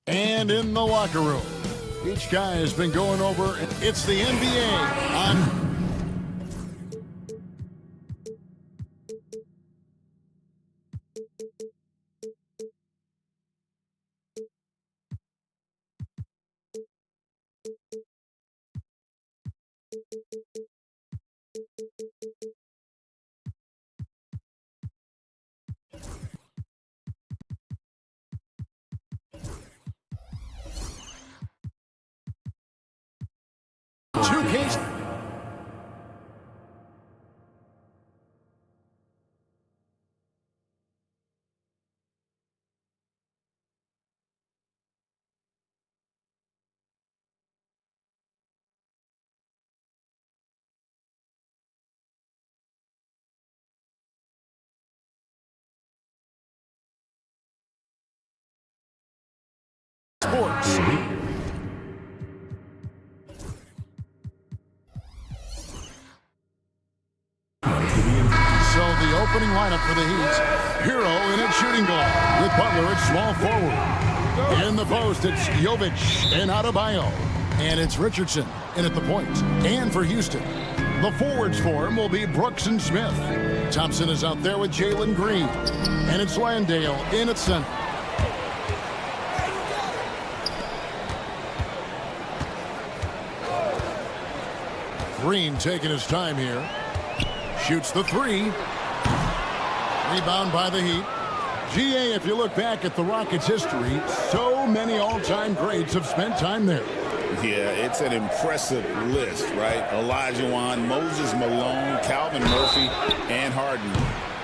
And in the locker room, each guy has been going over. It's the NBA on. Sports. So the opening lineup for the Heat: Hero in its shooting guard, with Butler at small forward. In the post, it's Jovic and Adebayo, and it's Richardson in at the point. And for Houston, the forwards for him will be Brooks and Smith. Thompson is out there with Jalen Green, and it's Landale in at center. Green taking his time here. Shoots the three. Rebound by the Heat. GA, if you look back at the Rockets' history, so many all-time greats have spent time there. Yeah, it's an impressive list, right? Olajuwon, Moses Malone, Calvin Murphy, and Harden.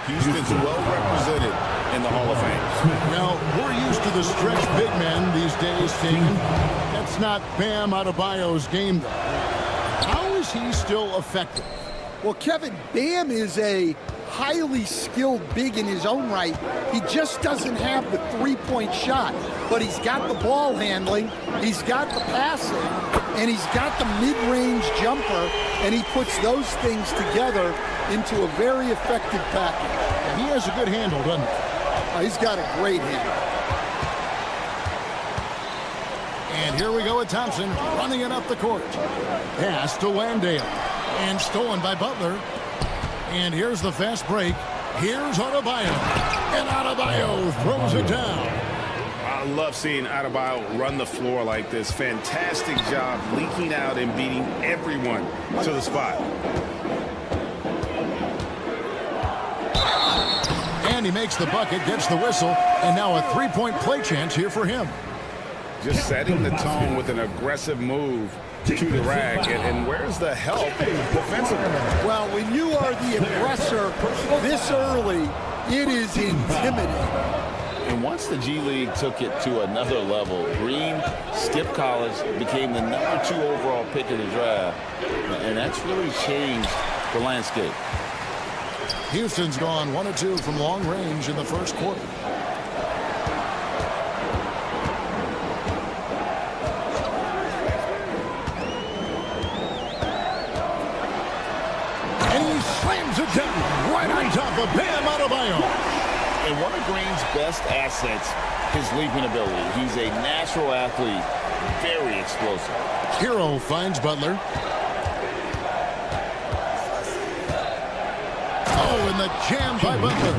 Houston's well represented in the Hall of Fame. Now, we're used to the stretch big men these days, Tegan. That's not Bam Adebayo's game, though. How is he still effective? Well, Kevin, Bam is a highly skilled big in his own right. He just doesn't have the three-point shot, but he's got the ball handling, he's got the passing, and he's got the mid-range jumper, and he puts those things together into a very effective package. He has a good handle, doesn't he? He's got a great handle. And here we go with Thompson running it up the court. Pass to Landale. And stolen by Butler. And here's the fast break. Here's Adebayo. And Adebayo throws it down. I love seeing Adebayo run the floor like this. Fantastic job leaking out and beating everyone to the spot. And he makes the bucket, gets the whistle, and now a three-point play chance here for him. Just setting the tone with an aggressive move to the rack. And where's the help defensively? Well, when you are the aggressor this early, it is intimidating. And once the G League took it to another level, Green skipped college, became the #2 overall pick of the draft, and that's really changed the landscape. Houston's gone 1 of 2 from long range in the first quarter. Slams it down right on top of Bam Adebayo. And one of Green's best assets, his leaping ability. He's a natural athlete, very explosive. Hero finds Butler. Oh, and the jam by Butler.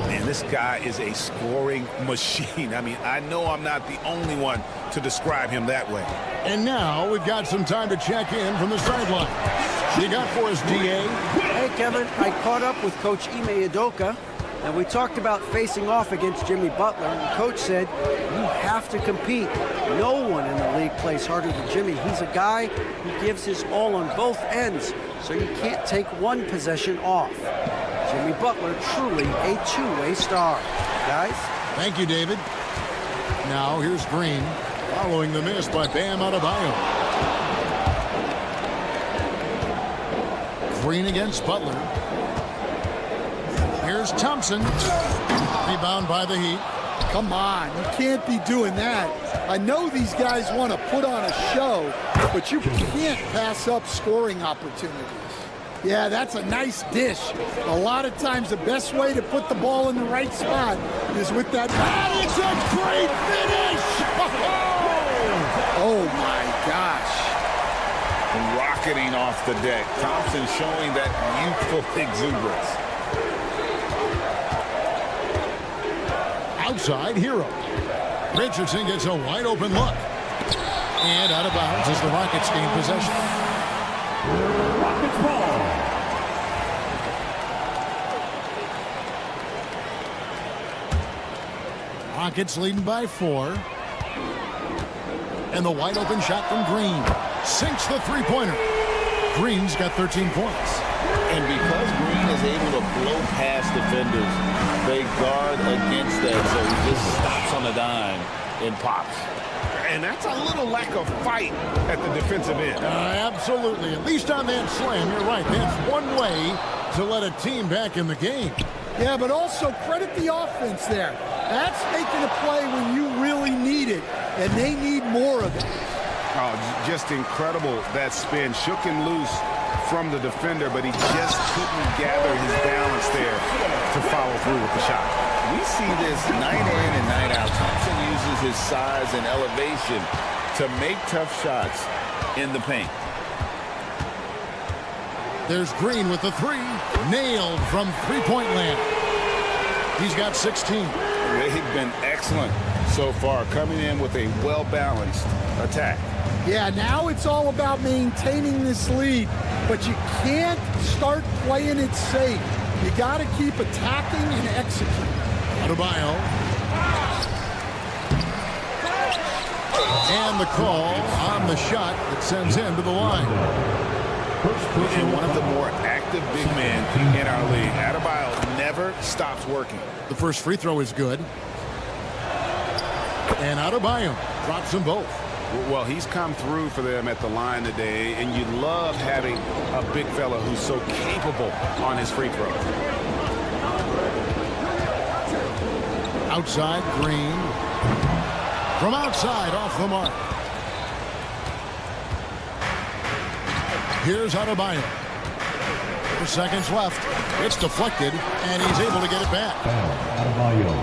Man, this guy is a scoring machine. I mean, I know I'm not the only one to describe him that way. And now we've got some time to check in from the sideline. You got for us, DA? Hey, Kevin, I caught up with Coach Ime Udoka, and we talked about facing off against Jimmy Butler, and the coach said, you have to compete. No one in the league plays harder than Jimmy. He's a guy who gives his all on both ends, so you can't take one possession off. Jimmy Butler, truly a two-way star. Guys? Thank you, David. Now here's Green, following the miss by Bam Adebayo. Green against Butler. Here's Thompson. Rebound by the Heat. Come on, you can't be doing that. I know these guys want to put on a show, but you can't pass up scoring opportunities. Yeah, that's a nice dish. A lot of times the best way to put the ball in the right spot is with that. And it's a great finish! Oh my gosh. Rocketing off the deck. Thompson showing that youthful exuberance. Outside, Hero. Richardson gets a wide open look. And out of bounds as the Rockets gain possession. Rockets ball. Rockets leading by 4. And the wide open shot from Green. Sinks the three-pointer. Green's got 13 points. And because Green is able to blow past defenders, they guard against that, so he just stops on a dime and pops. And that's a little lack of fight at the defensive end. Absolutely. At least on that slam, you're right. That's one way to let a team back in the game. Yeah, but also credit the offense there. That's making a play when you really need it, and they need more of it. Oh, just incredible. That spin shook him loose from the defender, but he just couldn't gather his balance there to follow through with the shot. We see this night in and night out. Thompson uses his size and elevation to make tough shots in the paint. There's Green with the three. Nailed from three-point land. He's got 16. They've been excellent so far, coming in with a well-balanced attack. Yeah, now it's all about maintaining this lead, but you can't start playing it safe. You got to keep attacking and executing. Adebayo. And the call on the shot that sends him to the line. And one of the more active big men in our league. Adebayo never stops working. The first free throw is good. And Adebayo drops them both. Well, he's come through for them at the line today, and you love having a big fella who's so capable on his free throw. Outside, Green. From outside, off the mark. Here's Adebayo. 4 seconds left. It's deflected, and he's able to get it back. Adebayo.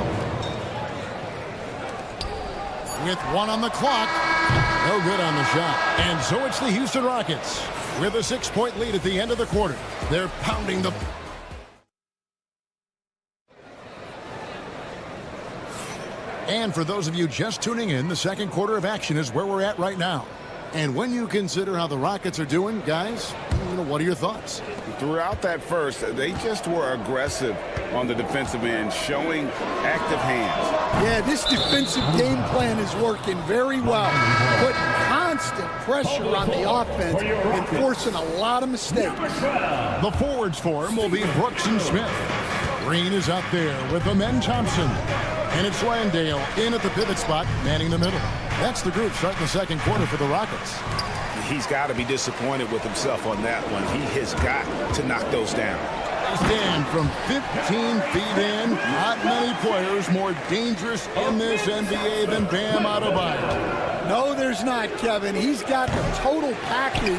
With 1 on the clock. No good on the shot. And so it's the Houston Rockets with a 6-point lead at the end of the quarter. They're pounding the... And for those of you just tuning in, the second quarter of action is where we're at right now. And when you consider how the Rockets are doing, guys, what are your thoughts? Throughout that first, they just were aggressive on the defensive end, showing active hands. Yeah, this defensive game plan is working very well. Putting constant pressure on the offense and forcing a lot of mistakes. The forwards for him will be Brooks and Smith. Green is out there with Amen Thompson. And it's Landale in at the pivot spot, manning the middle. That's the group starting the second quarter for the Rockets. He's got to be disappointed with himself on that one. He has got to knock those down. Stand from 15 feet in. Not many players more dangerous in this NBA than Bam Adebayo. No, there's not, Kevin. He's got the total package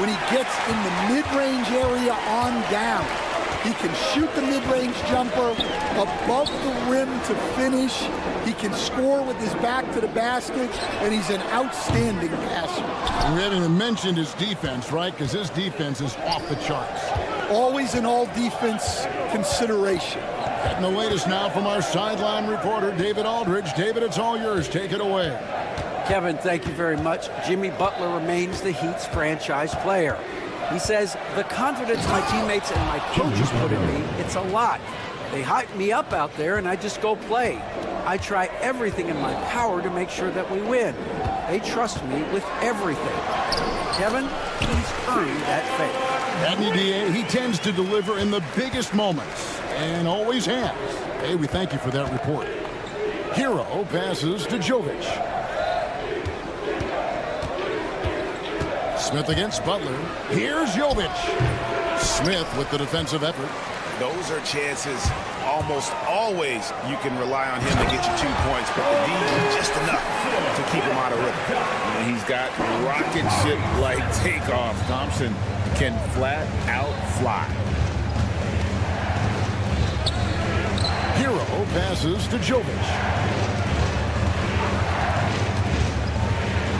when he gets in the mid-range area on down. He can shoot the mid-range jumper above the rim to finish. He can score with his back to the basket, and he's an outstanding passer. We haven't even mentioned his defense, right? Because his defense is off the charts. always an all-defense consideration. Getting the latest now from our sideline reporter, David Aldridge. David, it's all yours. Take it away. Kevin, thank you very much. Jimmy Butler remains the Heat's franchise player. He says, the confidence my teammates and my coaches put in me, it's a lot. They hype me up out there and I just go play. I try everything in my power to make sure that we win. They trust me with everything. Kevin, he's earned that faith. At EDA, he tends to deliver in the biggest moments, and always has. Hey, we thank you for that report. Hero passes to Jovic. Smith against Butler. Here's Jovic. Smith with the defensive effort. Those are chances almost always you can rely on him to get you 2 points, but the D just enough to keep him out of rhythm. And he's got rocket ship-like takeoff. Thompson can flat out fly. Hero passes to Jovic.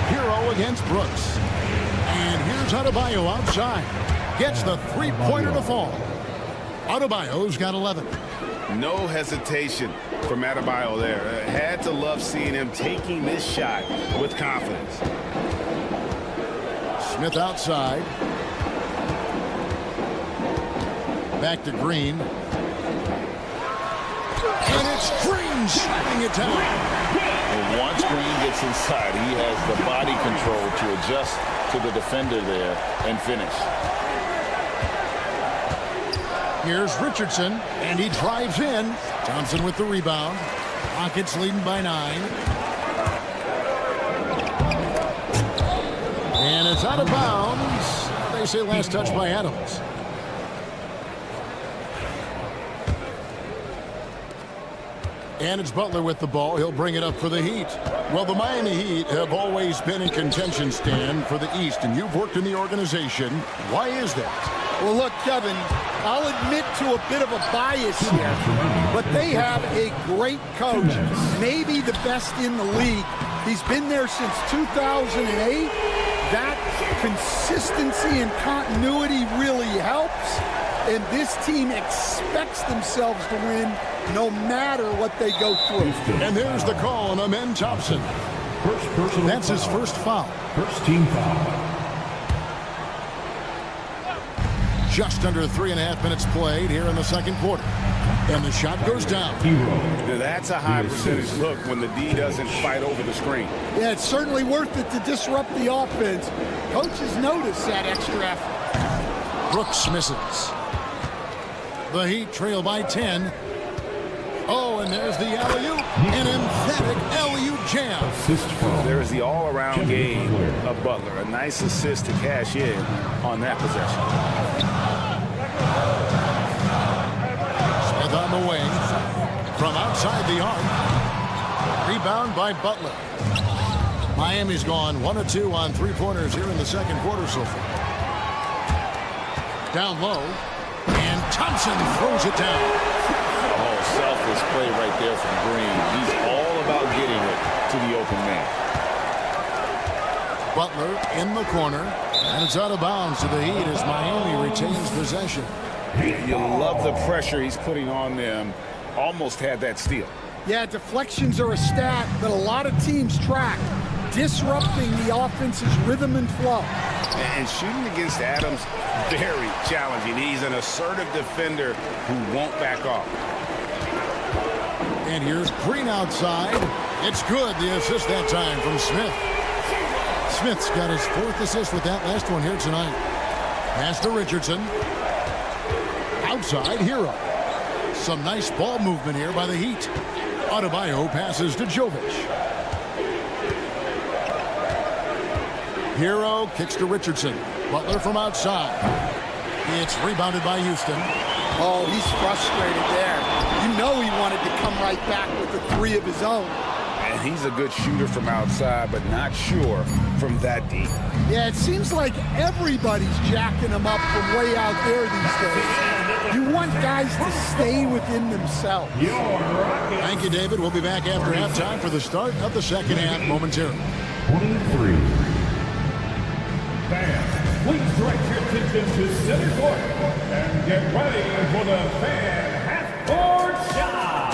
Hero against Brooks. And here's Adebayo outside. Gets the three-pointer to fall. Adebayo's got 11. No hesitation from Adebayo there. Had to love seeing him taking this shot with confidence. Smith outside. Back to Green. And it's Green shooting it down. And once Green gets inside, he has the body control to adjust to the defender there and finish. Here's Richardson, and he drives in. Thompson with the rebound. Rockets leading by 9. And it's out of bounds. They say last touch by Adams. And it's Butler with the ball. He'll bring it up for the Heat. Well, the Miami Heat have always been in contention, Stan, for the East, and you've worked in the organization. Why is that? Well, look, Kevin, I'll admit to a bit of a bias here, but they have a great coach, maybe the best in the league. He's been there since 2008. That consistency and continuity really helps, and this team expects themselves to win no matter what they go through. And there's the call on Amen Thompson. That's his first foul. First team foul. Just under 3.5 minutes played here in the second quarter. And the shot goes down. Now, that's a high percentage look when the D doesn't fight over the screen. Yeah, it's certainly worth it to disrupt the offense. Coaches notice that extra effort. Brooks misses. The Heat trail by 10. Oh, and there's the alley-oop. An emphatic alley-oop jam. There is the all-around game of Butler. A nice assist to cash in on that possession. Smith on the wing. From outside the arc. Rebound by Butler. Miami's gone 1 of 2 on three-pointers here in the second quarter so far. Down low. And Thompson throws it down. Oh, selfless play right there from Green. He's all about getting it to the open man. Butler in the corner. And it's out of bounds to the Heat as Miami retains possession. You love the pressure he's putting on them. Almost had that steal. Yeah, deflections are a stat that a lot of teams track, disrupting the offense's rhythm and flow. And shooting against Adams, very challenging. He's an assertive defender who won't back off. And here's Green outside. It's good, the assist that time from Smith. Smith's got his 4th assist with that last one here tonight. Pass to Richardson. Outside, Hero. Some nice ball movement here by the Heat. Adebayo passes to Jovic. Hero kicks to Richardson. Butler from outside. It's rebounded by Houston. Oh, he's frustrated there. You know he wanted to come right back with the 3 of his own. And he's a good shooter from outside, but not sure from that deep. Yeah, it seems like everybody's jacking him up from way out there these days. You want guys to stay within themselves. Thank you, David. We'll be back after halftime for the start of the second half momentarily. 23. Fast please direct your attention to center court and get ready for the fan half-court shot.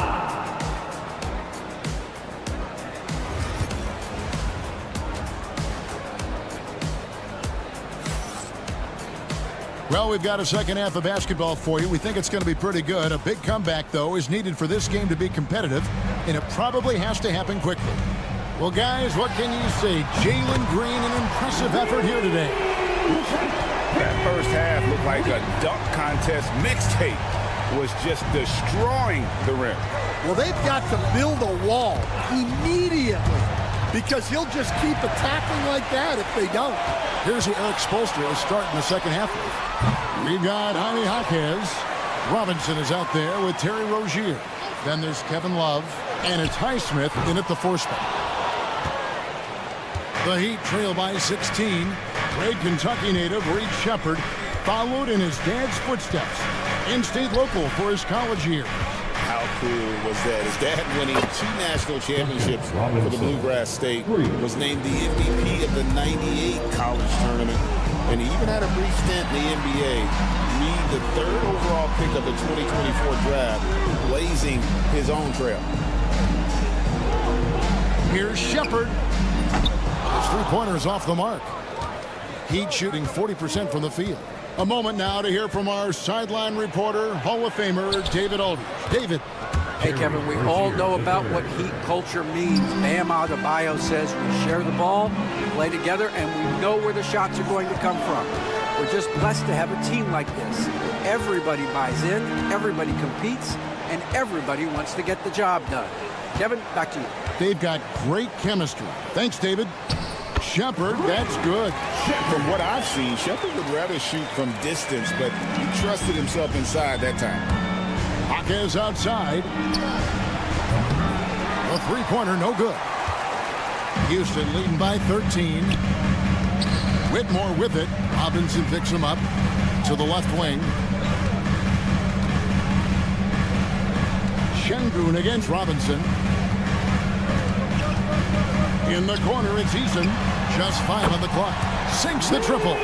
Well, we've got a second half of basketball for you. We think it's going to be pretty good. A big comeback, though, is needed for this game to be competitive, and it probably has to happen quickly. Well, guys, what can you say? Jalen Green, an impressive effort here today. That first half looked like a dunk contest mixtape. Was just destroying the rim. Well, they've got to build a wall immediately because he'll just keep attacking like that if they don't. Here's the Eric Spoelstra to start in the second half. We've got Jaime Jaquez. Robinson is out there with Terry Rozier. Then there's Kevin Love. And it's Highsmith in at the 4 spot. The Heat trail by 16. Great Kentucky native Reed Sheppard followed in his dad's footsteps. In-state local for his college years. How cool was that? His dad winning 2 national championships for the Bluegrass State, was named the MVP of the '98 college tournament, and he even had a brief stint in the NBA. Reed, the 3rd overall pick of the 2024 draft, blazing his own trail. Here's Sheppard. His 3-pointer's off the mark. Heat shooting 40% from the field. A moment now to hear from our sideline reporter, Hall of Famer David Aldridge. David. Hey, Kevin, we all know about what Heat culture means. Bam Adebayo says we share the ball, play together, and we know where the shots are going to come from. We're just blessed to have a team like this. Everybody buys in, everybody competes, and everybody wants to get the job done. Kevin, back to you. They've got great chemistry. Thanks, David. Sheppard, that's good. From what I've seen, Sheppard would rather shoot from distance, but he trusted himself inside that time. Jaquez outside. A 3-pointer, no good. Houston leading by 13. Whitmore with it. Robinson picks him up to the left wing. Şengün against Robinson. In the corner, it's Eason. Just 5 on the clock. Sinks the triple.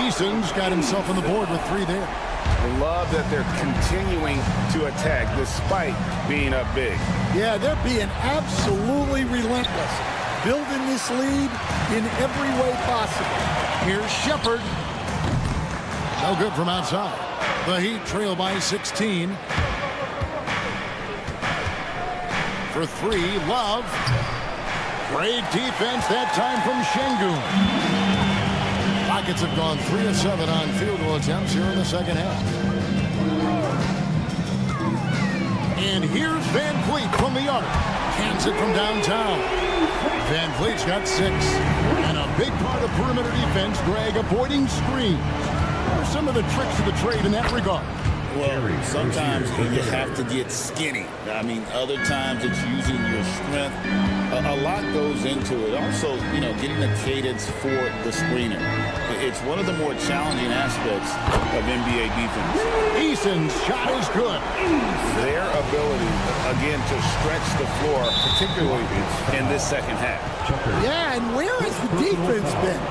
Eason's got himself on the board with 3 there. I love that they're continuing to attack despite being up big. Yeah, they're being absolutely relentless. Building this lead in every way possible. Here's Sheppard. No good from outside. The Heat trail by 16. For 3, Love. Great defense that time from Şengün. Rockets have gone 3 of 7 on field goal attempts here in the second half. And here's Van Fleet from the arc. Cans it from downtown. Van Fleet's got 6. And a big part of perimeter defense, Greg, avoiding screens. What are some of the tricks of the trade in that regard? Well, sometimes you have to get skinny. I mean, other times it's using your strength. A lot goes into it. Also, getting a cadence for the screener. It's one of the more challenging aspects of NBA defense. Eason's shot is good. Their ability, again, to stretch the floor, particularly in this second half. Yeah, and where has the defense been?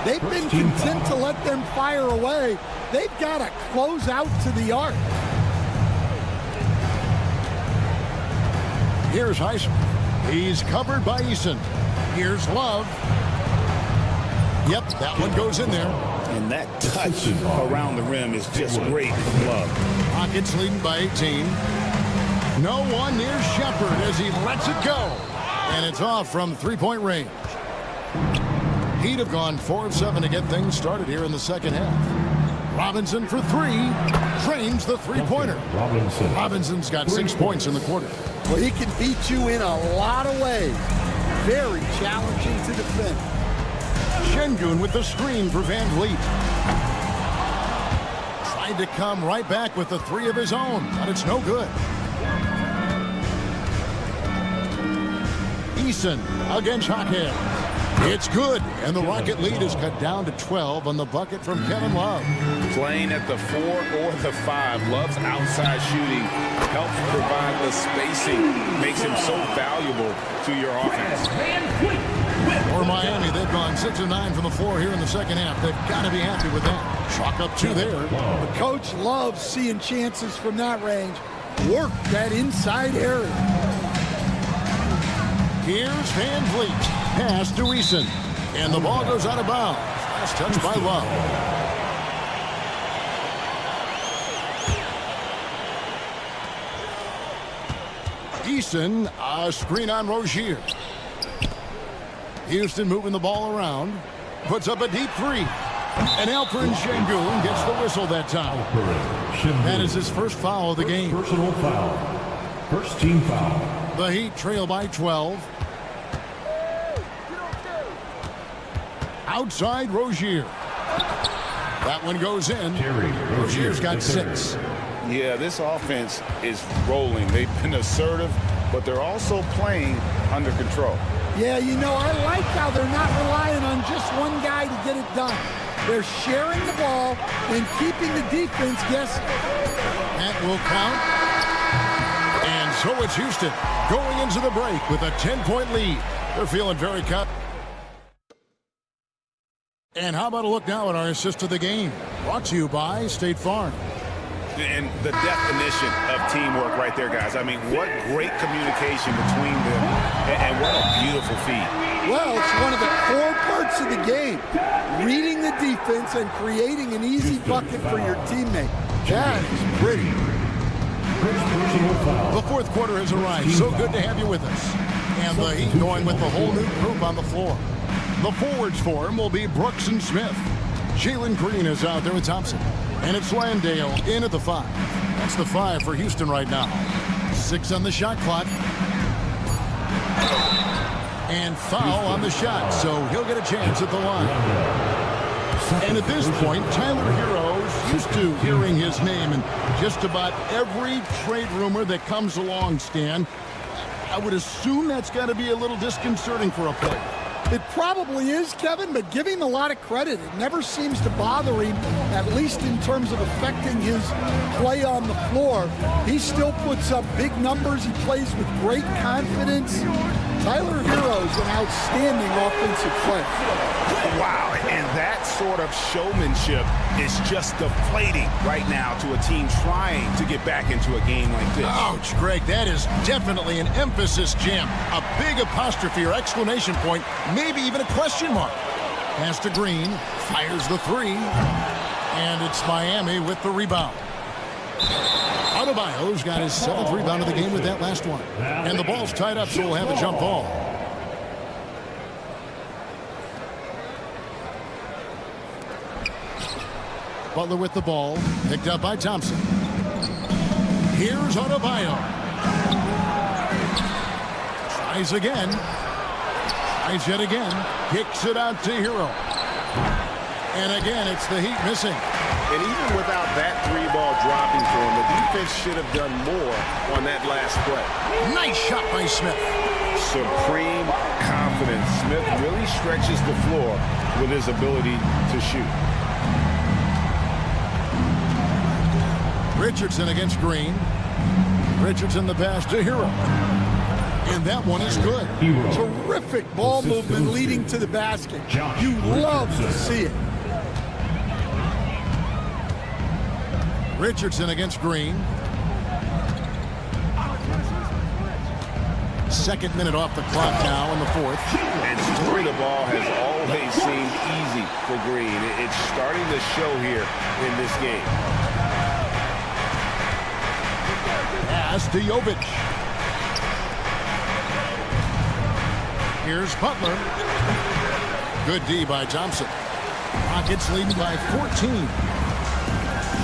They've been content to let them fire away. They've got to close out to the arc. Here's Highsmith. He's covered by Eason. Here's Love. Yep, that one goes in there. And that touch around the rim is just great from Love. Rockets leading by 18. No one near Sheppard as he lets it go. And it's off from 3-point range. Heat have gone 4 of 7 to get things started here in the second half. Robinson for 3. Drains the 3-pointer. Robinson's got 6 points in the quarter. Well, he can beat you in a lot of ways. Very challenging to defend. Şengün with the screen for Van Fleet. Tried to come right back with the 3 of his own, but it's no good. Eason against Jaquez. It's good, and the Rocket lead is cut down to 12 on the bucket from Kevin Love. Playing at the 4 or the 5, Love's outside shooting helps provide the spacing, makes him so valuable to your offense. For Miami, they've gone 6 of 9 from the floor here in the second half. They've got to be happy with that. Chalk up 2 there. The coach loves seeing chances from that range. Work that inside area. Here's Van Vliet. Pass to Eason. And the ball goes out of bounds. Last touch by Love. Eason, a screen on Rozier. Houston moving the ball around. Puts up a deep 3. And Alperen Şengün gets the whistle that time. That is his first foul of the game. Personal foul. First team foul. The Heat trail by 12. Outside Rozier. That one goes in. Rozier's got 6. Yeah, this offense is rolling. They've been assertive, but they're also playing under control. Yeah, you know, I like how they're not relying on just one guy to get it done. They're sharing the ball and keeping the defense guessing. That will count. And so it's Houston going into the break with a 10-point lead. They're feeling very cut. And how about a look now at our assist of the game? Brought to you by State Farm. And the definition of teamwork right there, guys. I mean, what great communication between them, and what a beautiful feed. Well, it's one of the core parts of the game. Reading the defense and creating an easy bucket for your teammate. That is pretty. The fourth quarter has arrived. So good to have you with us. And the Heat going with the whole new group on the floor. The forwards for him will be Brooks and Smith. Jalen Green is out there with Thompson. And it's Landale in at the 5. That's the 5 for Houston right now. 6 on the shot clock. And foul on the shot, so he'll get a chance at the line. And at this point, Tyler Herro's used to hearing his name in just about every trade rumor that comes along, Stan. I would assume that's got to be a little disconcerting for a player. It probably is, Kevin, but give him a lot of credit. It never seems to bother him, at least in terms of affecting his play on the floor. He still puts up big numbers. He plays with great confidence. Tyler Herro's an outstanding offensive player. Wow, and that sort of showmanship is just deflating right now to a team trying to get back into a game like this. Ouch, Greg, that is definitely an emphasis jam. A big apostrophe or exclamation point, maybe even a question mark. Pass to Green, fires the 3, and it's Miami with the rebound. Adebayo's got his 7th rebound of the game with that last one. And the ball's tied up, so we'll have a jump ball. Butler with the ball, picked up by Thompson. Here's Adebayo. Tries again. Tries yet again. Kicks it out to Herro. And again, it's the Heat missing. And even without that 3-ball dropping for him, the defense should have done more on that last play. Nice shot by Smith. Supreme confidence. Smith really stretches the floor with his ability to shoot. Richardson against Green. Richardson the pass to Herro. And that one is good. Terrific ball movement leading to the basket. You love to see it. Richardson against Green. 2nd minute off the clock now in the 4th. And scoring the ball has always seemed easy for Green. It's starting to show here in this game. Pass to Jovic. Here's Butler. Good D by Thompson. Rockets leading by 14.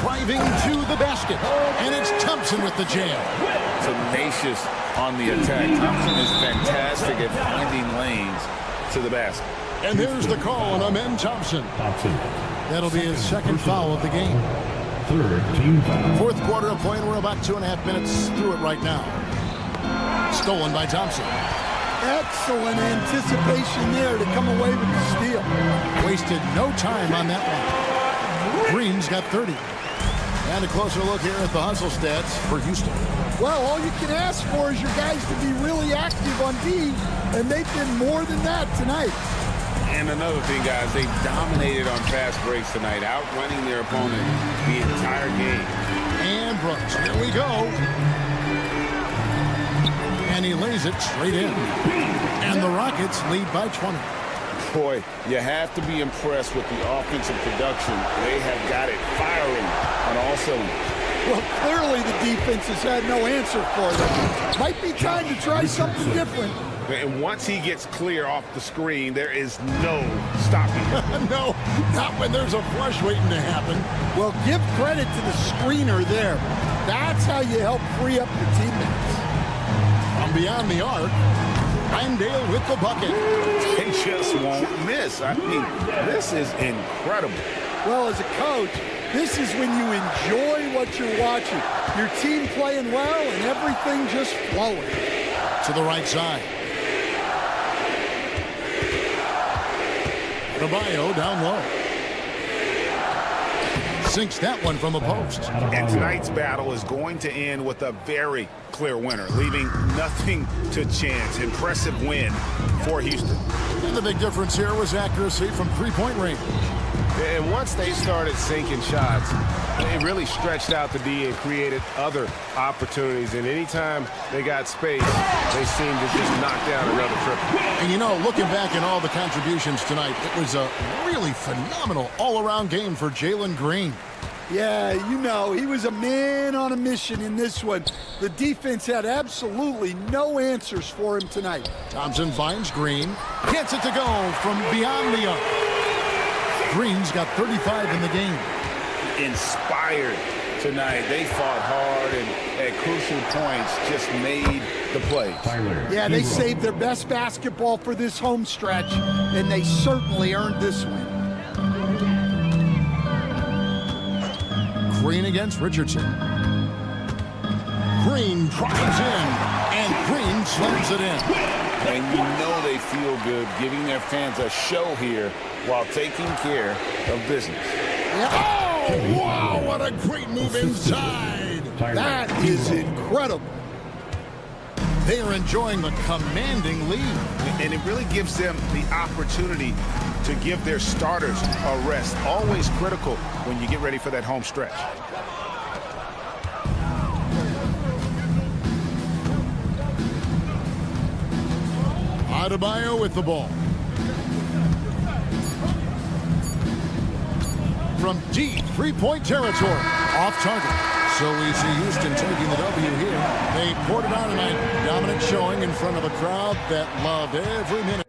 Driving to the basket. And it's Thompson with the jam. Tenacious on the attack. Thompson is fantastic at finding lanes to the basket. And there's the call on Amen Thompson. That'll be his 2nd foul of the game. 3rd team foul. 4th quarter of play, and we're about 2.5 minutes through it right now. Stolen by Thompson. Excellent anticipation there to come away with the steal. Wasted no time on that one. Green's got 30. And a closer look here at the hustle stats for Houston. Well, all you can ask for is your guys to be really active on D, and they've been more than that tonight. And another thing, guys, they dominated on fast breaks tonight, outrunning their opponent the entire game. And Brooks, here we go. And he lays it straight in. And the Rockets lead by 20. Boy, you have to be impressed with the offensive production. They have got it firing on all cylinders. Well, clearly the defense has had no answer for them. Might be time to try something different. And once he gets clear off the screen, there is no stopping him. No, not when there's a flush waiting to happen. Well, give credit to the screener there. That's how you help free up your teammates. From beyond the arc, Rindale with the bucket. They just won't miss. I mean, this is incredible. Well, as a coach, this is when you enjoy what you're watching. Your team playing well and everything just flowing. To the right side. Adebayo down low. Sinks that one from the post. And tonight's battle is going to end with a very clear winner, leaving nothing to chance. Impressive win for Houston. And the big difference here was accuracy from three-point range. And once they started sinking shots, it really stretched out the D and created other opportunities. And anytime they got space, they seemed to just knock down another triple. And you know, looking back at all the contributions tonight, it was a really phenomenal all-around game for Jalen Green. Yeah, you know, he was a man on a mission in this one. The defense had absolutely no answers for him tonight. Thompson finds Green. Gets it to go from beyond the arc. Green's got 35 in the game. Inspired tonight. They fought hard and at crucial points just made the plays. Yeah, they saved their best basketball for this home stretch, and they certainly earned this win. Green against Richardson. Green drives in, and Green slams it in. And you know they feel good giving their fans a show here while taking care of business. Oh, wow, what a great move inside. That is incredible. They are enjoying the commanding lead. And it really gives them the opportunity to give their starters a rest. Always critical when you get ready for that home stretch. Adebayo with the ball. From deep three-point territory, off target. So we see Houston taking the W here. They poured it on tonight, dominant showing in front of a crowd that loved every minute.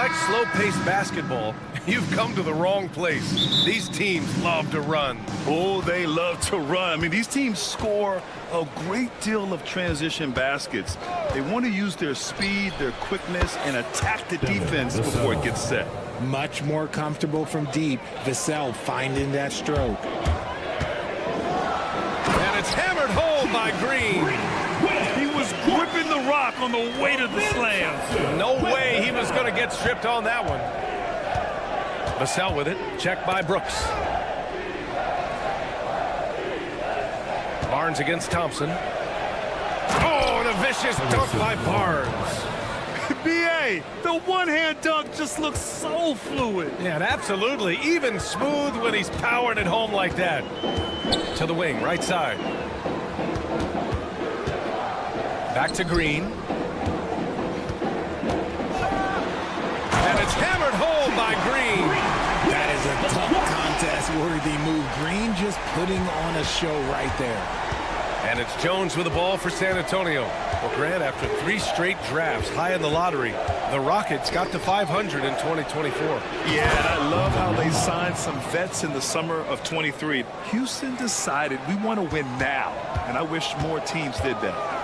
like slow-paced basketball, you've come to the wrong place. These teams love to run. Oh, they love to run. I mean, these teams score a great deal of transition baskets. They want to use their speed, their quickness, and attack the defense before it gets set. Much more comfortable from deep. Vassell finding that stroke. And it's hammered home by Green. He was gripping the rock on the way to the slam. No way he was going to get stripped on that one. Vassell with it. Checked by Brooks. Barnes against Thompson. Oh, and a vicious dunk by Barnes. B.A., the one-hand dunk just looks so fluid. Yeah, and absolutely. Even smooth when he's powering it home like that. To the wing, right side. Back to Green. And it's hammered home by Green. That is a tough contest-worthy move. Green just putting on a show right there. And it's Jones with the ball for San Antonio. Well, Grant, after 3 straight drafts high in the lottery, the Rockets got to 500 in 2024. Yeah, and I love how they signed some vets in the summer of 23. Houston decided we want to win now, and I wish more teams did that.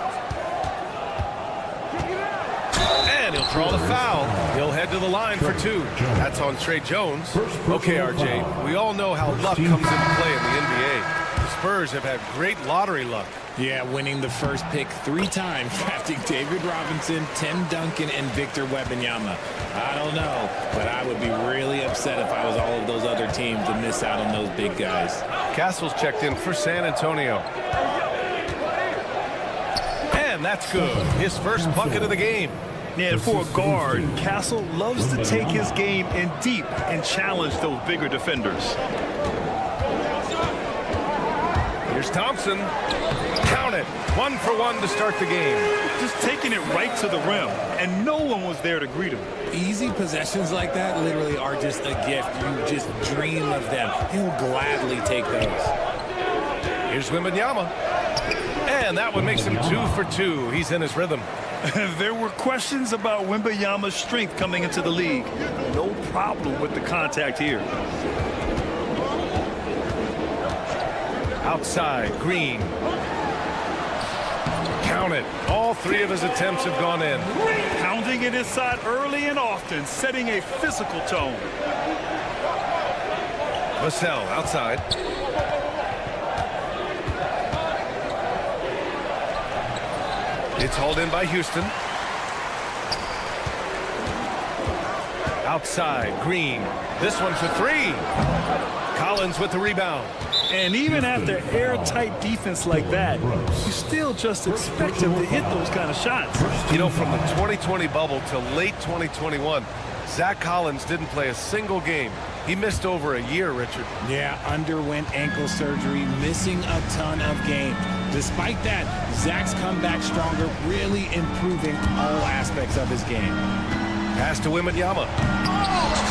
And he'll draw the foul. He'll head to the line for 2. That's on Trey Jones. Okay, RJ, we all know how luck comes into play in the NBA. The Spurs have had great lottery luck. Yeah, winning the first pick 3 times, drafting David Robinson, Tim Duncan, and Victor Wembanyama. I don't know, but I would be really upset if I was all of those other teams to miss out on those big guys. Castle's checked in for San Antonio. And that's good. His first bucket of the game. Yeah, and for a guard, Castle loves to take his game in deep and challenge those bigger defenders. Here's Thompson. Count it. 1 for 1 to start the game. Just taking it right to the rim, and no one was there to greet him. Easy possessions like that literally are just a gift. You just dream of them. He'll gladly take those. Here's Wembanyama. And that one makes him 2 for 2. He's in his rhythm. There were questions about Wembanyama's strength coming into the league. No problem with the contact here. Outside, Green. Count it. All 3 of his attempts have gone in. Pounding it inside early and often, setting a physical tone. Vassell outside. It's hauled in by Houston. Outside, Green. This one for 3. Collins with the rebound. And even after airtight defense like that, you still just expect him to hit those kind of shots. You know, from the 2020 bubble till late 2021, Zach Collins didn't play a single game. He missed over a year, Richard. Yeah, underwent ankle surgery, missing a ton of games. Despite that, Zach's come back stronger, really improving all aspects of his game. Pass to Wembanyama.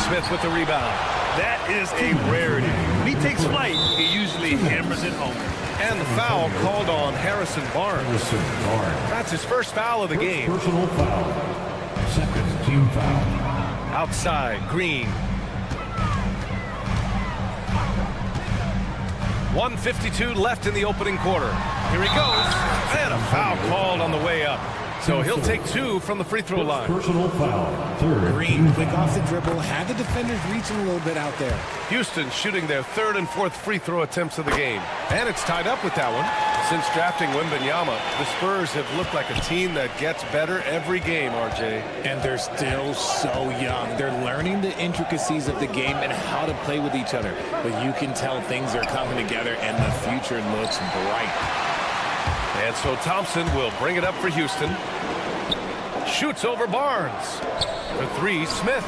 Smith with the rebound. That is a rarity. When he takes flight, he usually hammers it home. And the foul called on Harrison Barnes. That's his first foul of the game. Personal foul. Second team foul. Outside, Green. 1:52 left in the opening quarter. Here he goes. And a foul called on the way up. So he'll take 2 from the free throw line. Personal foul. Third. Green, quick off the dribble, had the defenders reaching a little bit out there. Houston shooting their 3rd and 4th free throw attempts of the game. And it's tied up with that one. Since drafting Wembanyama, the Spurs have looked like a team that gets better every game, RJ. And they're still so young. They're learning the intricacies of the game and how to play with each other. But you can tell things are coming together and the future looks bright. And so Thompson will bring it up for Houston. Shoots over Barnes. For 3, Smith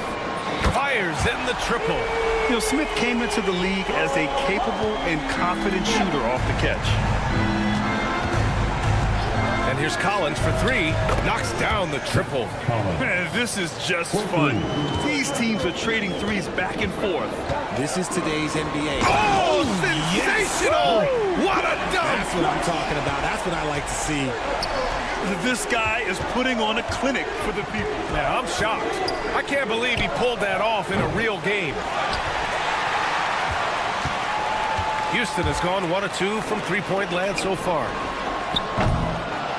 fires in the triple. You know, Smith came into the league as a capable and confident shooter off the catch. And here's Collins for three. Knocks down the triple. Man, this is just fun. These teams are trading threes back and forth. This is today's NBA. Oh, sensational! What a dunk! That's what I'm talking about. That's what I like to see. This guy is putting on a clinic for the people. Yeah, I'm shocked. I can't believe he pulled that off in a real game. Houston has gone 1 of 2 from three-point land so far.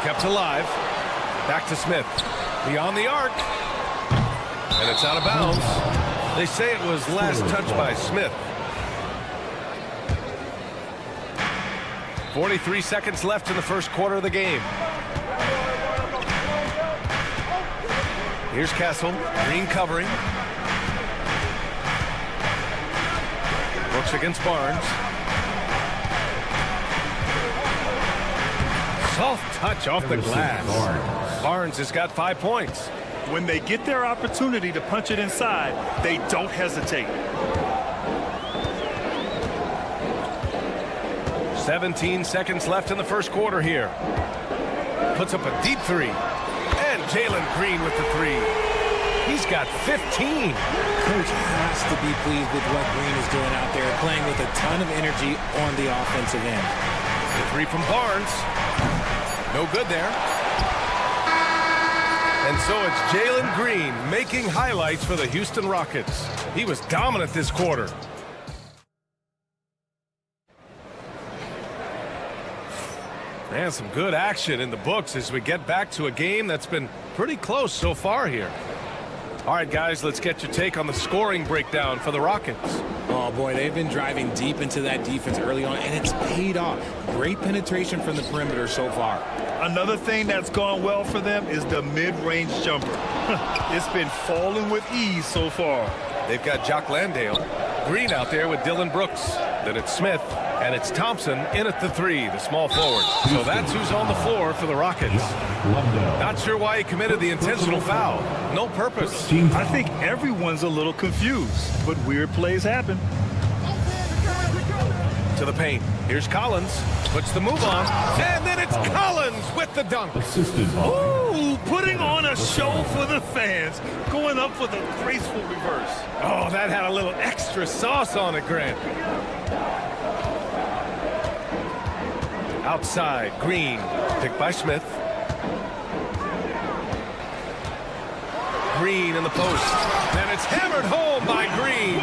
Kept alive. Back to Smith. Beyond the arc. And it's out of bounds. They say it was last touched by Smith. 43 seconds left in the first quarter of the game. Here's Kessel. Green covering. Brooks against Barnes. Soft touch off the glass. Barnes has got 5 points. When they get their opportunity to punch it inside, they don't hesitate. 17 seconds left in the first quarter here. Puts up a deep three. And Jalen Green with the three. He's got 15. Coach has to be pleased with what Green is doing out there, playing with a ton of energy on the offensive end. The three from Barnes. No good there. And so it's Jalen Green making highlights for the Houston Rockets. He was dominant this quarter. And some good action in the books as we get back to a game that's been pretty close so far here. All right, guys, let's get your take on the scoring breakdown for the Rockets. Oh, boy, they've been driving deep into that defense early on, and it's paid off. Great penetration from the perimeter so far. Another thing that's gone well for them is the mid-range jumper. It's been falling with ease so far. They've got Jock Landale. Green out there with Dylan Brooks. Then it's Smith, and it's Thompson in at the three, the small forward. So that's who's on the floor for the Rockets. Not sure why he committed the intentional foul. No purpose. I think everyone's a little confused, but weird plays happen. To the paint. Here's Collins. Puts the move on. And then it's Collins with the dunk. Ooh, putting on a show for the fans. Going up for the graceful reverse. Oh, that had a little extra sauce on it, Grant. Outside, Green. Picked by Smith. Green in the post. And it's hammered home by Green.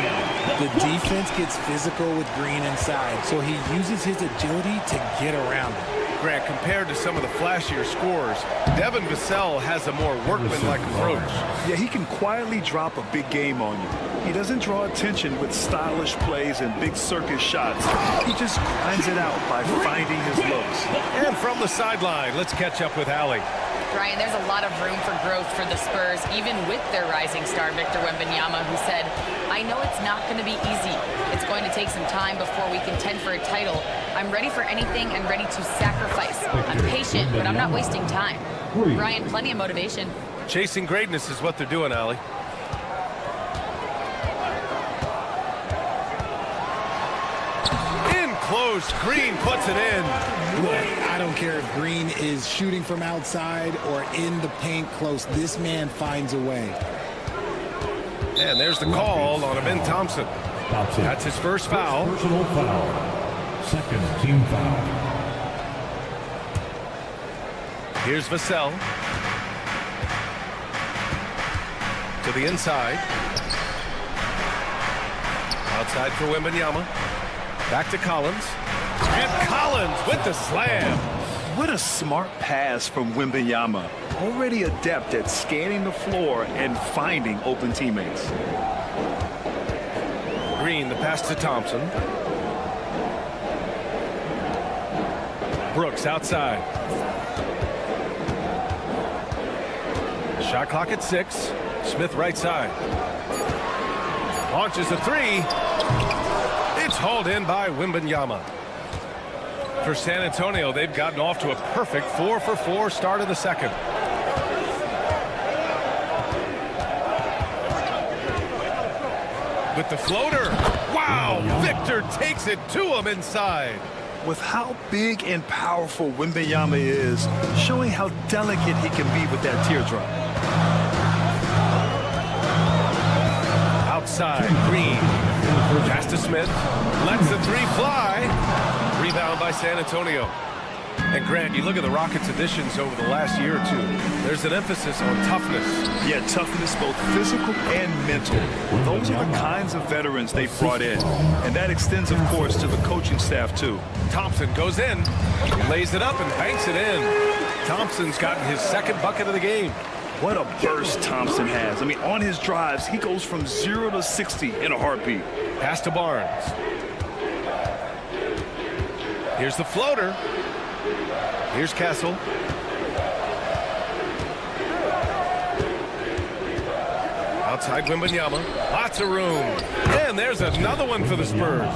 The defense gets physical with Green inside, so he uses his agility to get around it. Grant, compared to some of the flashier scorers, Devin Vassell has a more workmanlike approach. Yeah, he can quietly drop a big game on you. He doesn't draw attention with stylish plays and big circus shots. He just grinds it out by finding his looks. And from the sideline, let's catch up with Allie. Ryan, there's a lot of room for growth for the Spurs, even with their rising star, Victor Wembanyama, who said, I know it's not going to be easy. It's going to take some time before we contend for a title. I'm ready for anything and ready to sacrifice. I'm patient, but I'm not wasting time. Ryan, plenty of motivation. Chasing greatness is what they're doing, Allie. In close, Green puts it in. Look, I don't care if Green is shooting from outside or in the paint close. This man finds a way. And there's the call on Amin Thompson. That's his first foul. Personal foul. Second team foul. Here's Vassell. To the inside. Outside for Wembanyama. Back to Collins. And Collins with the slam. What a smart pass from Wembanyama. Already adept at scanning the floor and finding open teammates. Green, the pass to Thompson. Brooks outside. Shot clock at 6. Smith right side. Launches a three. It's hauled in by Wembanyama. For San Antonio, they've gotten off to a perfect 4-for-4 start of the second. With the floater. Wow, Victor takes it to him inside. with how big and powerful Wembanyama is, showing how delicate he can be with that teardrop. Outside, Green. Pass to Smith. Lets the three fly. Rebound by San Antonio. And Grant, you look at the Rockets' additions over the last year or two. There's an emphasis on toughness. Yeah, toughness, both physical and mental. Those are the kinds of veterans they've brought in. And that extends, of course, to the coaching staff, too. Thompson goes in, lays it up, and banks it in. Thompson's gotten his second bucket of the game. What a burst Thompson has. I mean, on his drives, he goes from 0 to 60 in a heartbeat. Pass to Barnes. Here's the floater. Here's Castle. Outside Wembanyama. Lots of room. And there's another one for the Spurs.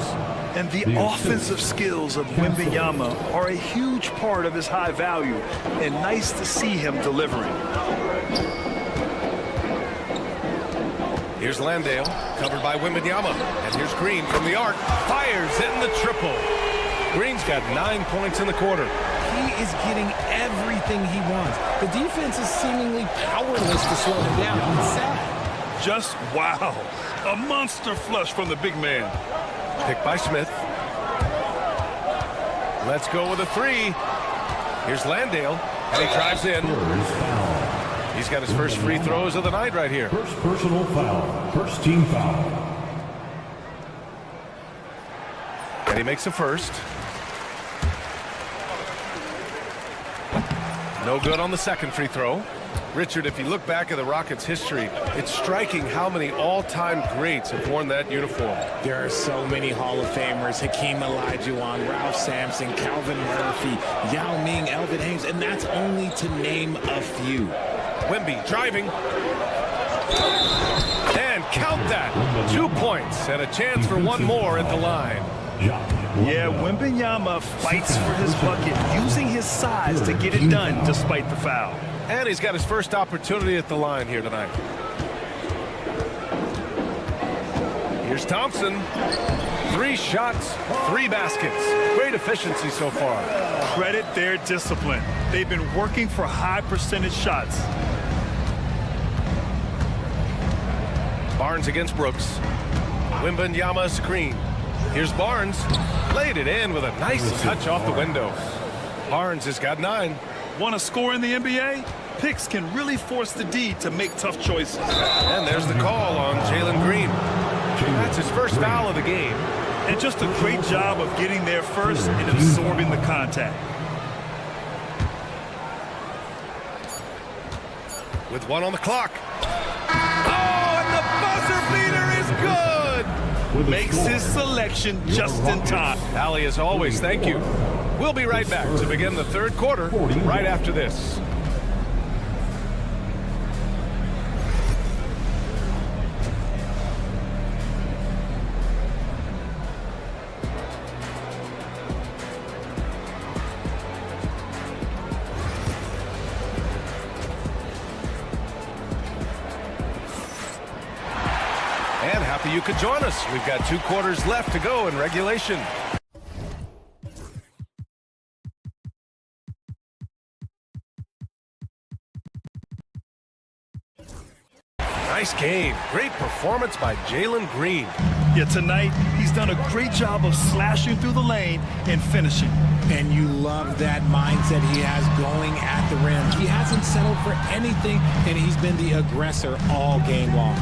And the offensive skills of Wembanyama are a huge part of his high value. And nice to see him delivering. Here's Landale, covered by Wembanyama. And here's Green from the arc. Fires in the triple. Green's got 9 points in the quarter. He is getting everything he wants. The defense is seemingly powerless to slow him down. It's sad. Just wow. A monster flush from the big man. Picked by Smith. Let's go with a three. Here's Landale, and he drives in. He's got his first free throws of the night right here. First personal foul. First team foul. And he makes a first. No good on the second free throw. Richard, if you look back at the Rockets' history, it's striking how many all-time greats have worn that uniform. There are so many Hall of Famers: Hakeem Olajuwon, Ralph Sampson, Calvin Murphy, Yao Ming, Elvin Hayes, and that's only to name a few. Wemby driving. And count that. 2 points and a chance for one more at the line. Yeah, Wembanyama fights for his bucket, using his size to get it done despite the foul. And he's got his first opportunity at the line here tonight. Here's Thompson. 3 shots, 3 baskets. Great efficiency so far. Credit their discipline. They've been working for high percentage shots. Barnes against Brooks. Wembanyama screen. Here's Barnes. Laid it in with a nice touch off the window. Barnes has got 9. Want to score in the NBA? Picks can really force the D to make tough choices. And there's the call on Jalen Green. That's his first foul of the game. And just a great job of getting there first and absorbing the contact. With 1 on the clock. Oh, and the buzzer beater is good! Makes his selection just in time. Allie, as always, thank you. We'll be right back to begin the third quarter right after this. And happy you could join us. We've got 2 quarters left to go in regulation. Nice game. Great performance by Jalen Green. Yeah, tonight he's done a great job of slashing through the lane and finishing. And you love that mindset he has going at the rim. He hasn't settled for anything, and he's been the aggressor all game long.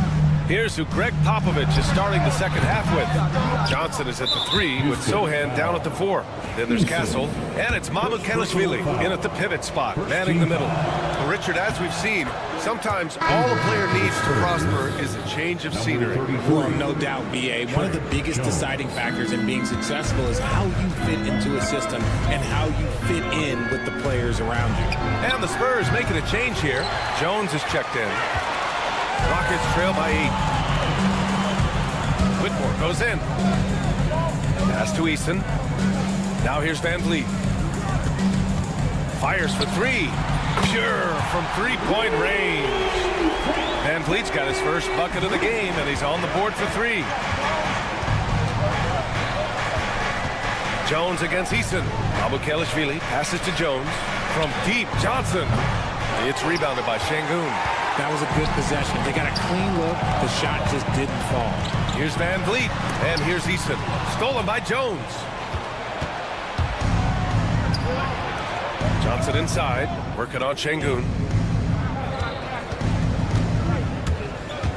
Here's who Greg Popovich is starting the second half with. Johnson is at the 3 with Sohan down at the 4. Then there's Castle, and it's Mamukelashvili in at the pivot spot, manning the middle. Well, Richard, as we've seen, sometimes all a player needs to prosper is a change of scenery. Well, no doubt, B.A. One of the biggest deciding factors in being successful is how you fit into a system and how you fit in with the players around you. And the Spurs making a change here. Jones is checked in. Rockets trail by 8. Whitmore goes in. Pass to Eason. Now here's Van Vliet. Fires for 3. Pure from 3-point range. Van Vliet's got his first bucket of the game, and he's on the board for 3. Jones against Eason. Mamukelashvili passes to Jones. From deep, Johnson. It's rebounded by Şengün. That was a good possession. They got a clean look. The shot just didn't fall. Here's Van Vliet, and here's Eason. Stolen by Jones. Johnson inside, working on Şengün.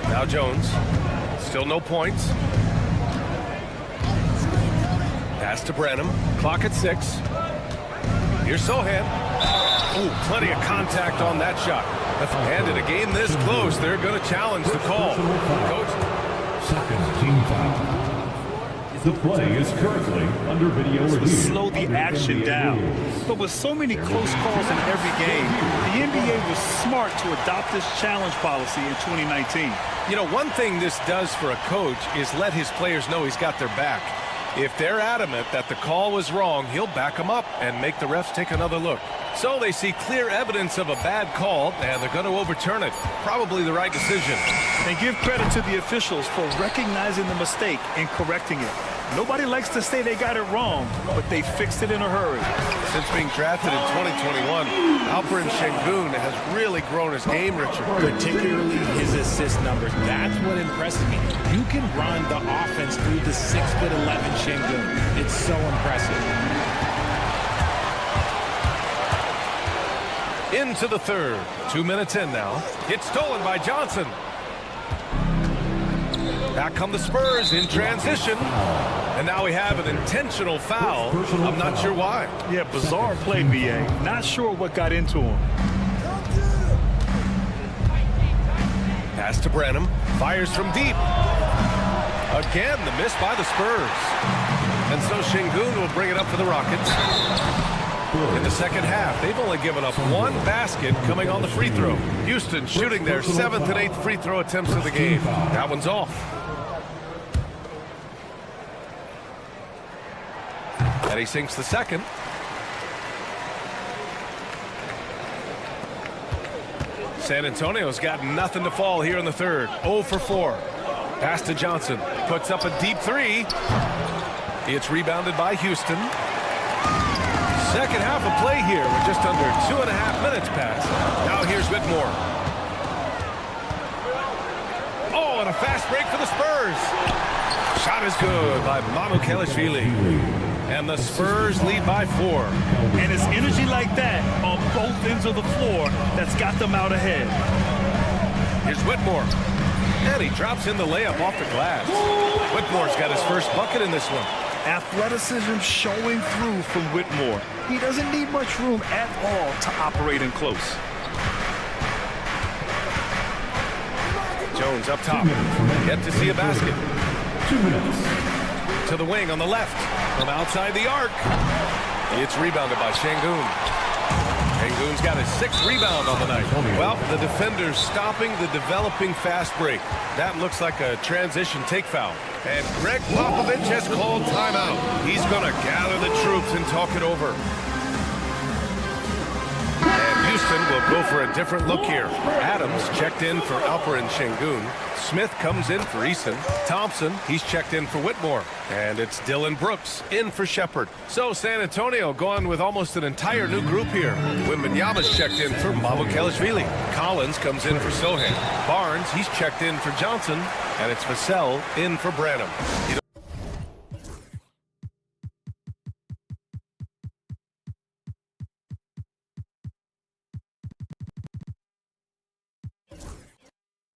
Now Jones. Still no points. Pass to Branham. Clock at 6. Here's Sohan. Ooh, plenty of contact on that shot. And in a game this close, they're going to challenge the call. Coach. Second team foul. The play is currently under video review. Slow the action down. But with so many close calls in every game, the NBA was smart to adopt this challenge policy in 2019. You know, one thing this does for a coach is let his players know he's got their back. If they're adamant that the call was wrong, he'll back them up and make the refs take another look. So they see clear evidence of a bad call, and they're going to overturn it. Probably the right decision. And give credit to the officials for recognizing the mistake and correcting it. Nobody likes to say they got it wrong, but they fixed it in a hurry. Since being drafted in 2021, Alperen Şengün has really grown his game, Richard. Particularly his assist numbers. That's what impresses me. You can run the offense through the 6'11" Şengün. It's so impressive. Into the third. 2 minutes in now. It's stolen by Johnson. Back come the Spurs in transition. And now we have an intentional foul. I'm not sure why. Yeah, bizarre play, BA. Not sure what got into him. Pass to Branham. Fires from deep. Again, the miss by the Spurs. And so Şengün will bring it up for the Rockets. In the second half, they've only given up one basket coming on the free throw. Houston shooting their 7th and 8th free throw attempts of the game. That one's off. And he sinks the second. San Antonio's got nothing to fall here in the third. 0 for 4. Pass to Johnson. Puts up a deep three. It's rebounded by Houston. Second half of play here with just under 2.5 minutes passed. Now here's Whitmore. Oh, and a fast break for the Spurs. Shot is good by Mamukelashvili. And the Spurs lead by 4. And it's energy like that on both ends of the floor that's got them out ahead. Here's Whitmore. And he drops in the layup off the glass. Whitmore's got his first bucket in this one. Athleticism showing through from Whitmore. He doesn't need much room at all to operate in close. Jones up top. Yet to see a basket. 2 minutes. To the wing on the left. From outside the arc. It's rebounded by Şengün. Şengün's got his 6th rebound on the night. Well, the defender's stopping the developing fast break. That looks like a transition take foul. And Greg Popovich has called timeout. He's going to gather the troops and talk it over. And Houston will go for a different look here. Adams checked in for Alperen Şengün. Smith comes in for Eason. Thompson, he's checked in for Whitmore. And it's Dylan Brooks in for Shepard. So San Antonio going with almost an entire new group here. Wembanyama's checked in for Mamukelashvili. Collins comes in for Sohan. Barnes, he's checked in for Johnson. And it's Vassell in for Branham.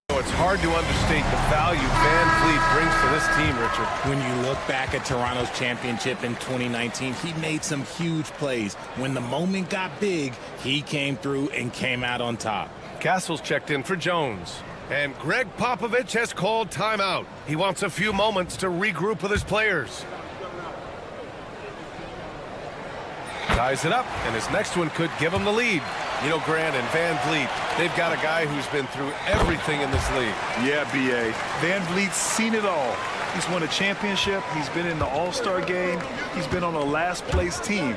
It's hard to understate the value Van Vliet brings to this team, Richard. When you look back at Toronto's championship in 2019, he made some huge plays. When the moment got big, he came through and came out on top. Castle's checked in for Jones. And Greg Popovich has called timeout. He wants a few moments to regroup with his players. Ties it up, and his next one could give him the lead. You know, Grant and Van Vliet, they've got a guy who's been through everything in this league. Yeah, B.A. Van Vliet's seen it all. He's won a championship. He's been in the All-Star game. He's been on a last-place team.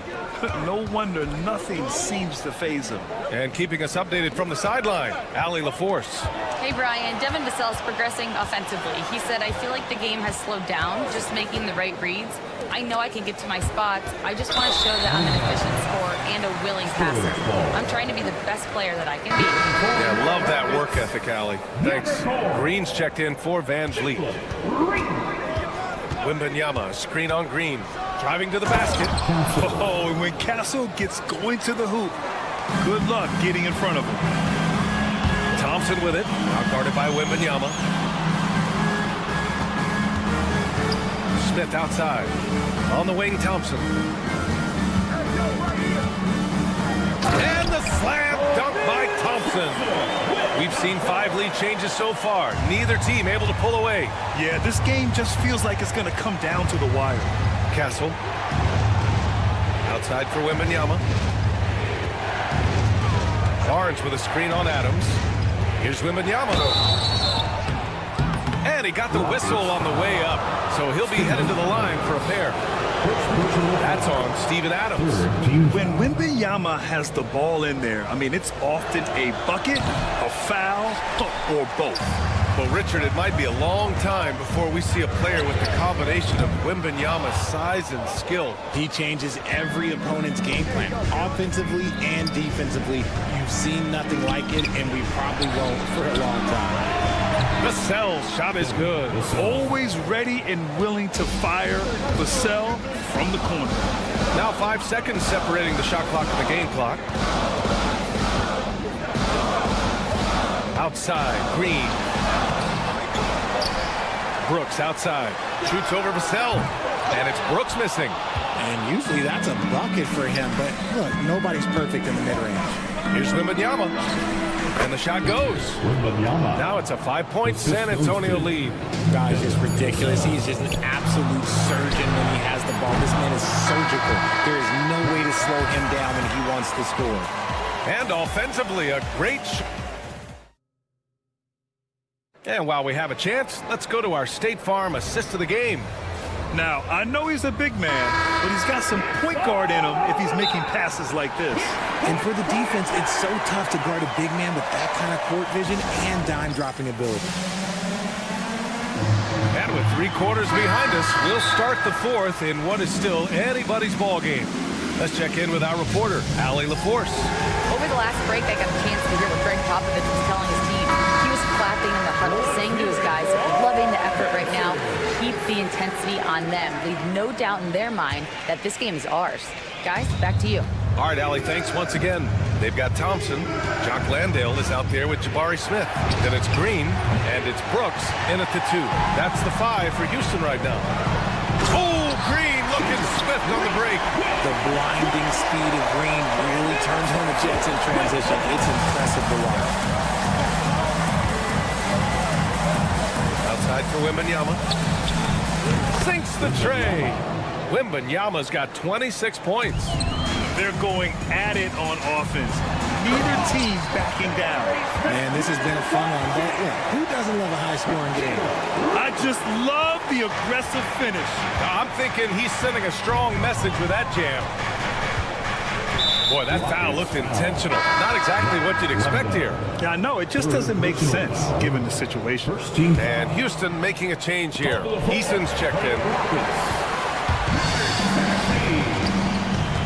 No wonder nothing seems to faze him. And keeping us updated from the sideline, Allie LaForce. Hey, Brian. Devin Vassell's progressing offensively. He said, I feel like the game has slowed down, just making the right reads. I know I can get to my spots. I just want to show that I'm an efficient scorer and a willing passer. I'm trying to be the best player that I can be. Yeah, love that work ethic, Allie. Thanks. Green's checked in for Van Vliet. Wembanyama, screen on Green. Driving to the basket. Oh, and when Castle gets going to the hoop, good luck getting in front of him. Thompson with it. Now guarded by Wembanyama. Smith outside. On the wing, Thompson. And the slam dunk by Thompson. We've seen 5 lead changes so far. Neither team able to pull away. Yeah, this game just feels like it's going to come down to the wire. Castle. Outside for Wembanyama. Barnes with a screen on Adams. Here's Wembanyama. And he got the whistle on the way up. So he'll be headed to the line for a pair. That's on Steven Adams. When Wembanyama has the ball in there, I mean, it's often a bucket, a foul, or both. Well, Richard, it might be a long time before we see a player with the combination of Wembanyama's size and skill. He changes every opponent's game plan, offensively and defensively. You've seen nothing like it, and we probably won't for a long time. Vassell's shot is good. Always ready and willing to fire. Vassell from the corner. Now 5 seconds separating the shot clock and the game clock. Outside, Green. Brooks outside. Shoots over Vassell. And it's Brooks missing. And usually that's a bucket for him, but look, nobody's perfect in the mid-range. Here's Wembanyama. And the shot goes. Now it's a 5-point San Antonio lead. Guys, it's ridiculous. He's just an absolute surgeon when he has the ball. This man is surgical. There is no way to slow him down when he wants to score. And offensively, a great And while we have a chance, let's go to our State Farm assist of the game. Now, I know he's a big man, but he's got some point guard in him if he's making passes like this. And for the defense, it's so tough to guard a big man with that kind of court vision and dime-dropping ability. And with 3 quarters behind us, we'll start the 4th in what is still anybody's ball game. Let's check in with our reporter, Allie LaForce. Over the last break, I got a chance to hear what Greg Popovich was telling his team. He was clapping in the huddle, saying to his guys, loving the effort right now. Keep the intensity on them. Leave no doubt in their mind that this game is ours. Guys, back to you. All right, Allie, thanks once again. They've got Thompson. Jock Landale is out there with Jabari Smith. Then it's Green, and it's Brooks in at the 2. That's the 5 for Houston right now. Oh, Green looking swift on the break. The blinding speed of Green really turns on the Jets in transition. It's impressive to watch. Outside for Wembanyama. Sinks the tray. Wembanyama's got 26 points. They're going at it on offense. Neither team backing down. Man, this has been a fun one. But yeah, who doesn't love a high-scoring game? I just love the aggressive finish. I'm thinking he's sending a strong message with that jam. Boy, that foul looked intentional. Not exactly what you'd expect here. Yeah, I know. It just doesn't make sense given the situation. And Houston making a change here. Eason's checked in.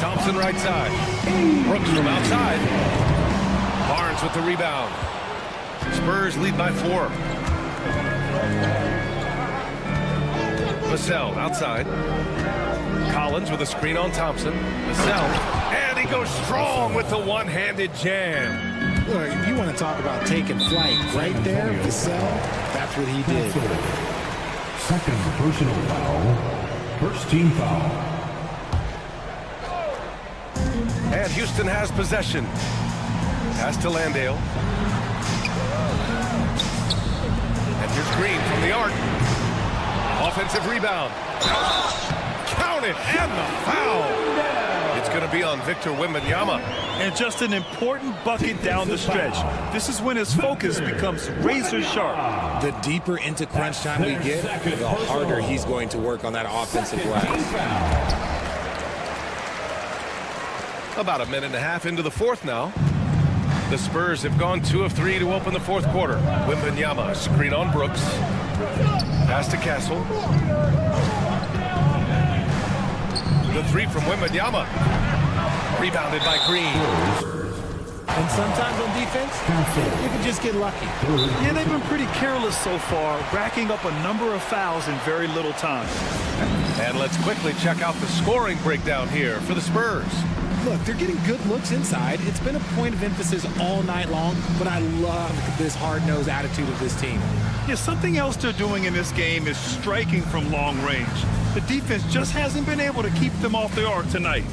Thompson right side. Brooks from outside. Barnes with the rebound. Spurs lead by 4. Vassell outside. Collins with a screen on Thompson. Vassell. And he goes strong with the one-handed jam. Look, if you want to talk about taking flight, right there, Vassell, that's what he did. Second personal foul. First team foul. And Houston has possession. Pass to Landale. And here's Green from the arc. Offensive rebound. Count it, and the foul. It's going to be on Victor Wembanyama. And just an important bucket down the stretch. This is when his focus becomes razor sharp. The deeper into crunch time we get, the harder he's going to work on that offensive glass. About a minute and a half into the fourth now. The Spurs have gone 2 of 3 to open the fourth quarter. Wembanyama, screen on Brooks. Pass to Castle. The three from Wembanyama. Rebounded by Green. And sometimes on defense, you can just get lucky. Yeah, they've been pretty careless so far, racking up a number of fouls in very little time. And let's quickly check out the scoring breakdown here for the Spurs. Look, they're getting good looks inside. It's been a point of emphasis all night long, but I love this hard-nosed attitude of this team. Yeah, something else they're doing in this game is striking from long range. The defense just hasn't been able to keep them off the arc tonight.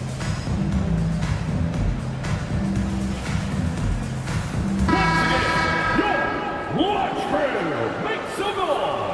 Watch crew, make some noise!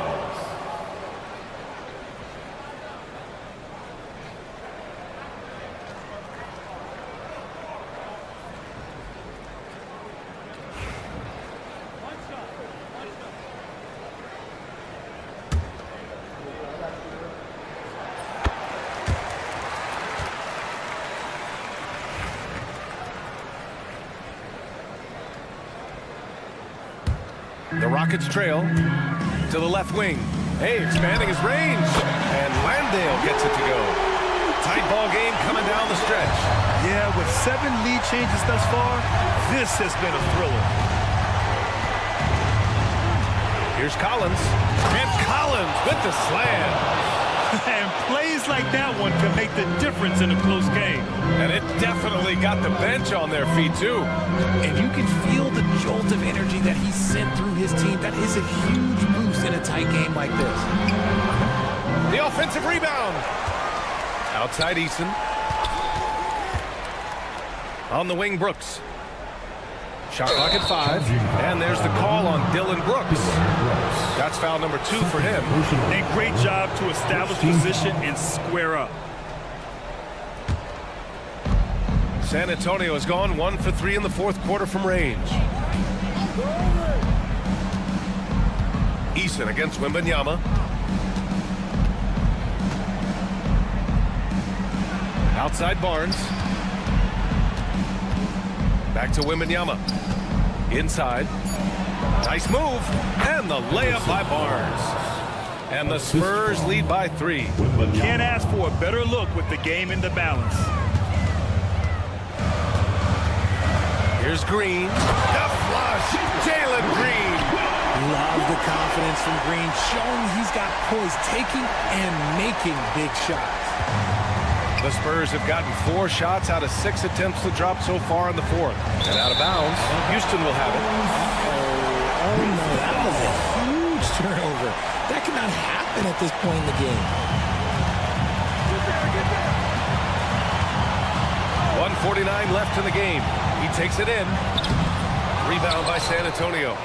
The Rockets trail to the left wing. Hey, expanding his range. And Landale gets it to go. Tight ball game coming down the stretch. Yeah, with 7 lead changes thus far, this has been a thriller. Here's Collins. And Collins with the slam. And plays like that one can make the difference in a close game. And it definitely got the bench on their feet, too. And you can feel the jolt of energy that he sent through his team. That is a huge boost in a tight game like this. The offensive rebound. Outside Eason. On the wing, Brooks. Shot clock at 5. And there's the call on Dylan Brooks. That's foul number 2 for him. A great job to establish position and square up. San Antonio has gone 1 for 3 in the fourth quarter from range. Eason against Wembanyama. Outside Barnes. Back to Wembanyama. Inside. Nice move. And the layup by Barnes. And the Spurs lead by 3. Can't ask for a better look with the game in the balance. Here's Green. The flush. Jalen Green. Love the confidence from Green, showing he's got poise, taking and making big shots. The Spurs have gotten 4 shots out of 6 attempts to drop so far in the fourth. And out of bounds, Houston will have it. Oh no, that was a huge turnover. That cannot happen at this point in the game. 1:49 left in the game. He takes it in. Rebound by San Antonio.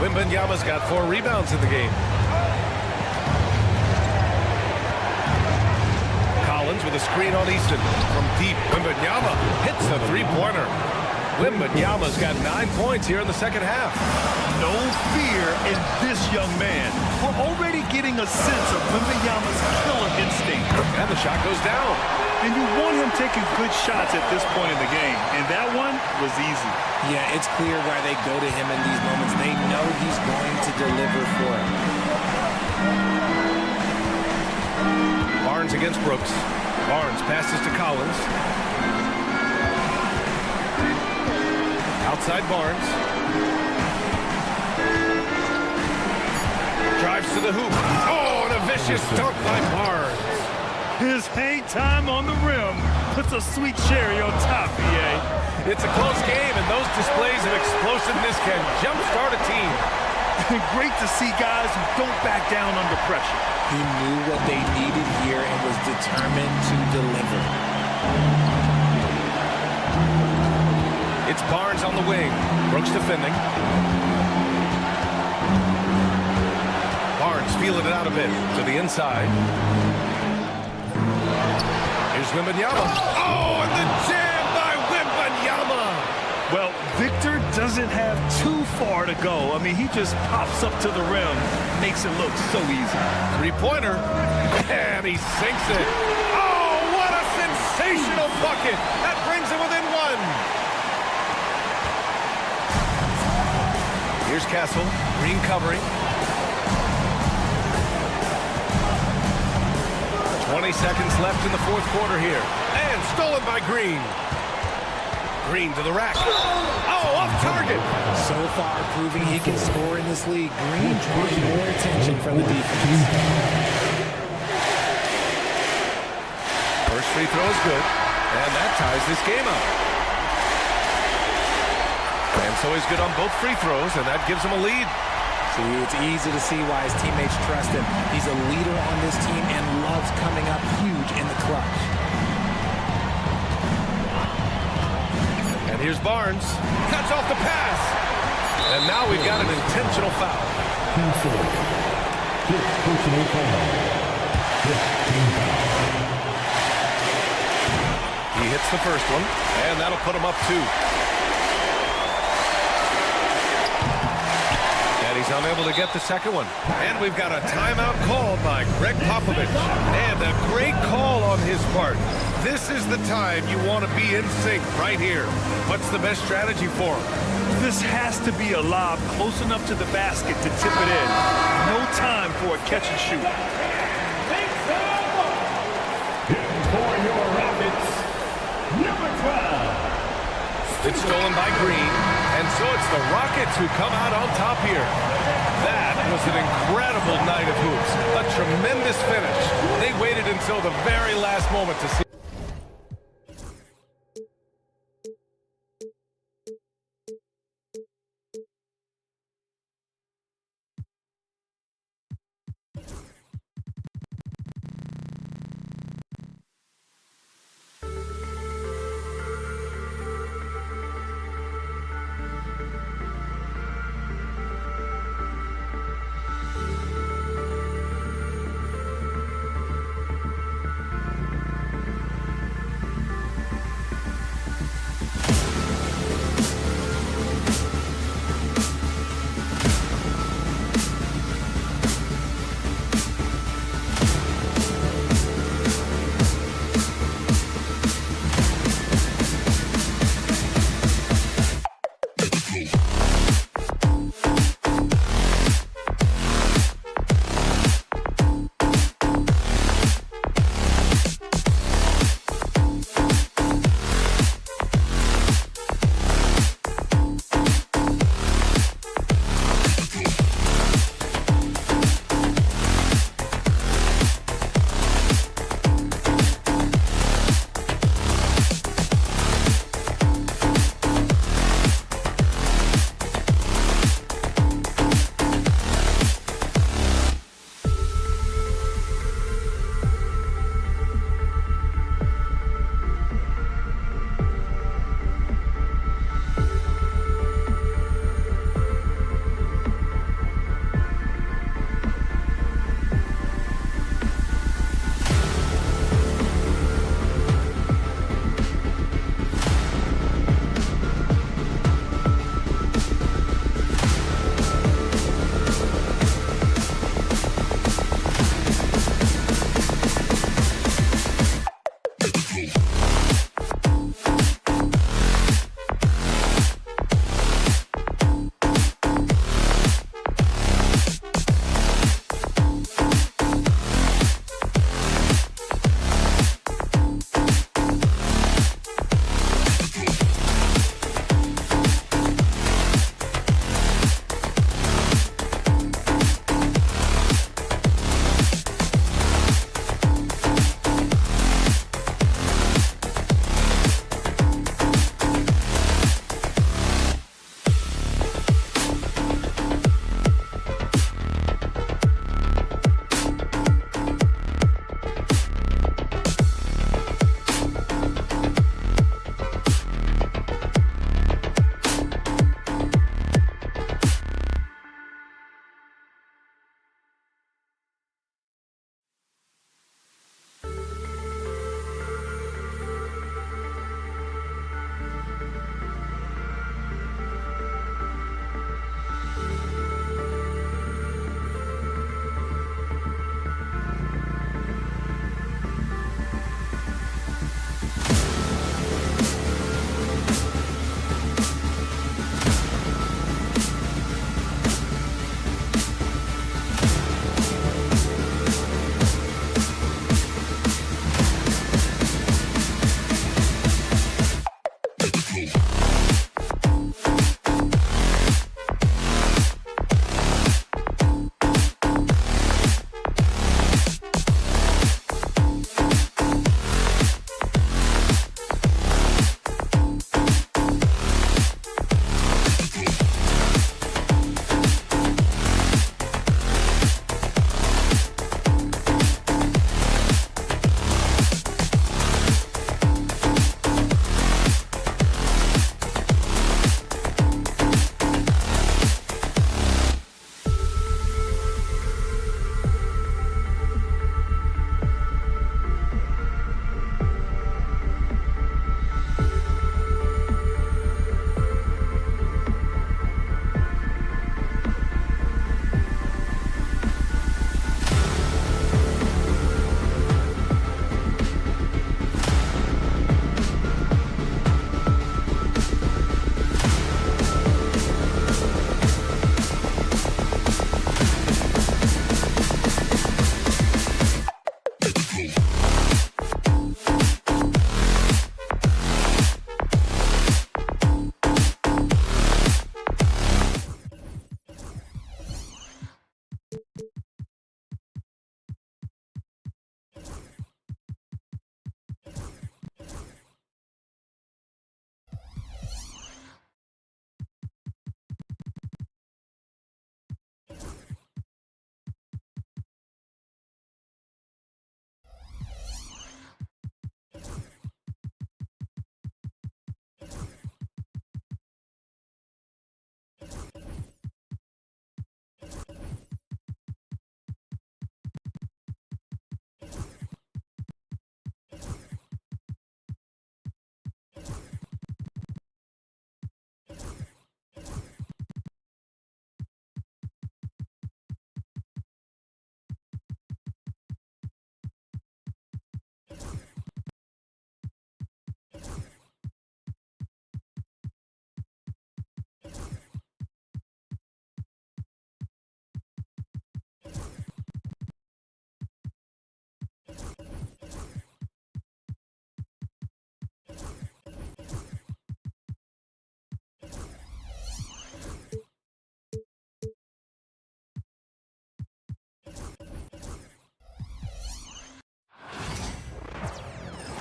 Wembanyama's got 4 rebounds in the game. Collins with a screen on Easton. From deep, Wembanyama hits a 3-pointer. Wembanyama's got 9 points here in the second half. No fear in this young man. We're already getting a sense of Wembanyama's killer instinct. And the shot goes down. And you want him taking good shots at this point in the game. And that one was easy. Yeah, it's clear why they go to him in these moments. They know he's going to deliver for him. Barnes against Brooks. Barnes passes to Collins. Outside Barnes. Drives to the hoop. Oh, and a vicious dunk by Barnes. His hang time on the rim puts a sweet cherry on top, EA. It's a close game, and those displays of explosiveness can jumpstart a team. Great to see guys who don't back down under pressure. He knew what they needed here and was determined to deliver. It's Barnes on the wing. Brooks defending. Barnes feeling it out a bit to the inside. Here's Wembanyama. Oh, and the jam by Wembanyama. Well, Victor doesn't have too far to go. I mean, he just pops up to the rim, makes it look so easy. Three-pointer, and he sinks it. Oh, what a sensational bucket. That brings it within one. Here's Castle, Green covering. 20 seconds left in the fourth quarter here. And stolen by Green. Green to the rack. Oh, off target. So far, proving he can score in this league. Green drawing more attention from the defense. First free throw is good. And that ties this game up. And so he's good on both free throws, and that gives him a lead. See, it's easy to see why his teammates trust him. He's a leader on this team and loves coming up huge in the clutch. And here's Barnes. Cuts off the pass. And now we've got an intentional foul. Personal foul. He hits the first one, and that'll put him up 2. And he's unable to get the second one. And we've got a timeout called by Greg Popovich. And a great call on his part. This is the time you want to be in sync right here. What's the best strategy for him? This has to be a lob close enough to the basket to tip it in. No time for a catch and shoot. For your Rockets, number 12. It's stolen by Green, and so it's the Rockets who come out on top here. That was an incredible night of hoops. A tremendous finish. They waited until the very last moment to see.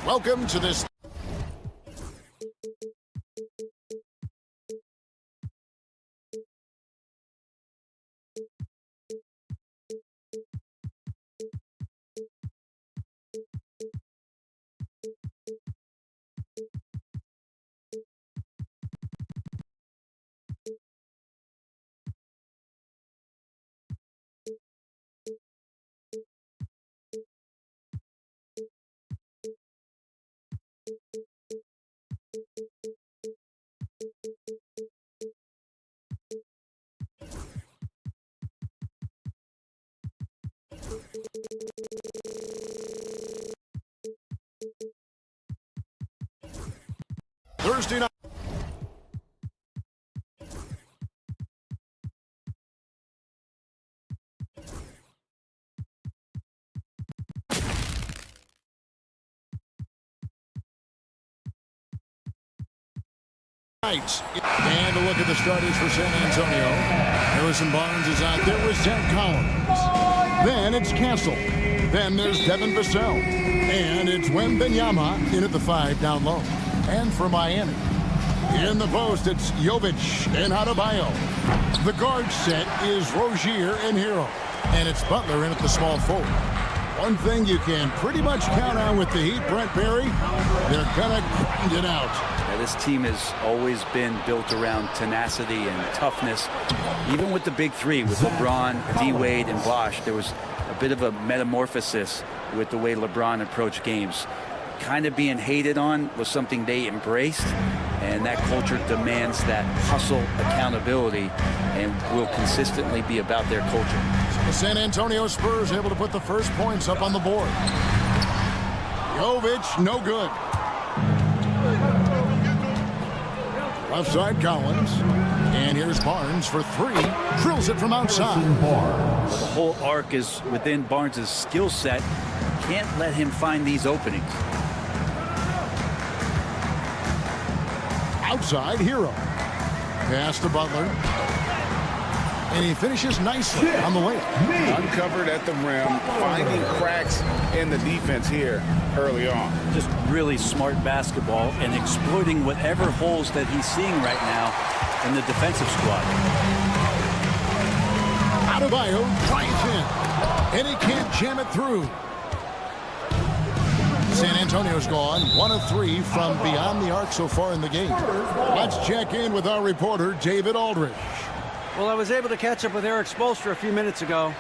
Welcome to this. Thursday night. And a look at the starters for San Antonio. Harrison Barnes is out there with Zach Collins. Then it's Castle. Then there's Devin Vassell. And it's Wembanyama in at the 5 down low. And for Miami, in the post, it's Jovic and Adebayo. The guard set is Rozier and Hero. And it's Butler in at the small forward. One thing you can pretty much count on with the Heat, Brent Barry, they're going to grind it out. Yeah, this team has always been built around tenacity and toughness. Even with the big three, with LeBron, D-Wade, and Bosh, there was a bit of a metamorphosis with the way LeBron approached games. Kind of being hated on was something they embraced, and that culture demands that hustle, accountability, and will consistently be about their culture. The San Antonio Spurs able to put the first points up on the board. Jovic, no good. Left side, Collins. And here's Barnes for 3. Drills it from outside. The whole arc is within Barnes' skill set. Can't let him find these openings. Outside, Hero. Pass to Butler. And he finishes nicely on the layup. Uncovered at the rim, finding cracks in the defense here early on. Just really smart basketball and exploiting whatever holes that he's seeing right now in the defensive squad. Adebayo drives in, and he can't jam it through. San Antonio's gone 1 of 3 from beyond the arc so far in the game. Let's check in with our reporter, David Aldridge. Well, I was able to catch up with Eric Spoelstra a few minutes ago.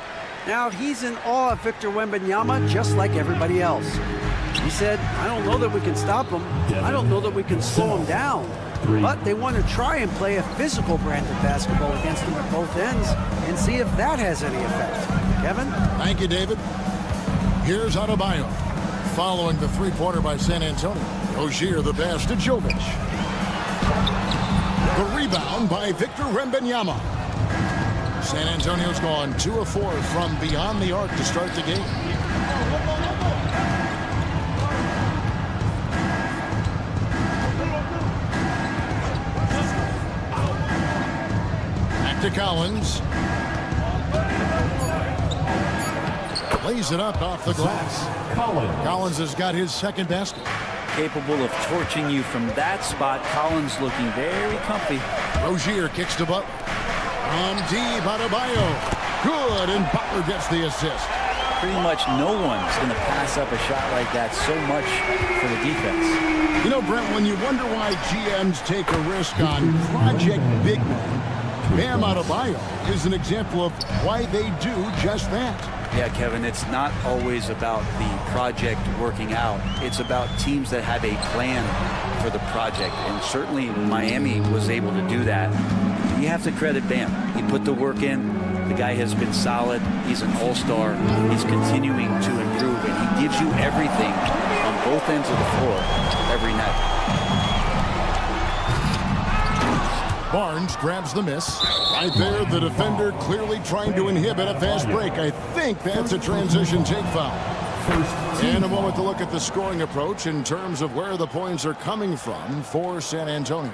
Now, he's in awe of Victor Wembanyama just like everybody else. He said, I don't know that we can stop him. I don't know that we can slow him down. But they want to try and play a physical brand of basketball against him at both ends and see if that has any effect. Kevin? Thank you, David. Here's Adebayo. Following the three-pointer by San Antonio. Rozier the pass to Jovic. The rebound by Victor Wembanyama. San Antonio's gone 2 of 4 from beyond the arc to start the game. Back to Collins. Lays it up off the glass. Collins has got his second basket. Capable of torching you from that spot. Collins looking very comfy. Rozier kicks to Butler. From deep, Adebayo. Good, and Butler gets the assist. Pretty much no one's going to pass up a shot like that so much for the defense. You know, Brent, when you wonder why GMs take a risk on project big men, Bam Adebayo is an example of why they do just that. Yeah, Kevin, it's not always about the project working out. It's about teams that have a plan for the project, and certainly Miami was able to do that. You have to credit Bam. He put the work in. The guy has been solid. He's an all-star. He's continuing to improve, and he gives you everything on both ends of the floor every night. Barnes grabs the miss. Right there, the defender clearly trying to inhibit a fast break. I think that's a transition take foul. And a moment to look at the scoring approach in terms of where the points are coming from for San Antonio.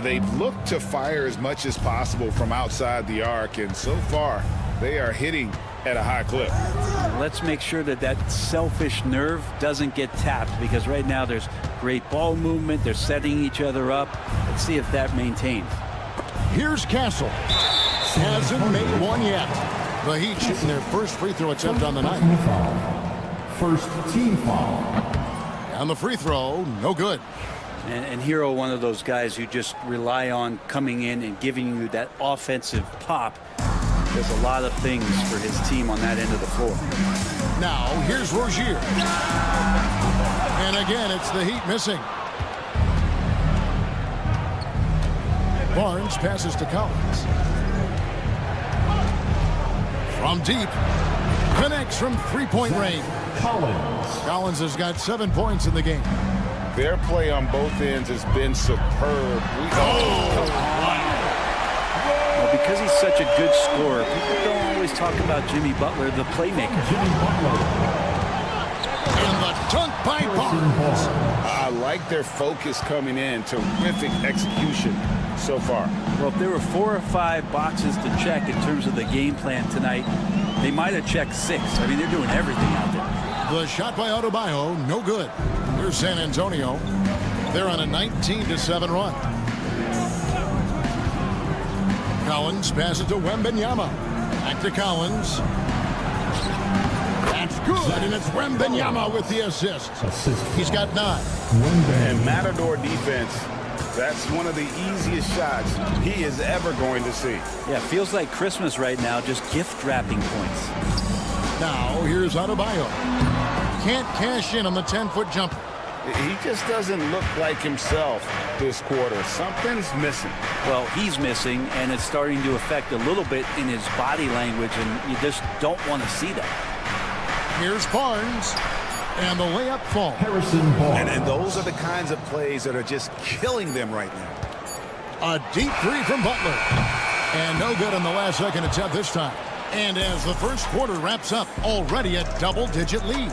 They've looked to fire as much as possible from outside the arc, and so far they are hitting at a high clip. Let's make sure that that selfish nerve doesn't get tapped, because right now there's great ball movement. They're setting each other up. Let's see if that maintains. Here's Castle. Hasn't made one yet. The Heat shooting their first free throw attempt on the night. First team foul. And the free throw, no good. And Hero, one of those guys who just rely on coming in and giving you that offensive pop. Does a lot of things for his team on that end of the floor. Now, here's Rozier. And again, it's the Heat missing. Barnes passes to Collins. From deep. Connects from three-point range. Collins has got 7 points in the game. Their play on both ends has been superb. Well, because he's such a good scorer, people don't always talk about Jimmy Butler, the playmaker. And the dunk by Barnes. I like their focus coming in. Terrific execution so far. Well, if there were 4 or 5 boxes to check in terms of the game plan tonight, they might have checked 6. I mean, they're doing everything out there. The shot by Adebayo, no good. Here's San Antonio. They're on a 19-7 run. Collins passes to Wembanyama. Back to Collins. That's good, and it's Wembanyama with the assist. He's got 9. And Matador defense, that's one of the easiest shots he is ever going to see. Yeah, feels like Christmas right now, just gift wrapping points. Now, here's Adebayo. Can't cash in on the 10-foot jumper. He just doesn't look like himself this quarter. Something's missing. Well, he's missing, and it's starting to affect a little bit in his body language, and you just don't want to see that. Here's Barnes, and the layup falls. And those are the kinds of plays that are just killing them right now. A deep three from Butler. And no good on the last second attempt this time. And as the first quarter wraps up, already a double-digit lead.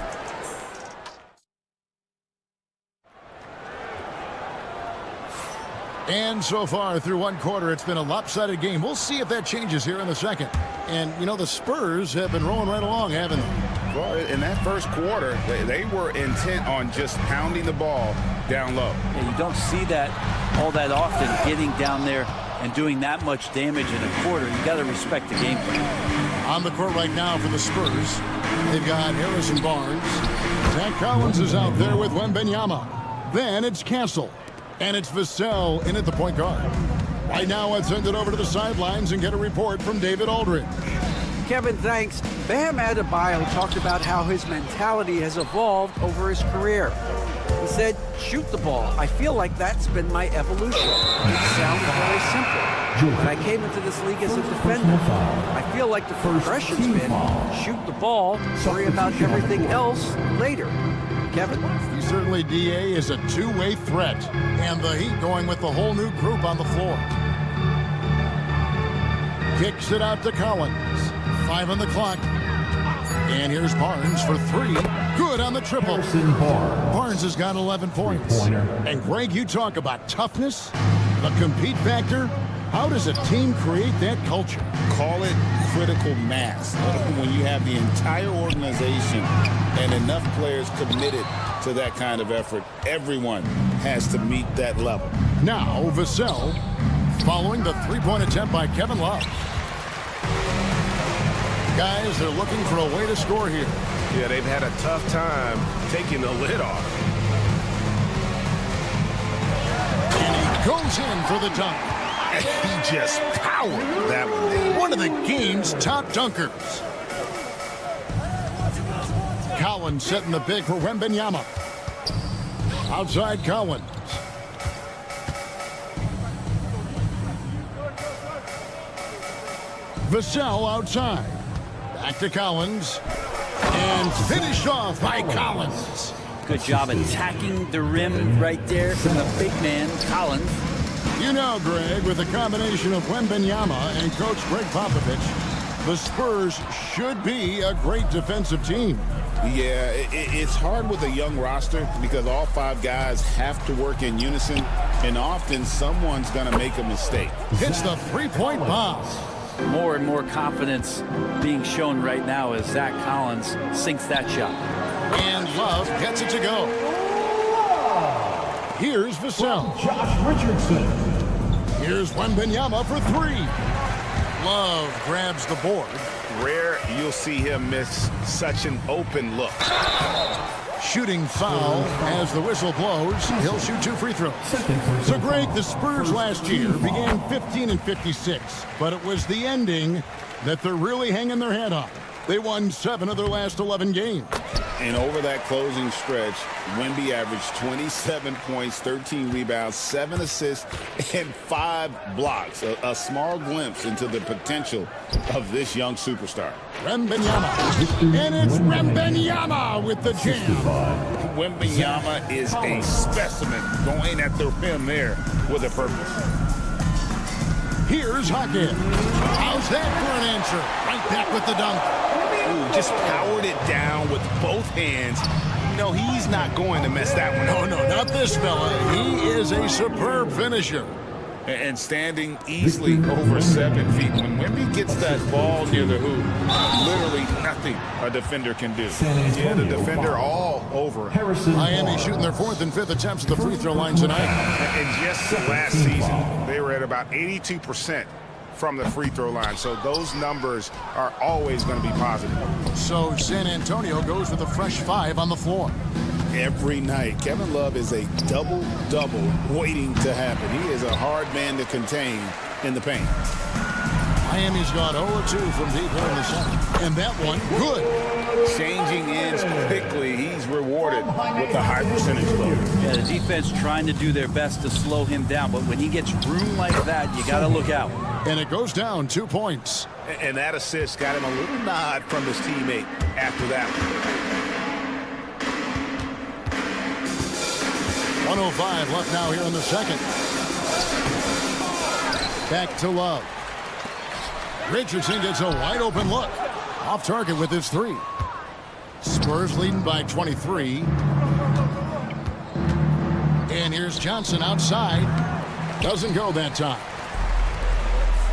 And so far through one quarter, it's been a lopsided game. We'll see if that changes here in the second. And, you know, the Spurs have been rolling right along, haven't they? Well, in that first quarter, they were intent on just pounding the ball down low. Yeah, you don't see that all that often, getting down there and doing that much damage in a quarter. You got to respect the game plan. On the court right now for the Spurs, they've got Harrison Barnes. Zach Collins is out there with Wembanyama. Then it's Castle. And it's Vassell in at the point guard. Right now, I'd send it over to the sidelines and get a report from David Aldridge. Kevin, thanks. Bam Adebayo talked about how his mentality has evolved over his career. He said, shoot the ball. I feel like that's been my evolution. It sounds very simple. When I came into this league as a defender, I feel like the progression's been shoot the ball, worry about everything else later. Kevin? He certainly, DA, is a two-way threat. And the Heat going with the whole new group on the floor. Kicks it out to Collins. 5 on the clock. And here's Barnes for 3. Good on the triple. Barnes has got 11 points. And Greg, you talk about toughness, the compete factor. How does a team create that culture? Call it critical mass. When you have the entire organization and enough players committed to that kind of effort, everyone has to meet that level. Now, Vassell following the three-point attempt by Kevin Love. Guys, they're looking for a way to score here. Yeah, they've had a tough time taking the lid off. And he goes in for the dunk. He just powered that one. One of the game's top dunkers. Collins setting the big for Wembanyama. Outside Collins. Vassell outside. Back to Collins. And finished off by Collins. Good job attacking the rim right there from the big man, Collins. You know, Greg, with a combination of Wembanyama and Coach Greg Popovich, the Spurs should be a great defensive team. Yeah, it's hard with a young roster because all 5 guys have to work in unison, and often someone's going to make a mistake. Hits the three-point bomb. more and more confidence being shown right now as Zach Collins sinks that shot. And Love gets it to go. Here's Vassell. Josh Richardson. Here's Wembanyama for three. Love grabs the board. Rare you'll see him miss such an open look. Shooting foul as the whistle blows. He'll shoot 2 free throws. So Greg, the Spurs last year began 15-56, but it was the ending that they're really hanging their head on. They won 7 of their last 11 games. And over that closing stretch, Wemby averaged 27 points, 13 rebounds, 7 assists, and 5 blocks. A small glimpse into the potential of this young superstar. Wembanyama. And it's Wembanyama with the jam. Wembanyama is a specimen going at the rim there with a purpose. Here's Hawkins. How's that for an answer? Right back with the dunk. Ooh, just powered it down with both hands. You know, he's not going to mess that one up. No, not this fella. He is a superb finisher. And standing easily over 7 feet. When Wemby gets that ball near the hoop, literally nothing a defender can do. Yeah, the defender all over him. Miami shooting their 4th and 5th attempts at the free throw line tonight. And just last season, they were at about 82% from the free throw line. So those numbers are always going to be positive. So San Antonio goes with a fresh 5 on the floor. Every night, Kevin Love is a double-double waiting to happen. He is a hard man to contain in the paint. Miami's gone 0-2 from deep here in the second. And that one, good. Changing ends quickly. He's rewarded with a high percentage load. Yeah, the defense trying to do their best to slow him down, but when he gets room like that, you got to look out. And it goes down 2 points. And that assist got him a little nod from his teammate after that one. 1:05 left now here in the second. Back to Love. Richardson gets a wide open look. Off target with his 3. Spurs leading by 23. And here's Johnson outside. Doesn't go that time.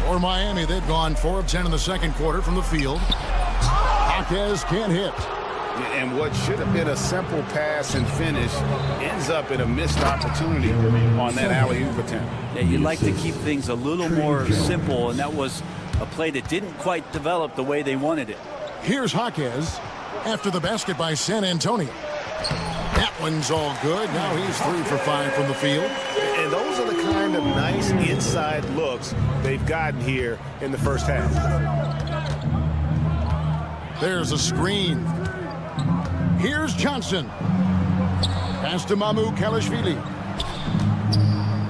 For Miami, they've gone 4 of 10 in the second quarter from the field. Hawkins can't hit. And what should have been a simple pass and finish ends up in a missed opportunity on that alley-oop attempt. Yeah, you'd like to keep things a little more simple, and that was a play that didn't quite develop the way they wanted it. Here's Hawkins after the basket by San Antonio. That one's all good. Now he's 3 for 5 from the field. And those are the kind of nice inside looks they've gotten here in the first half. There's a screen. Here's Johnson. Pass to Mamu Kalashvili.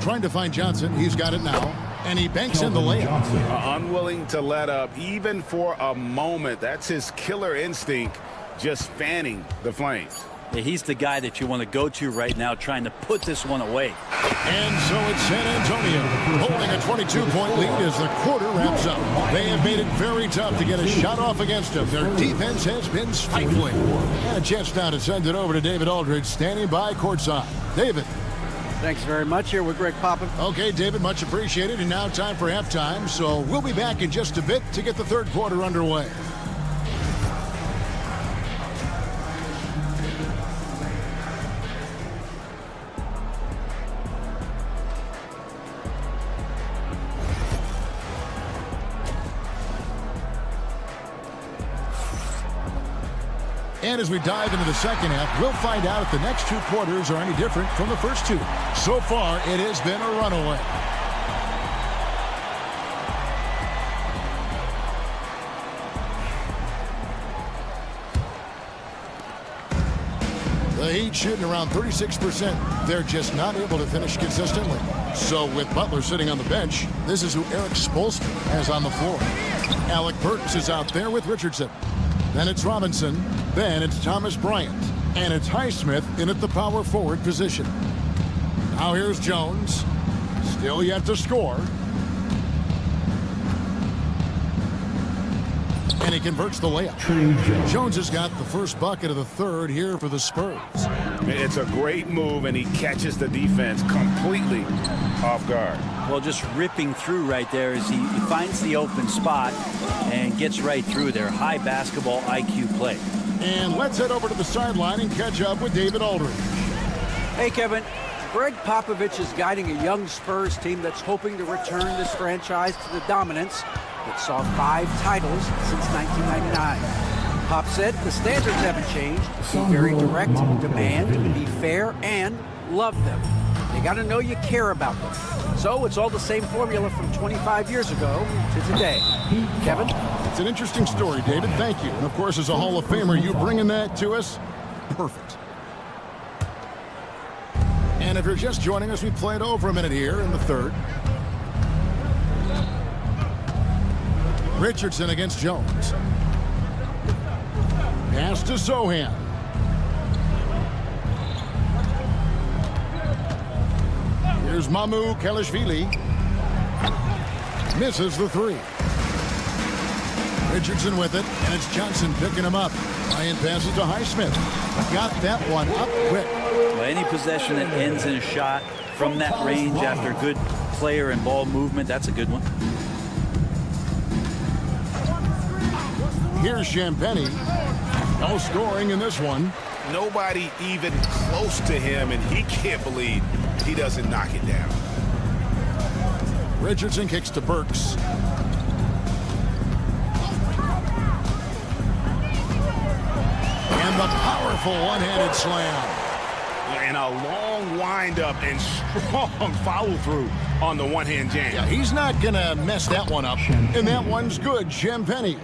Trying to find Johnson. He's got it now. And he banks in the layup. Unwilling to let up even for a moment. That's his killer instinct, just fanning the flames. Yeah, he's the guy that you want to go to right now, trying to put this one away. And so it's San Antonio holding a 22-point lead as the quarter wraps up. They have made it very tough to get a shot off against them. Their defense has been stifling. And a chance now to send it over to David Aldridge, standing by courtside. David. Thanks very much. Here with Greg Poppin. Okay, David, much appreciated. And now time for halftime. So we'll be back in just a bit to get the third quarter underway. And as we dive into the second half, we'll find out if the next 2 quarters are any different from the first 2. So far, it has been a runaway. The Heat shooting around 36%. They're just not able to finish consistently. So with Butler sitting on the bench, this is who Eric Spoelstra has on the floor. Alec Burks is out there with Richardson. Then it's Robinson. Then it's Thomas Bryant. And it's Highsmith in at the power forward position. Now here's Jones. Still yet to score. And he converts the layup. Jones has got the first bucket of the third here for the Spurs. It's a great move, and he catches the defense completely off guard. Well, just ripping through right there as he finds the open spot and gets right through there. High basketball IQ play. And let's head over to the sideline and catch up with David Aldridge. Hey, Kevin. Greg Popovich is guiding a young Spurs team that's hoping to return this franchise to the dominance that saw 5 titles since 1999. Pop said the standards haven't changed. Be very direct, demand, be fair, and love them. They got to know you care about them. So it's all the same formula from 25 years ago to today. Kevin? It's an interesting story, David. Thank you. And, of course, as a Hall of Famer, you bringing that to us? Perfect. And if you're just joining us, we played over a minute here in the third. Richardson against Jones. Pass to Sohan. Here's Mamu Kelishvili. Misses the 3. Richardson with it, and it's Johnson picking him up. Ryan passes to Highsmith. Got that one up quick. Well, any possession that ends in a shot from that range after good player and ball movement, that's a good one. Here's Champagnie. No scoring in this one. Nobody even close to him, and he can't believe he doesn't knock it down. Richardson kicks to Burks. And the powerful one-handed slam. And a long windup and strong follow-through on the one-hand jam. Yeah, he's not going to mess that one up. And that one's good. Champagnie.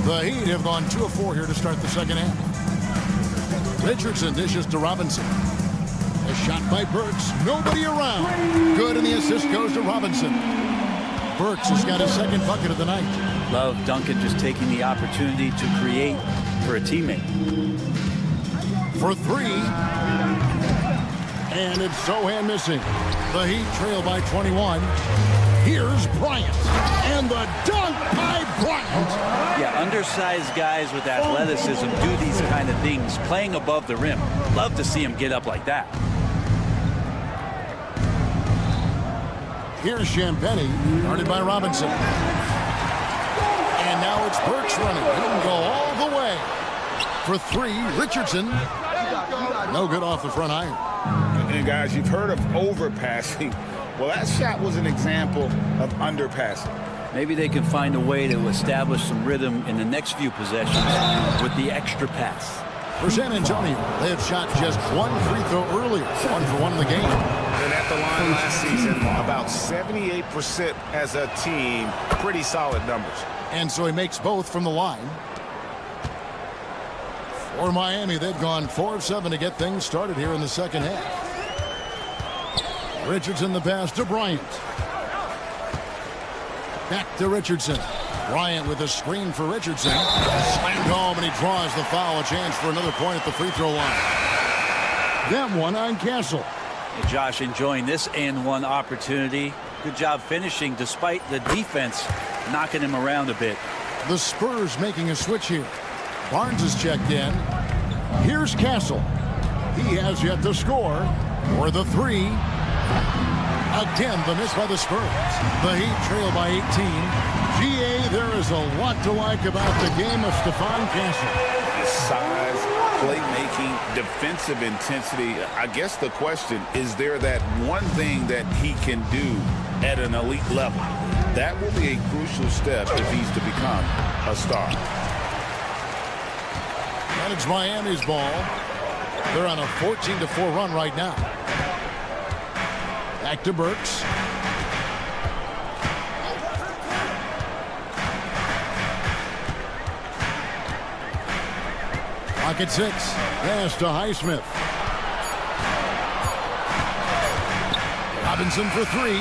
The Heat have gone 2 of 4 here to start the second half. Richardson dishes to Robinson. A shot by Burks. Nobody around. Good, and the assist goes to Robinson. Burks has got his second bucket of the night. Love Duncan just taking the opportunity to create for a teammate. For 3. And it's Sohan missing. The Heat trail by 21. Here's Bryant. And the dunk by Bryant. Yeah, undersized guys with athleticism do these kind of things, playing above the rim. Love to see him get up like that. Here's Champagnie, guarded by Robinson. And now it's Burks running. He can go all the way. For 3, Richardson. No good off the front iron. And guys, you've heard of overpassing. Well, that shot was an example of underpassing. Maybe they can find a way to establish some rhythm in the next few possessions with the extra pass. For San Antonio, they have shot just 1 free throw earlier. 1 for 1 in the game. And at the line last season, about 78% as a team. Pretty solid numbers. And so he makes both from the line. For Miami, they've gone 4 of 7 to get things started here in the second half. Richardson the pass to Bryant. Back to Richardson. Bryant with a screen for Richardson. Slammed home, and he draws the foul. A chance for another point at the free throw line. That one on Castle. Hey, Josh enjoying this and one opportunity. Good job finishing despite the defense knocking him around a bit. The Spurs making a switch here. Barnes is checked in. Here's Castle. He has yet to score. For the 3. Again, the miss by the Spurs. The Heat trail by 18. GA, there is a lot to like about the game of Stephon Castle. His size, playmaking, defensive intensity. I guess the question, is there that one thing that he can do at an elite level? That will be a crucial step if he's to become a star. And it's Miami's ball. They're on a 14-4 run right now. Back to Burks. Clock at 6. Pass to Highsmith. Robinson for 3.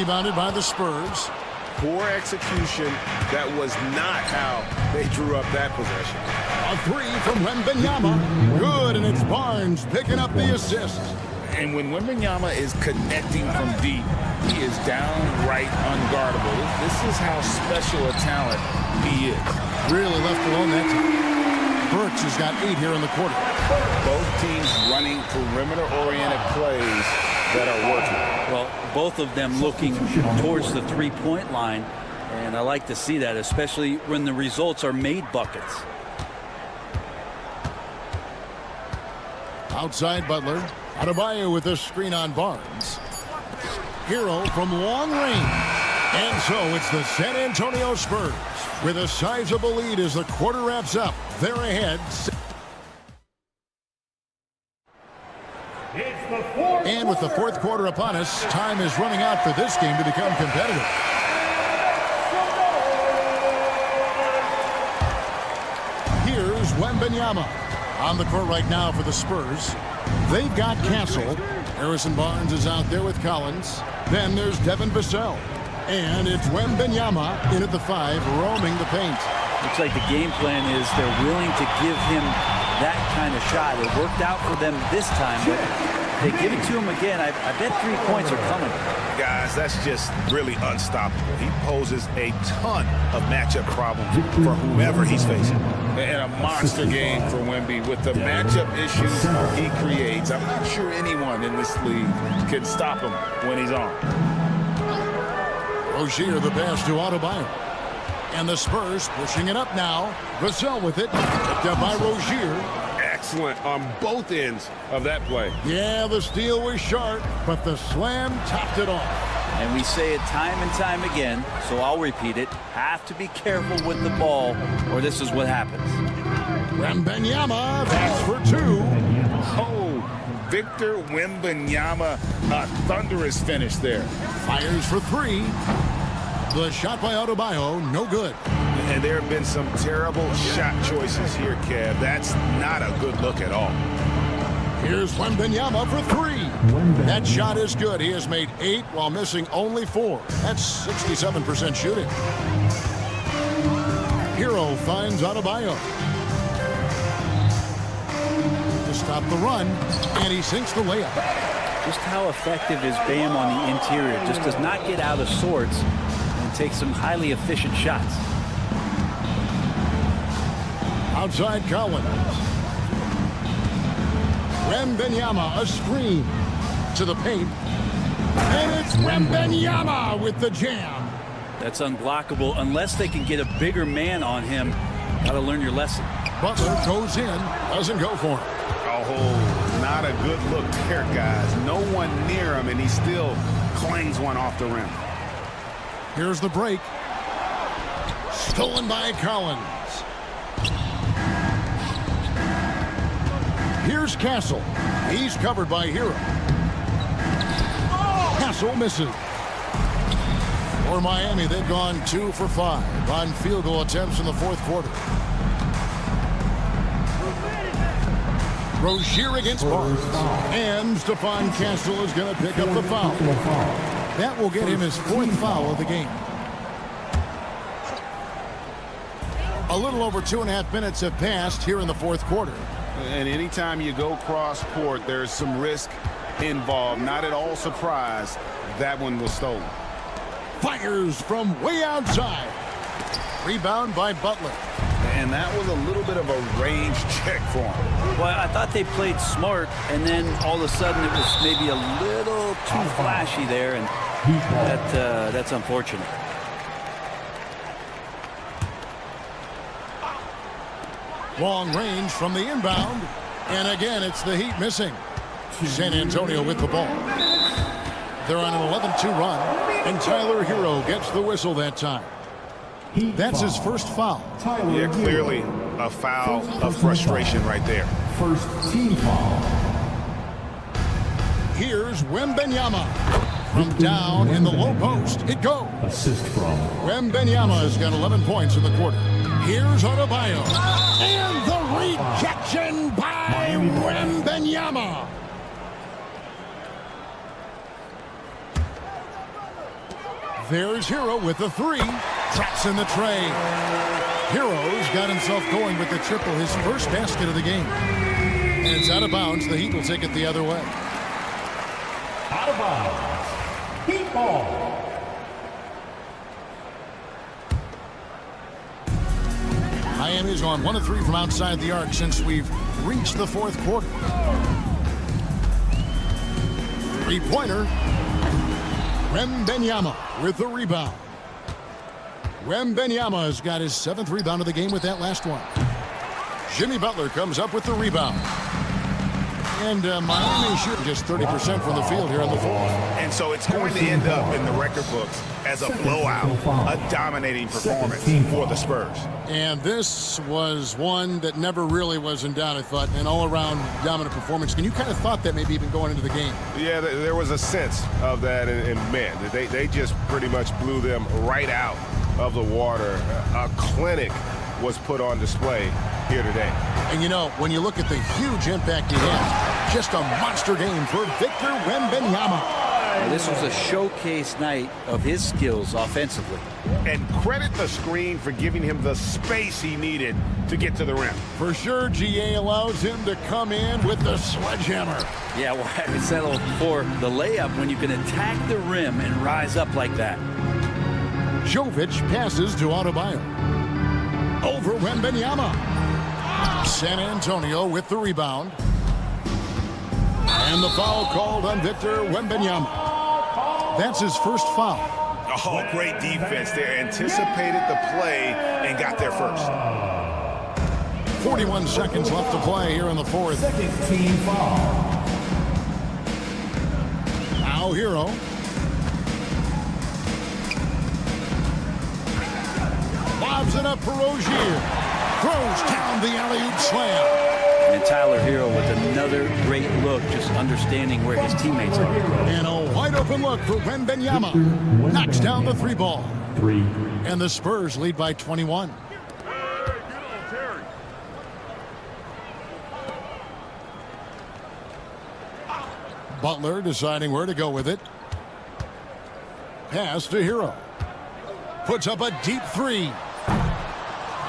Rebounded by the Spurs. Poor execution. That was not how they drew up that possession. A 3 from Wembanyama. Good, and it's Barnes picking up the assist. And when Wembanyama is connecting from deep, he is downright unguardable. This is how special a talent he is. Really left alone that time. Burks has got 8 here in the quarter. Both teams running perimeter-oriented plays that are working. Well, both of them looking towards the three-point line, and I like to see that, especially when the results are made buckets. Outside Butler. Adebayo with a screen on Barnes. Hero from long range. And so it's the San Antonio Spurs with a sizable lead as the quarter wraps up. They're ahead. And with the fourth quarter upon us, time is running out for this game to become competitive. Here's Wembanyama on the court right now for the Spurs. They've got Castle. Harrison Barnes is out there with Collins. Then there's Devin Vassell. And it's Wembanyama in at the 5, roaming the paint. Looks like the game plan is they're willing to give him that kind of shot. It worked out for them this time, but they give it to him again. I bet 3 points are coming. Guys, that's just really unstoppable. He poses a ton of matchup problems for whomever he's facing. And a monster game for Wemby with the matchup issues he creates. I'm not sure anyone in this league can stop him when he's on. Rozier the pass to Adebayo. And the Spurs pushing it up now. Vassell with it. Picked up by Rozier. Excellent on both ends of that play. Yeah, the steal was sharp, but the slam topped it off. And we say it time and time again, so I'll repeat it. Have to be careful with the ball, or this is what happens. Wembanyama, that's for 2. Oh, Victor Wembanyama, a thunderous finish there. Fires for 3. The shot by Adebayo, no good. And there have been some terrible shot choices here, Kev. That's not a good look at all. Here's Wembanyama for 3. That shot is good. He has made 8 while missing only 4. That's 67% shooting. Hero finds Adebayo. To stop the run, and he sinks the layup. Just how effective is Bam on the interior? Just does not get out of sorts and take some highly efficient shots. Outside Collins. Wembanyama, a screen to the paint. And it's Wembanyama with the jam. That's unblockable unless they can get a bigger man on him. Got to learn your lesson. Butler goes in, doesn't go for him. Oh, not a good look there, guys. No one near him, and he still clangs one off the rim. Here's the break. Stolen by Collins. Here's Castle. He's covered by Hero. Castle misses. For Miami, they've gone 2 for 5 on field goal attempts in the fourth quarter. Rozier against Barnes. And Stephon Castle is going to pick up the foul. That will get him his 4th foul of the game. A little over 2.5 minutes have passed here in the fourth quarter. And anytime you go cross court, there's some risk involved. Not at all surprised that one was stolen. Fires from way outside. Rebound by Butler. And that was a little bit of a range check for him. Well, I thought they played smart, and then all of a sudden it was maybe a little too flashy there, and that's unfortunate. Long range from the inbound. And again, it's the Heat missing. San Antonio with the ball. They're on an 11-2 run. And Tyler Hero gets the whistle that time. That's his first foul. Yeah, clearly a foul of frustration right there. First team foul. Here's Wembanyama. From down in the low post. It goes. Assist from Wembanyama has got 11 points in the quarter. Here's Adebayo. And the rejection by Wembanyama. There's Hero with the 3. Traps in the tray. Hero's got himself going with the triple, his first basket of the game. And it's out of bounds. The Heat will take it the other way. out of bounds. Heat ball. Miami's gone 1 of 3 from outside the arc since we've reached the fourth quarter. Three-pointer. Wembanyama with the rebound. Wembanyama has got his 7th rebound of the game with that last one. Jimmy Butler comes up with the rebound. And Miami shooting just 30% from the field here in the 4th. And so it's going to end up in the record books as a blowout, a dominating performance for the Spurs. And this was one that never really was in doubt, I thought, an all-around dominant performance. And you kind of thought that maybe even going into the game. Yeah, there was a sense of that, and man, they just pretty much blew them right out of the water. A clinic was put on display here today. And you know, when you look at the huge impact he had, just a monster game for Victor Wembanyama. Well, this was a showcase night of his skills offensively. And credit the screen for giving him the space he needed to get to the rim. For sure, GA allows him to come in with the sledgehammer. Yeah, well, I settle for the layup when you can attack the rim and rise up like that. Jovic passes to Adebayo. Over Wembanyama. San Antonio with the rebound. And the foul called on Victor Wembanyama. That's his first foul. Oh, great defense there. Anticipated the play and got there first. 41 seconds left to play here in the 4th. Second team foul. Now Hero. Lobs it up for Rozier. Throws down the alley-oop slam. And Tyler Hero with another great look, just understanding where his teammates are. And a wide-open look for Wembanyama. Knocks down the 3-ball. And the Spurs lead by 21. Butler deciding where to go with it. Pass to Hero. Puts up a deep 3.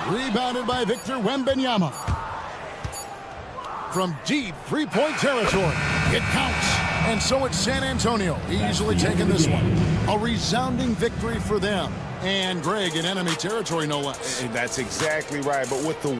Rebounded by Victor Wembanyama. From deep 3-point territory. It counts. And so it's San Antonio easily taking this one. A resounding victory for them. And Greg in enemy territory, no less. And that's exactly right. But with the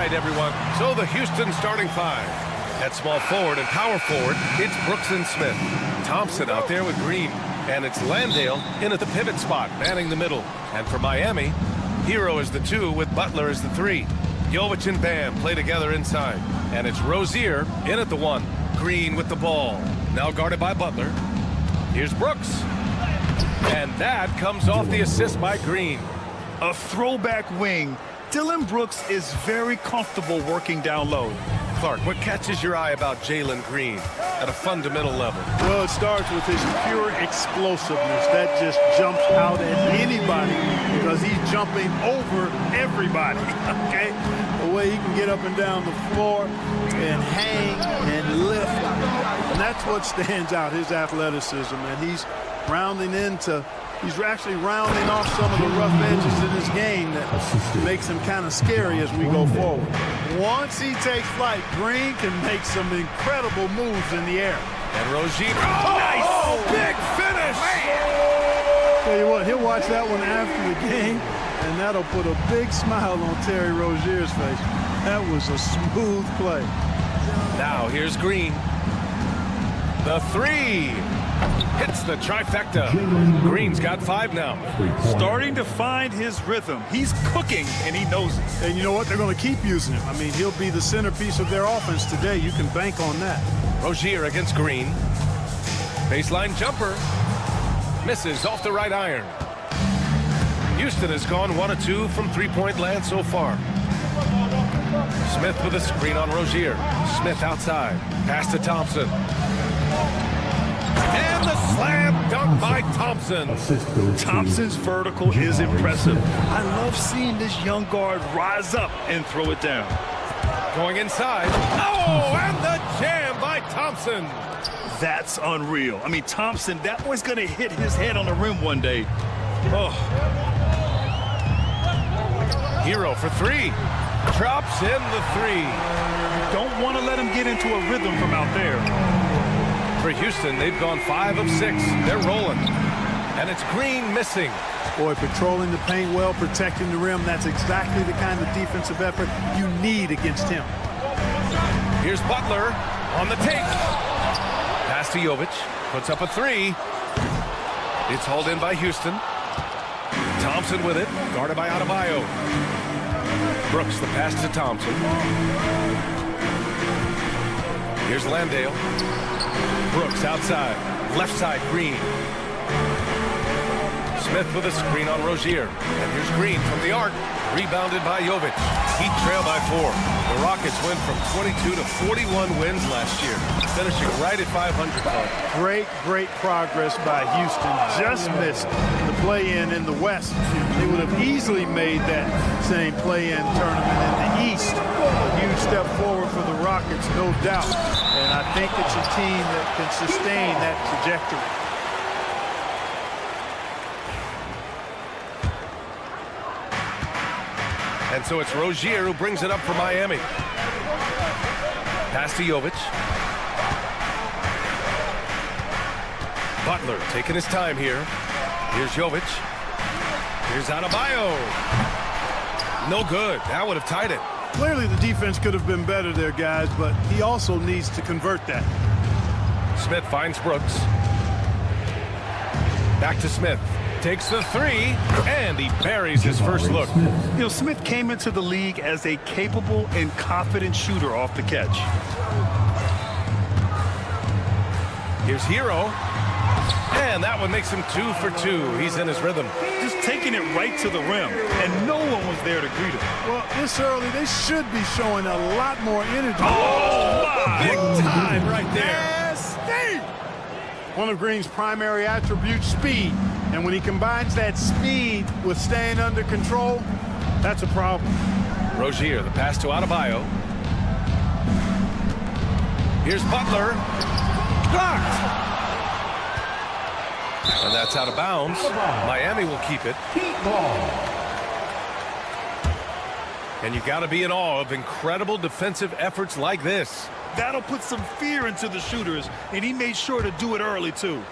right, everyone. So the Houston starting five. At small forward and power forward, it's Brooks and Smith. Thompson out there with Green. And it's Landale in at the pivot spot, manning the middle. And for Miami, Hero is the 2 with Butler as the 3. Jovic and Bam play together inside. And it's Rozier in at the 1. Green with the ball. Now guarded by Butler. Here's Brooks. And that comes off the assist by Green. A throwback wing. Dylan Brooks is very comfortable working down low. Clark, what catches your eye about Jalen Green at a fundamental level? Well, it starts with his pure explosiveness. That just jumps out at anybody because he's jumping over everybody, okay? The way he can get up and down the floor and hang and lift. And that's what stands out, his athleticism. And he's actually rounding off some of the rough edges in his game that makes him kind of scary as we go forward. Once he takes flight, Green can make some incredible moves in the air. And Rozier, nice! Big finish! Tell you what, he'll watch that one after the game, and that'll put a big smile on Terry Rozier's face. That was a smooth play. Now here's Green. The 3. Hits the trifecta. Green's got 5 now. Starting to find his rhythm. He's cooking, and he knows it. And you know what? They're going to keep using him. I mean, he'll be the centerpiece of their offense today. You can bank on that. Rozier against Green. Baseline jumper. Misses off the right iron. Houston has gone 1 of 2 from three-point land so far. Smith with a screen on Rozier. Smith outside. Pass to Thompson. And the slam dunk by Thompson. Thompson's vertical is impressive. I love seeing this young guard rise up and throw it down. Going inside. Oh, and the jam by Thompson. That's unreal. I mean, Thompson, that boy's going to hit his head on the rim one day. Oh. Hero for 3. Drops in the 3. You don't want to let him get into a rhythm from out there. For Houston, they've gone 5 of 6. They're rolling. And it's Green missing. Boy, patrolling the paint well, protecting the rim. That's exactly the kind of defensive effort you need against him. Here's Butler on the take. Pass to Jovic. Puts up a 3. It's hauled in by Houston. Thompson with it. Guarded by Adebayo. Brooks, the pass to Thompson. Here's Landale. Brooks outside. Left side, Green. Smith with a screen on Rozier. And here's Green from the arc. Rebounded by Jovic. Heat trail by 4. The Rockets went from 22 to 41 wins last year, finishing right at 500. Great progress by Houston. Just missed the play-in in the West. They would have easily made that same play-in tournament in the East. A huge step forward for the Rockets, no doubt. And I think it's a team that can sustain that trajectory. And so it's Rozier who brings it up for Miami. Pass to Jovic. Butler taking his time here. Here's Jovic. Here's Adebayo. No good. That would have tied it. Clearly the defense could have been better there, guys, but he also needs to convert that. Smith finds Brooks. Back to Smith. Takes the 3, and he buries his first look. You know, Smith came into the league as a capable and confident shooter off the catch. Here's Hero. And that one makes him 2 for 2. He's in his rhythm. Just taking it right to the rim, and no one was there to greet him. Well, this early, they should be showing a lot more energy. Oh, my! Big time right there. Nasty! One of Green's primary attributes, speed. And when he combines that speed with staying under control, that's a problem. Rozier, the pass to Adebayo. Here's Butler. Blocked. And that's out of bounds. Miami will keep it. And you got to be in awe of incredible defensive efforts like this. That'll put some fear into the shooters, and he made sure to do it early, too.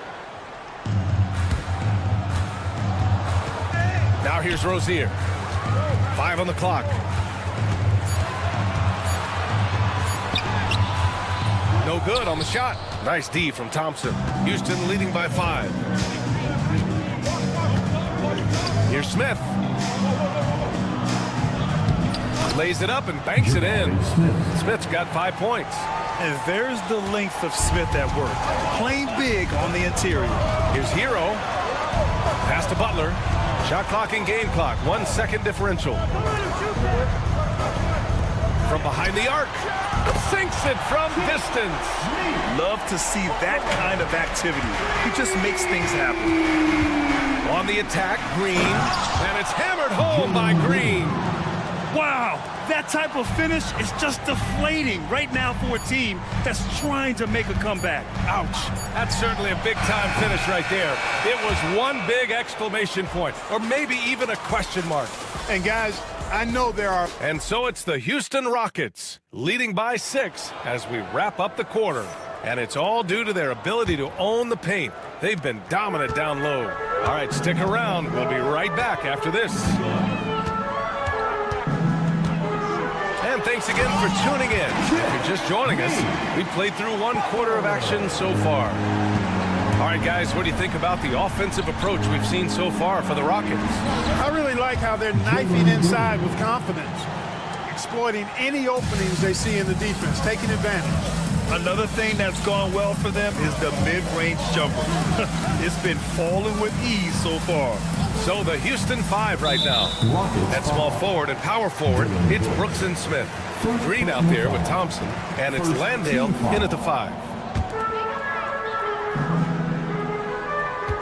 Now here's Rozier. 5 on the clock. no good on the shot. Nice D from Thompson. Houston leading by 5. Here's Smith. Lays it up and banks it in. Smith's got 5 points. And there's the length of Smith at work. Playing big on the interior. Here's Hero. Pass to Butler. Shot clock and game clock. 1 second differential. From behind the arc. Sinks it from distance. Love to see that kind of activity. He just makes things happen. On the attack, Green. And it's hammered home by Green. Wow, that type of finish is just deflating right now for a team that's trying to make a comeback. Ouch. That's certainly a big-time finish right there. It was one big exclamation point, or maybe even a question mark. And guys, I know there are. And so it's the Houston Rockets leading by 6 as we wrap up the quarter. And it's all due to their ability to own the paint. They've been dominant down low. All right, stick around. We'll be right back after this. And thanks again for tuning in. If you're just joining us, we've played through 1 quarter of action so far. All right, guys, what do you think about the offensive approach we've seen so far for the Rockets? I really like how they're knifing inside with confidence, exploiting any openings they see in the defense, taking advantage. Another thing that's gone well for them is the mid-range jumper. It's been falling with ease so far. So the Houston 5 right now. At small forward and power forward, it's Brooks and Smith. Green out there with Thompson, and it's Landale in at the 5.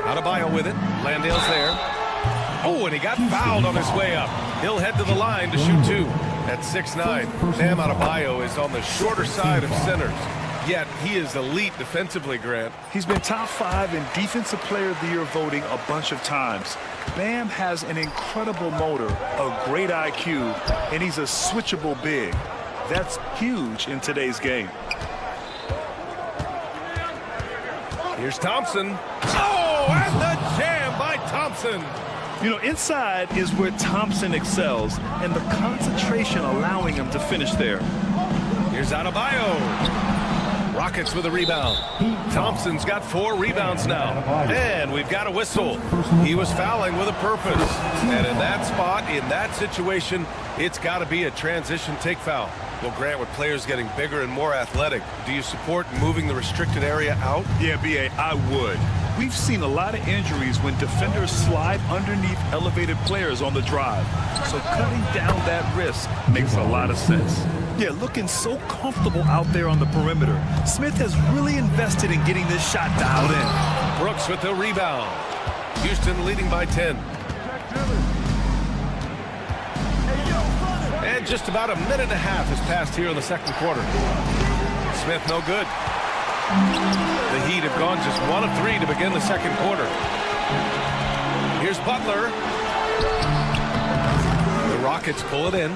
Adebayo with it. Landale's there. Oh, and he got fouled on his way up. He'll head to the line to shoot 2. At 6'9", Bam Adebayo is on the shorter side of centers. Yet he is elite defensively, Grant. He's been top 5 in Defensive Player of the Year voting a bunch of times. Bam has an incredible motor, a great IQ, and he's a switchable big. That's huge in today's game. Here's Thompson. Oh, and the jam by Thompson. You know, inside is where Thompson excels, and the concentration allowing him to finish there. Here's Adebayo. Rockets with a rebound. Thompson's got 4 rebounds now. And we've got a whistle. He was fouling with a purpose. And in that spot, in that situation, it's got to be a transition take foul. Well, Grant, with players getting bigger and more athletic, do you support moving the restricted area out? Yeah, B.A., I would. We've seen a lot of injuries when defenders slide underneath elevated players on the drive. So cutting down that risk makes a lot of sense. Yeah, looking so comfortable out there on the perimeter. Smith has really invested in getting this shot dialed in. Brooks with the rebound. Houston leading by 10. And just about a minute and a half has passed here in the second quarter. Smith no good. The Heat have gone just 1 of 3 to begin the second quarter. Here's Butler. The Rockets pull it in.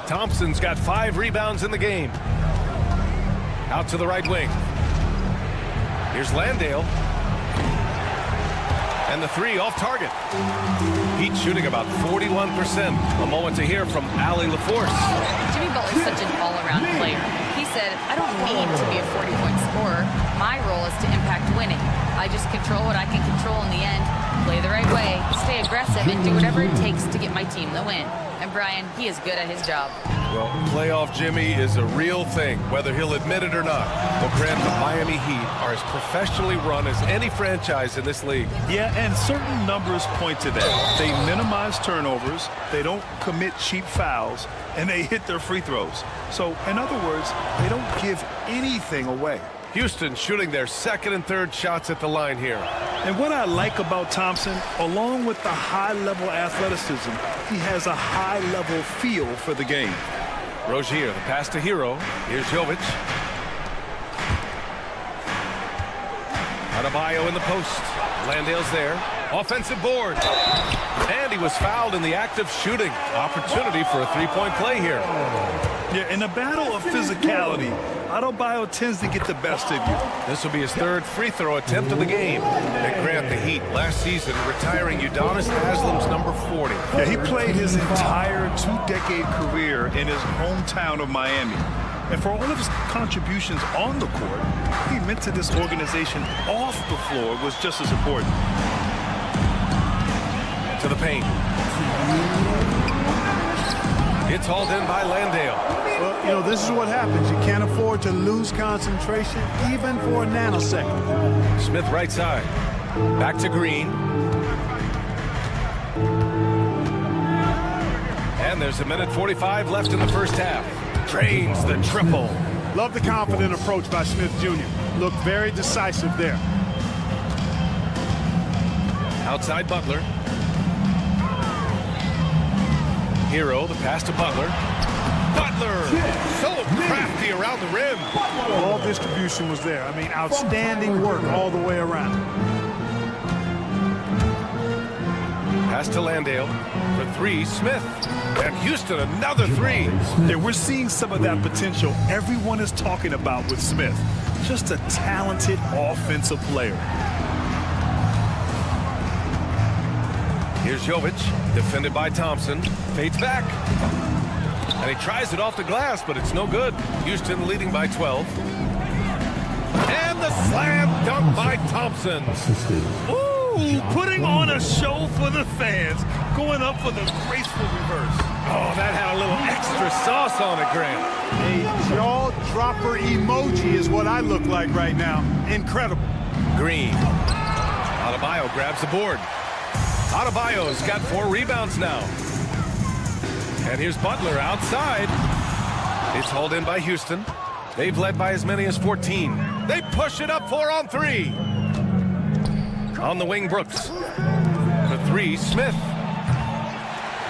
Thompson's got 5 rebounds in the game. Out to the right wing. Here's Landale. And the 3 off target. Heat shooting about 41%. A moment to hear from Allie LaForce. Jimmy Butler's such an all-around player. He said, I don't need to be a 40-point scorer. My role is to impact winning. I just control what I can control in the end, play the right way, stay aggressive, and do whatever it takes to get my team the win. And Brian, he is good at his job. Well, playoff Jimmy is a real thing, whether he'll admit it or not. Well, Grant, the Miami Heat are as professionally run as any franchise in this league. Yeah, and certain numbers point to that. They minimize turnovers, they don't commit cheap fouls, and they hit their free throws. So, in other words, they don't give anything away. Houston shooting their second and third shots at the line here. And what I like about Thompson, along with the high-level athleticism, he has a high-level feel for the game. Rozier, the pass to Hero. Here's Jovic. Adebayo in the post. Landale's there. Offensive board. And he was fouled in the act of shooting. Opportunity for a three-point play here. Yeah, in a battle of physicality, Adebayo tends to get the best of you. This will be his third free throw attempt of the game. And Grant, the Heat last season retiring Udonis Haslam's number 40. Yeah, he played his entire 2-decade career in his hometown of Miami. And for all of his contributions on the court, he meant to this organization off the floor was just as important. To the paint. It's hauled in by Landale. Well, you know, this is what happens. You can't afford to lose concentration even for a nanosecond. Smith right side. Back to Green. And there's a minute 45 left in the first half. Drains the triple. Love the confident approach by Smith Jr. Looked very decisive there. Outside Butler. Hero, the pass to Butler. Butler, so crafty around the rim. Ball distribution was there. I mean, outstanding work all the way around. Pass to Landale for three. Smith and Houston, another three. Yeah, we're seeing some of that potential everyone is talking about with Smith. Just a talented offensive player. Here's Jovic, defended by Thompson. Fades back. And he tries it off the glass, but it's no good. Houston leading by 12. And the slam dunk by Thompson. Ooh, putting on a show for the fans. Going up for the graceful reverse. Oh, that had a little extra sauce on it, Grant. A jaw-dropper emoji is what I look like right now. Incredible. Green. Adebayo grabs the board. Adebayo's got 4 rebounds now. And here's Butler outside. It's hauled in by Houston. They've led by as many as 14. They push it up 4 on 3. On the wing, Brooks. For 3, Smith.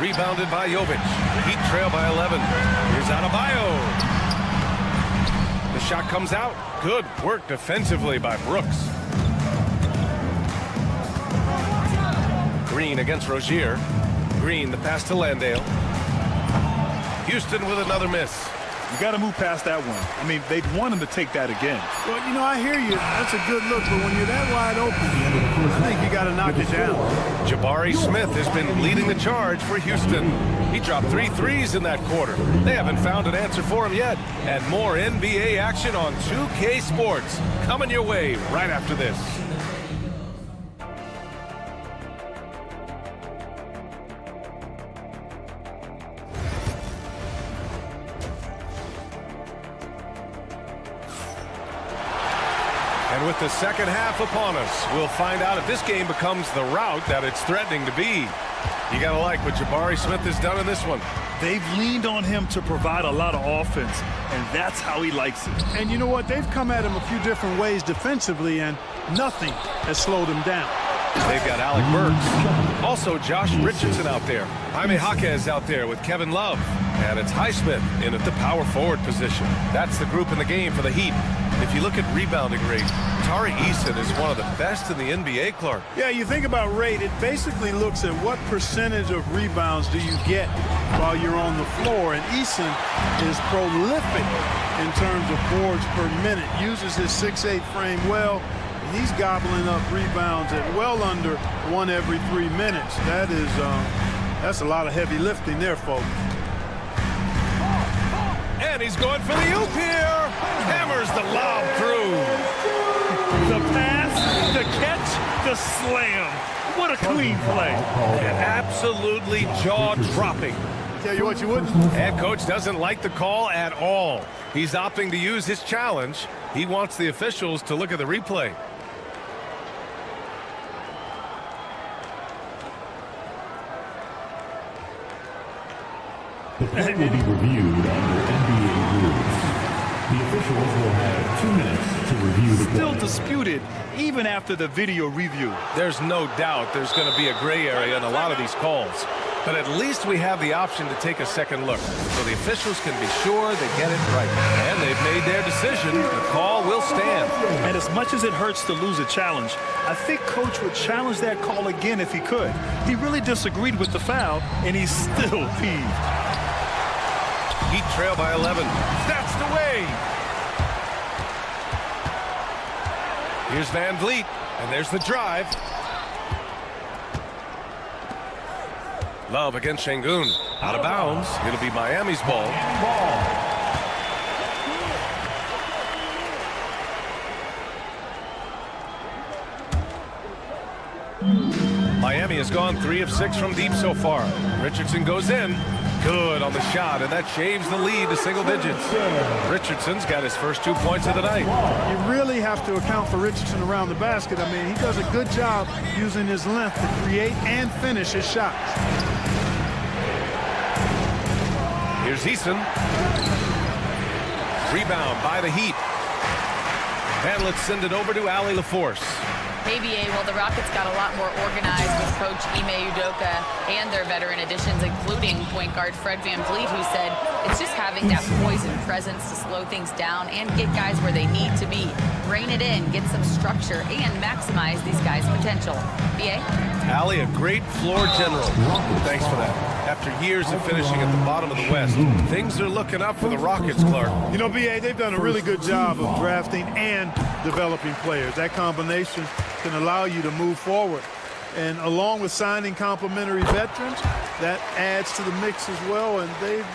Rebounded by Jovic. Heat trail by 11. Here's Adebayo. The shot comes out. Good work defensively by Brooks. Green against Rozier. Green, the pass to Landale. Houston with another miss. You got to move past that one. I mean, they'd want him to take that again. Well, you know, I hear you. That's a good look, but when you're that wide open, I think you got to knock it down. Jabari Smith has been leading the charge for Houston. He dropped 3 threes in that quarter. They haven't found an answer for him yet. And more NBA action on 2K Sports coming your way right after this. And with the second half upon us, we'll find out if this game becomes the rout that it's threatening to be. You got to like what Jabari Smith has done in this one. They've leaned on him to provide a lot of offense, and that's how he likes it. And you know what? They've come at him a few different ways defensively, and nothing has slowed him down. They've got Alec Burks. Also Josh Richardson out there. Jaime Jaquez out there with Kevin Love. And it's Highsmith in at the power forward position. That's the group in the game for the Heat. If you look at rebounding rate, Tari Eason is one of the best in the NBA, Clark. Yeah, you think about rate, it basically looks at what percentage of rebounds do you get while you're on the floor. And Eason is prolific in terms of boards per minute. Uses his 6'8" frame well. He's gobbling up rebounds at well under 1 every 3 minutes. That's a lot of heavy lifting there, folks. And he's going for the oop here. Hammers the lob through. The pass, the catch, the slam. What a clean play. And absolutely jaw-dropping. Tell you what, you wouldn't. Head coach doesn't like the call at all. He's opting to use his challenge. He wants the officials to look at the replay. The play will be reviewed under NBA rules. The officials will have 2 minutes to review the play. Still disputed even after the video review. There's no doubt there's going to be a gray area in a lot of these calls. But at least we have the option to take a second look, so the officials can be sure they get it right. And they've made their decision. The call will stand. And as much as it hurts to lose a challenge, I think Coach would challenge that call again if he could. He really disagreed with the foul, and he's still peeved. Heat trail by 11. Snatched away. Here's Van Vliet, and there's the drive. Love against Şengün. Out of bounds. It'll be Miami's ball. Miami has gone 3 of 6 from deep so far. Richardson goes in. Good on the shot, and that shaves the lead to single digits. Richardson's got his first 2 points of the night. You really have to account for Richardson around the basket. I mean, he does a good job using his length to create and finish his shots. Here's Eason. Rebound by the Heat. And let's send it over to Allie LaForce. ABA, well, the Rockets got a lot more organized with Coach Ime Udoka and their veteran additions, including point guard Fred VanVleet, who said it's just having that poise and presence to slow things down and get guys where they need to be. Rein it in, get some structure, and maximize these guys' potential. BA? Allie, a great floor general. Thanks for that. After years of finishing at the bottom of the West, things are looking up for the Rockets, Clark. You know, BA, they've done a really good job of drafting and developing players. That combination can allow you to move forward. And along with signing complementary veterans, that adds to the mix as well. And they've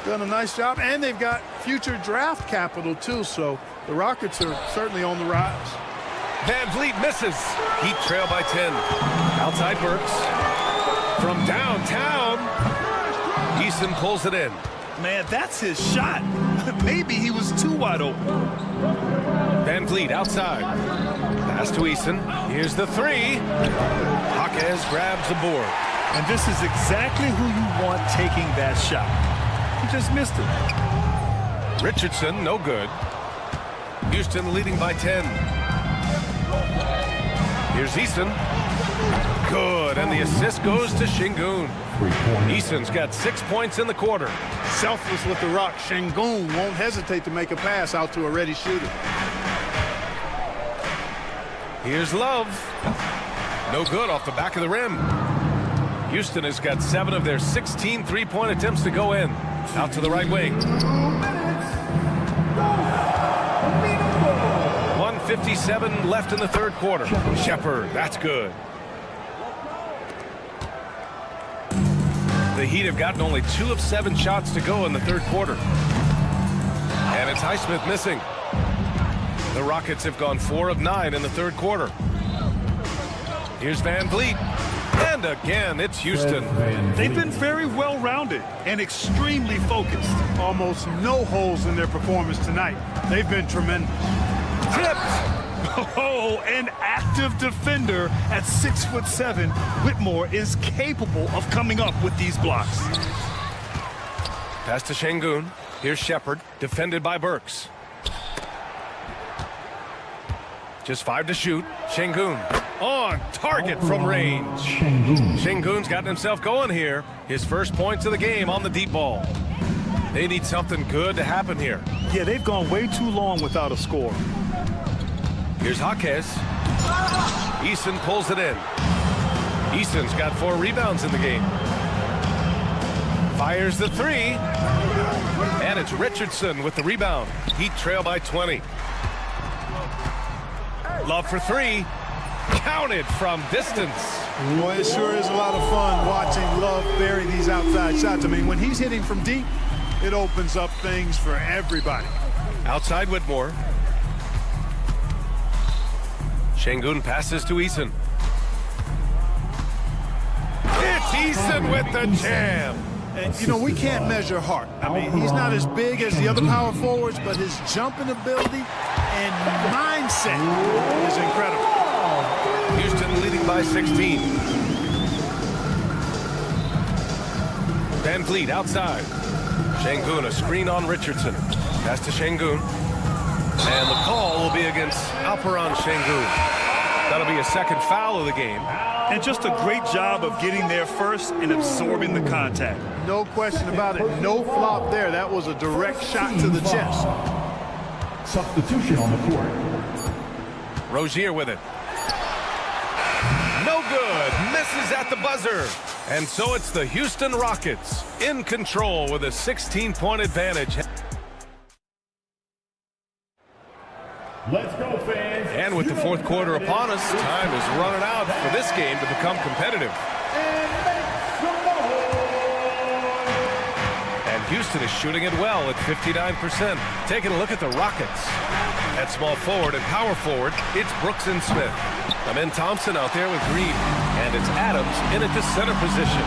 done a nice job. And they've got future draft capital, too. So the Rockets are certainly on the rise. VanVleet misses. Heat trail by 10. Outside Burks. From downtown, Eason pulls it in. Man, that's his shot. Maybe he was too wide open. VanVleet outside. Pass to Eason. Here's the three. Jaquez grabs the board. And this is exactly who you want taking that shot. He just missed it. Richardson, no good. Houston leading by 10. Here's Eason. Good, and the assist goes to Şengün. Eason's got 6 points in the quarter. Selfless with the rock. Şengün won't hesitate to make a pass out to a ready shooter. Here's Love. No good off the back of the rim. Houston has got 7 of their 16 three-point attempts to go in. Out to the right wing. 1:57 left in the third quarter. Shepherd, that's good. The Heat have gotten only 2 of 7 shots to go in the third quarter. And it's Highsmith missing. The Rockets have gone 4 of 9 in the third quarter. Here's VanVleet. And again, it's Houston. They've been very well-rounded and extremely focused. Almost no holes in their performance tonight. They've been tremendous. Tipped. Oh, an active defender at 6'7". Whitmore is capable of coming up with these blocks. Pass to Şengün. Here's Shepherd, defended by Burks. Just 5 to shoot. Şengün on target from range. Şengün's gotten himself going here. His first points of the game on the deep ball. They need something good to happen here. Yeah, they've gone way too long without a score. Here's Jaquez. Eason pulls it in. Eason's got 4 rebounds in the game. Fires the three. And it's Richardson with the rebound. Heat trail by 20. Love for 3. Counted from distance. Boy, it sure is a lot of fun watching Love bury these outside shots. I mean, when he's hitting from deep, it opens up things for everybody. Outside Whitmore. Şengün passes to Eason. It's Eason with the jam. And, you know, we can't measure heart. I mean, he's not as big as the other power forwards, but his jumping ability and mindset is incredible. Houston leading by 16. VanVleet outside. Şengün, a screen on Richardson. Pass to Şengün. And the call will be against Alperen Şengün. That'll be a second foul of the game. And just a great job of getting there first and absorbing the contact. No question about it. No flop there. That was a direct shot to the chest. Substitution on the court. Rozier with it. No good. Misses at the buzzer. And so it's the Houston Rockets in control with a 16-point advantage. Let's go, fans. And with the fourth quarter upon us, time is running out for this game to become competitive. And Houston is shooting it well at 59%. Taking a look at the Rockets. At small forward and power forward, it's Brooks and Smith. Amen Thompson out there with Green. And it's Adams in at the center position.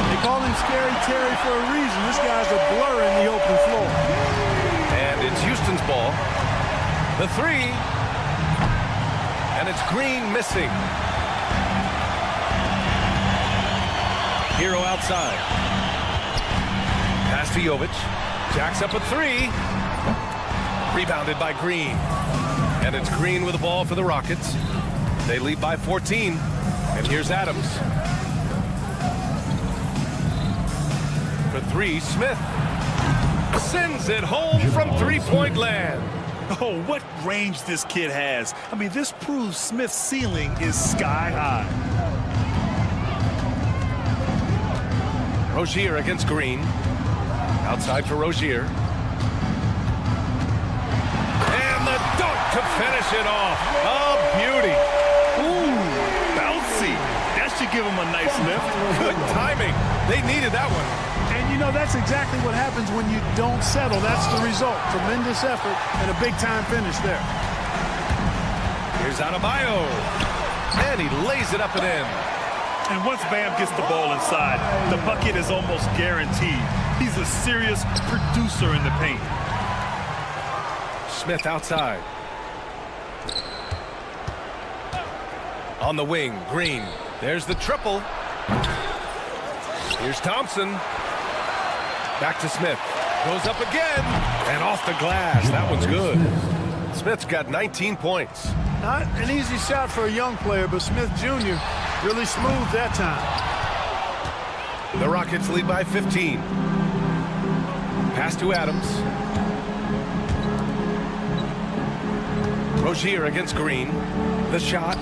They call him Scary Terry for a reason. This guy's a blur in the open floor. And it's Houston's ball. The three. And it's Green missing. Hero outside. Pass to Jovic. Jacks up a three. Rebounded by Green. And it's Green with the ball for the Rockets. They lead by 14. And here's Adams. For three, Smith. Sends it home from three-point land. Oh, what range this kid has. I mean, this proves Smith's ceiling is sky high. Rozier against Green. Outside for Rozier. And the dunk to finish it off. A beauty. Ooh, bouncy. That should give him a nice lift. Good timing. They needed that one. And, you know, that's exactly what happens when you don't settle. That's the result. Tremendous effort and a big-time finish there. Here's Adebayo. And he lays it up and in. And once Bam gets the ball inside, the bucket is almost guaranteed. He's a serious producer in the paint. Smith outside. On the wing, Green. There's the triple. Here's Thompson. Back to Smith. Goes up again. And off the glass. That one's good. Smith's got 19 points. Not an easy shot for a young player, but Smith Jr. really smooth that time. The Rockets lead by 15. Pass to Adams. Rozier against Green. The shot.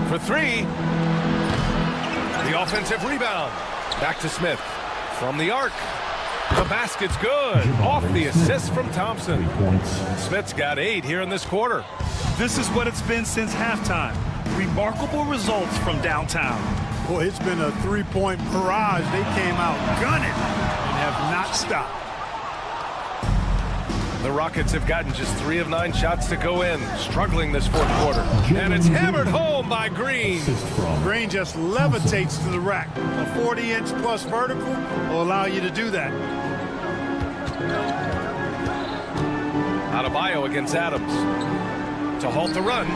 For three. The offensive rebound. Back to Smith. From the arc. The basket's good. Off the assist from Thompson. Smith's got 8 here in this quarter. This is what it's been since halftime. Remarkable results from downtown. Boy, it's been a three-point barrage. They came out gunning and have not stopped. The Rockets have gotten just 3 of 9 shots to go in, struggling this fourth quarter. And it's hammered home by Green. Green just levitates to the rack. A 40-inch plus vertical will allow you to do that. Adebayo against Adams. To halt the run.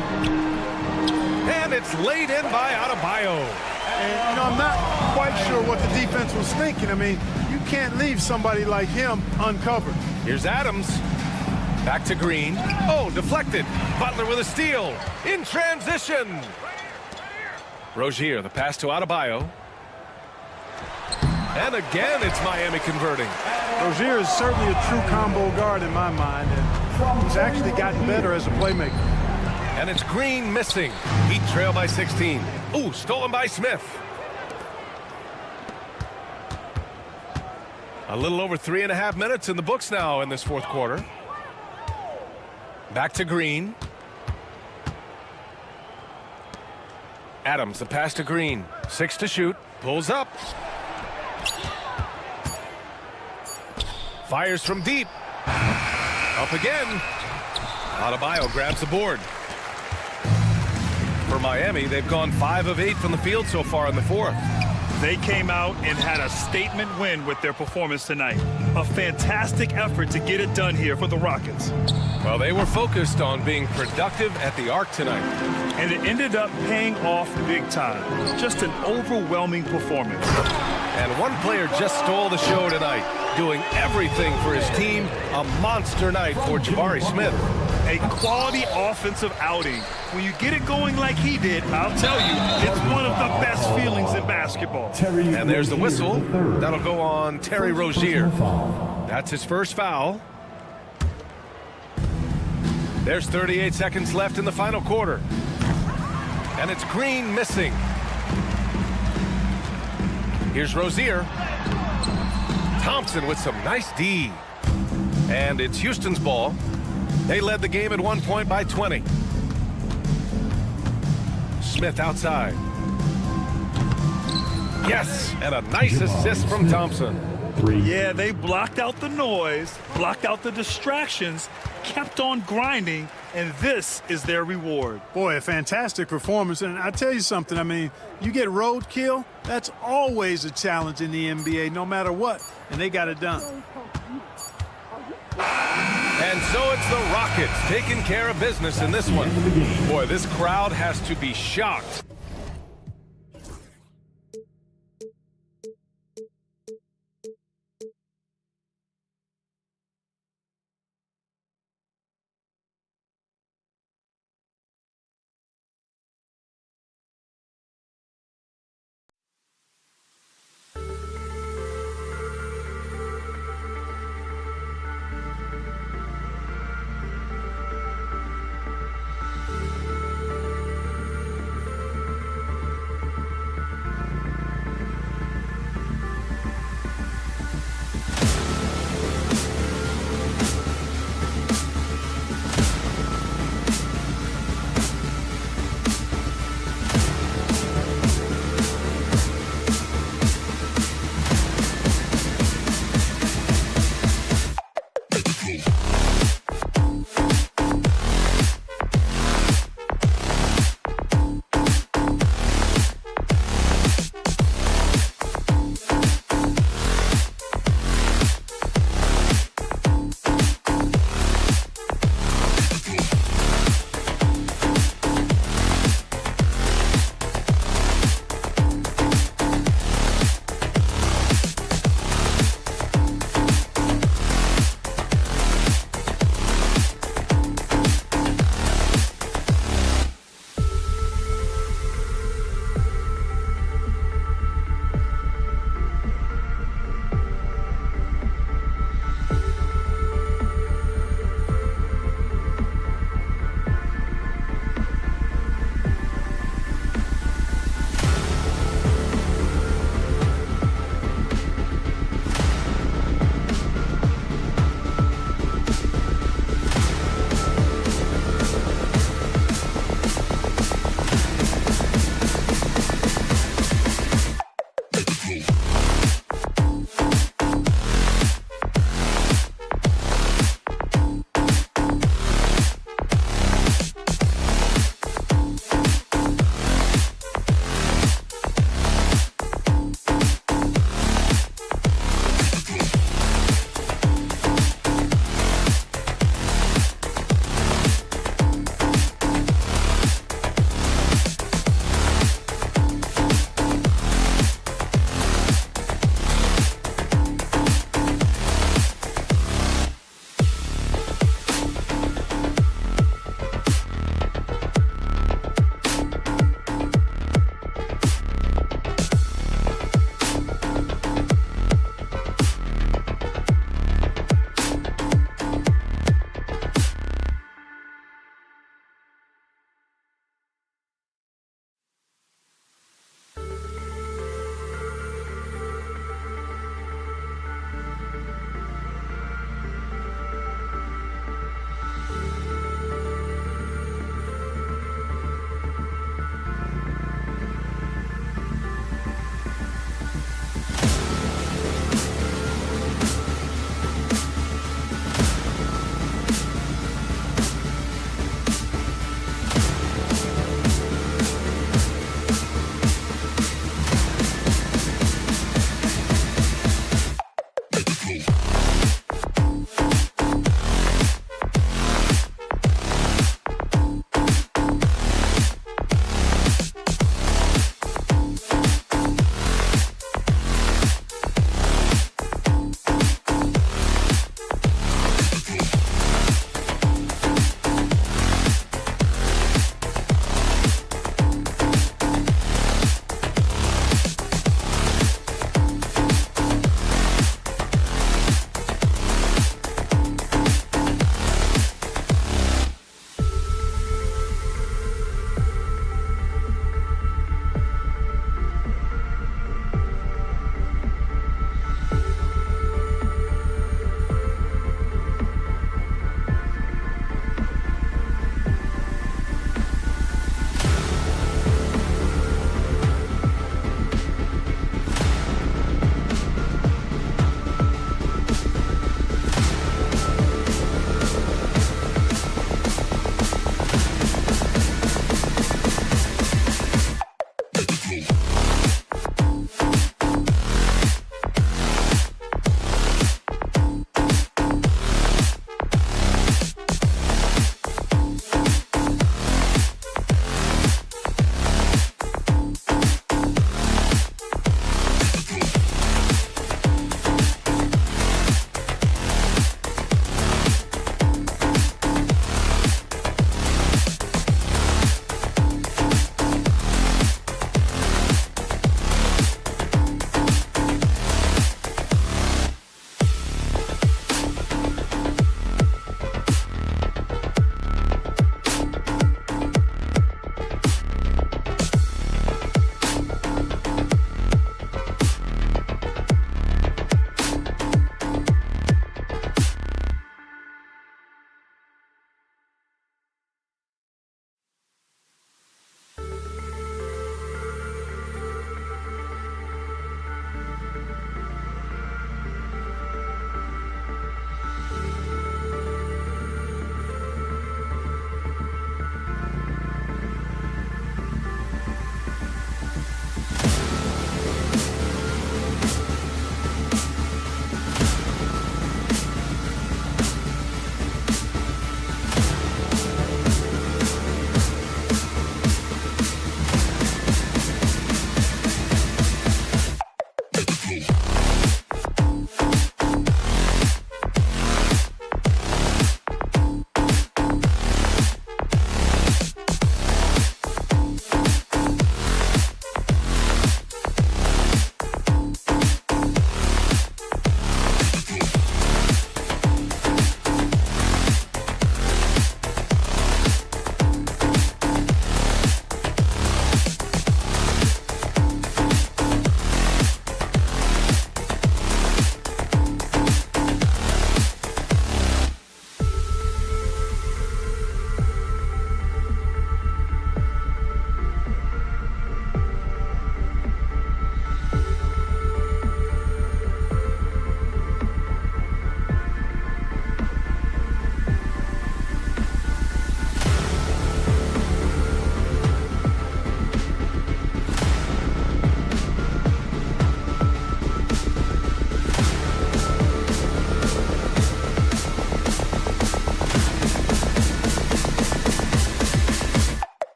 And it's laid in by Adebayo. And, you know, I'm not quite sure what the defense was thinking. I mean, you can't leave somebody like him uncovered. Here's Adams. Back to Green. Oh, deflected. Butler with a steal. In transition. Rozier, the pass to Adebayo. And again, it's Miami converting. Rozier is certainly a true combo guard in my mind, and he's actually gotten better as a playmaker. And it's Green missing. Heat trail by 16. Ooh, stolen by Smith. A little over 3.5 minutes in the books now in this fourth quarter. Back to Green. Adams, the pass to Green. 6 to shoot. Pulls up. Fires from deep. Up again. Adebayo grabs the board. For Miami, they've gone 5 of 8 from the field so far in the fourth. They came out and had a statement win with their performance tonight. A fantastic effort to get it done here for the Rockets. Well, they were focused on being productive at the arc tonight. And it ended up paying off big time. Just an overwhelming performance. And one player just stole the show tonight, doing everything for his team. A monster night for Jabari Smith. A quality offensive outing. When you get it going like he did, I'll tell you, it's one of the best feelings in basketball. And there's the whistle. That'll go on Terry Rozier. That's his first foul. There's 38 seconds left in the final quarter. And it's Green missing. Here's Rozier. Thompson with some nice D. And it's Houston's ball. They led the game at 1 point by 20. Smith outside. Yes, and a nice assist from Thompson. Yeah, they blocked out the noise, blocked out the distractions, kept on grinding, and this is their reward. Boy, a fantastic performance. And I tell you something, I mean, you get roadkill, that's always a challenge in the NBA, no matter what, and they got it done. And so it's the Rockets taking care of business in this one. Boy, this crowd has to be shocked.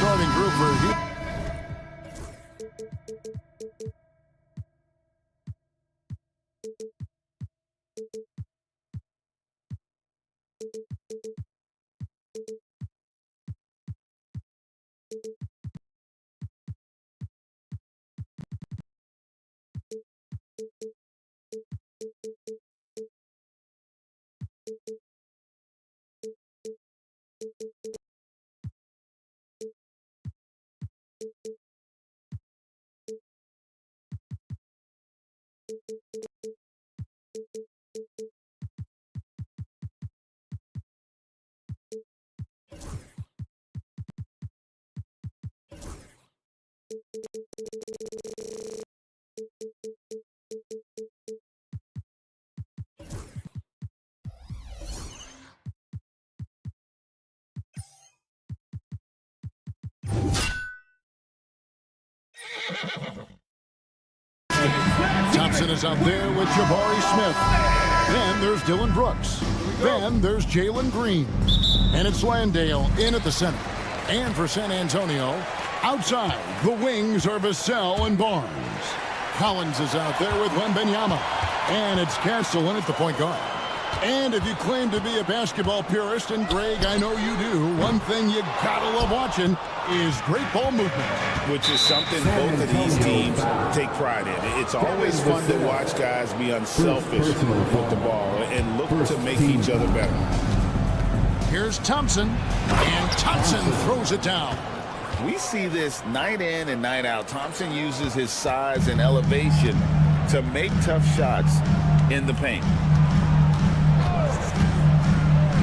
starting group for Houston. Thompson is out there with Jabari Smith. Then there's Dylan Brooks. Then there's Jalen Green. And it's Landale in at the center. And for San Antonio, outside, the wings are Vassell and Barnes. Collins is out there with Wembanyama. And it's Castellan at the point guard. And if you claim to be a basketball purist, and Greg, I know you do, one thing you gotta love watching is great ball movement. Which is something both of these teams take pride in. It's always fun to watch guys be unselfish with the ball and look to make each other better. Here's Thompson, and Thompson throws it down. We see this night in and night out. Thompson uses his size and elevation to make tough shots in the paint.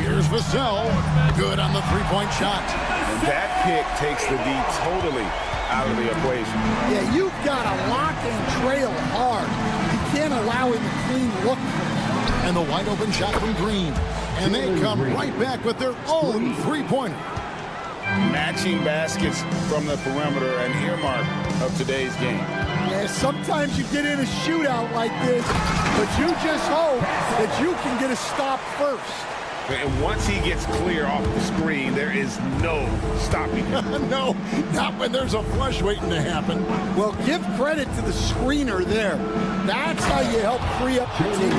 Here's Vassell, good on the three-point shot. And that pick takes the D totally out of the equation. Yeah, you've got to lock and trail hard. You can't allow him a clean look. And the wide-open shot from Green. And they come right back with their own three-pointer. Matching baskets from the perimeter, an earmark of today's game. Yeah, sometimes you get in a shootout like this, but you just hope that you can get a stop first. And once he gets clear off the screen, there is no stopping him. No, not when there's a flush waiting to happen. Well, give credit to the screener there. That's how you help free up the team.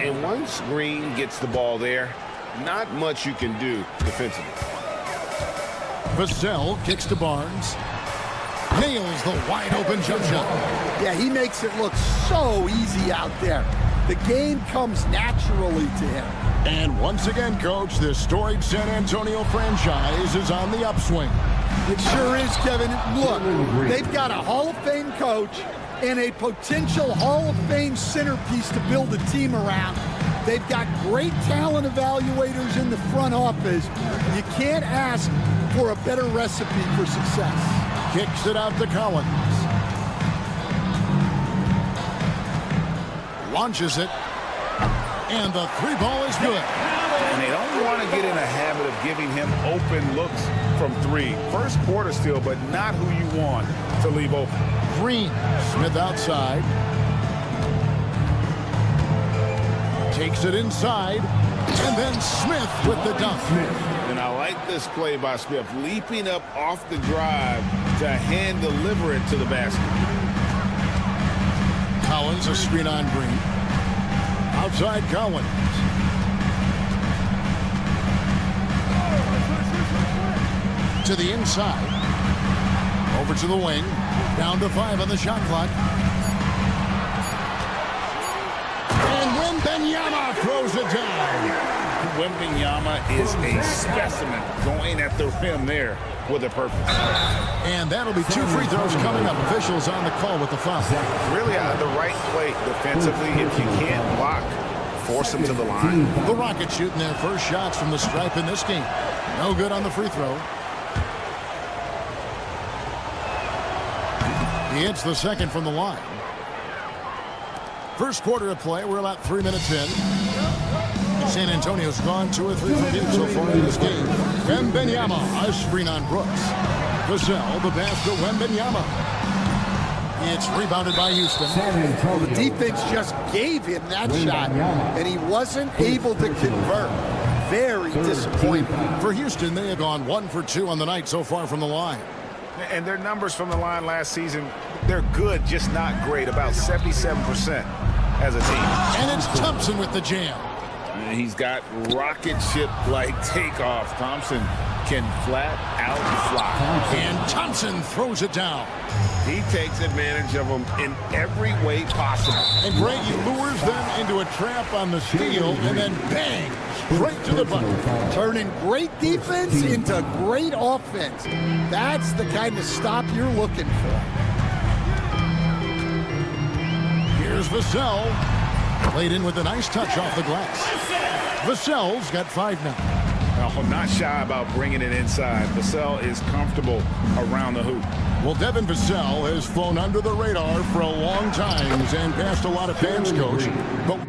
And once Green gets the ball there, not much you can do defensively. Vassell kicks to Barnes. Nails the wide-open jump shot. Yeah, he makes it look so easy out there. The game comes naturally to him. And once again, Coach, this storied San Antonio franchise is on the upswing. It sure is, Kevin. Look, they've got a Hall of Fame coach and a potential Hall of Fame centerpiece to build a team around. They've got great talent evaluators in the front office. You can't ask for a better recipe for success. Kicks it out to Collins. Launches it. And the three ball is good. And they don't want to get in a habit of giving him open looks from three. First quarter still, but not who you want to leave open. Green, Smith outside. Takes it inside. And then Smith with the dunk. And I like this play by Smith, leaping up off the drive to hand deliver it to the basket. Collins, a screen on Green. Outside Collins. To the inside. Over to the wing. Down to 5 on the shot clock. And Wembanyama throws it down. Wembanyama is a specimen going at the rim there with a purpose. And that'll be 2 free throws coming up. Officials on the call with the foul. Really the right play defensively. If you can't block, force them to the line. The Rockets shooting their first shots from the stripe in this game. No good on the free throw. He hits the second from the line. First quarter of play. We're about 3 minutes in. San Antonio's gone 2 or 3 from deep so far in this game. Wembanyama, a screen on Brooks. Vassell, the pass to Wembanyama. It's rebounded by Houston. Well, the defense just gave him that shot, and he wasn't able to convert. very disappointing. For Houston, they have gone 1 for 2 on the night so far from the line. And their numbers from the line last season, they're good, just not great, about 77% as a team. And it's Thompson with the jam. And he's got rocket ship-like takeoff. Thompson can flat out fly. And Thompson throws it down. He takes advantage of them in every way possible. And Brady lures them into a trap on the steal, and then bang, straight to the bucket. Turning great defense into great offense. That's the kind of stop you're looking for. Here's Vassell. Played in with a nice touch off the glass. Vassell's got 5 now. Oh, not shy about bringing it inside. Vassell is comfortable around the hoop. Well, Devin Vassell has flown under the radar for a long time and passed a lot of fans, Coach. But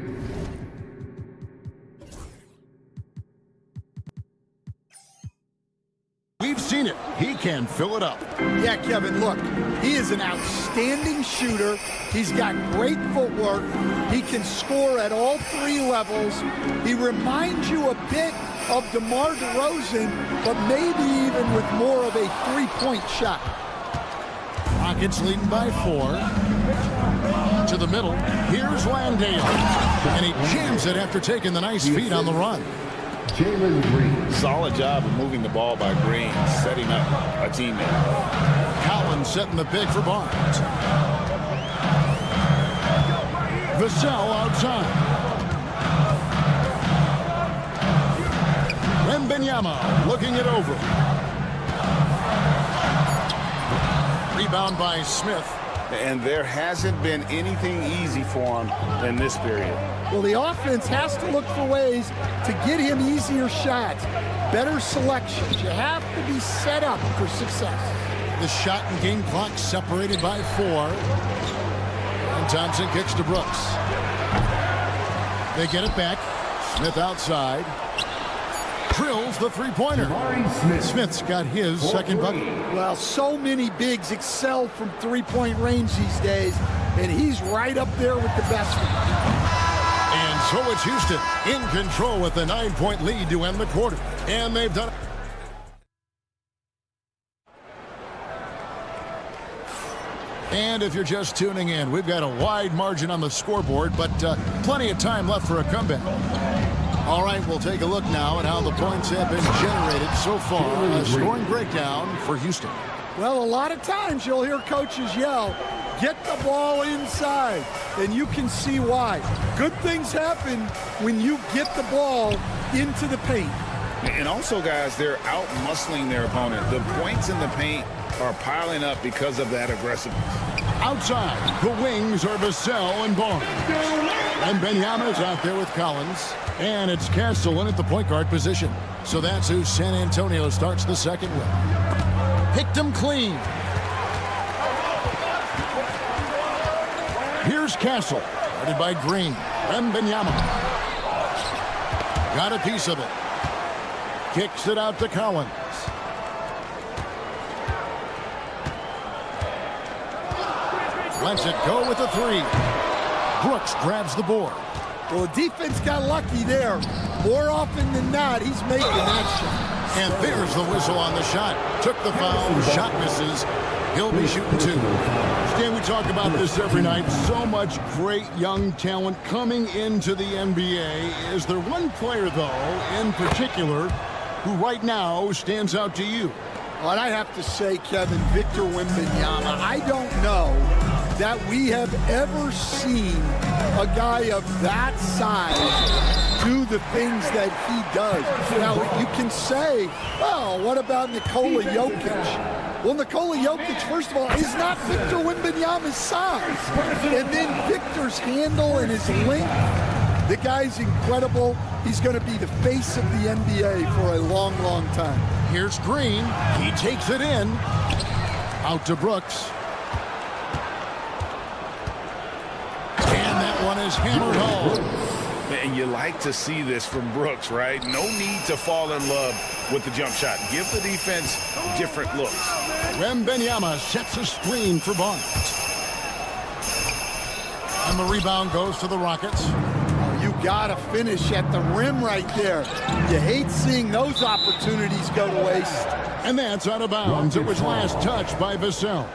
we've seen it. He can fill it up. Yeah, Kevin, look, he is an outstanding shooter. He's got great footwork. He can score at all 3 levels. He reminds you a bit of DeMar DeRozan, but maybe even with more of a 3-point shot. Rockets leading by 4. To the middle. Here's Landale. And he jams it after taking the nice feed on the run. Solid job of moving the ball by Green, setting up a teammate. Collins setting the pick for Barnes. Vassell outside. Wembanyama looking it over. Rebound by Smith. And there hasn't been anything easy for him in this period. Well, the offense has to look for ways to get him easier shots, better selections. You have to be set up for success. The shot and game clock separated by 4. And Thompson kicks to Brooks. They get it back. Smith outside. Drills the 3-pointer. Smith's got his second bucket. Well, so many bigs excel from 3-point range these days, and he's right up there with the best ones. And so it's Houston in control with a 9-point lead to end the quarter. And they've done it. And if you're just tuning in, we've got a wide margin on the scoreboard, but plenty of time left for a comeback. All right, we'll take a look now at how the points have been generated so far. A scoring breakdown for Houston. Well, a lot of times you'll hear coaches yell, get the ball inside, and you can see why. Good things happen when you get the ball into the paint. And also, guys, they're out-muscling their opponent. The points in the paint are piling up because of that aggressiveness. Outside, the wings are Vassell and Barnes. And Wembanyama's out there with Collins. And it's Castle in at the point guard position. So that's who San Antonio starts the second with. Picked him clean. Here's Castle, guarded by Green. Wembanyama. Got a piece of it. Kicks it out to Collins. Lets it go with a 3. Brooks grabs the board. Well, the defense got lucky there. More often than not, he's making that shot. And there's the whistle on the shot. Took the foul, shot misses. He'll be shooting 2. Stan, we talk about this every night. So much great young talent coming into the NBA. Is there one player, though, in particular, who right now stands out to you? Well, I have to say, Kevin, Victor Wembanyama. I don't know that we have ever seen a guy of that size do the things that he does. Now, you can say, well, what about Nikola Jokic? Well, Nikola Jokic, first of all, is not Victor Wembanyama's size. And then Victor's handle and his length, the guy's incredible. He's going to be the face of the NBA for a long, long time. Here's Green. He takes it in. Out to Brooks. And that one is hammered home. And you like to see this from Brooks, right? No need to fall in love with the jump shot. Give the defense different looks. Wembanyama sets a screen for Barnes. And the rebound goes to the Rockets. You Gotta finish at the rim right there. You hate seeing those opportunities go to waste. And that's out of bounds. It was last touched by Vassell.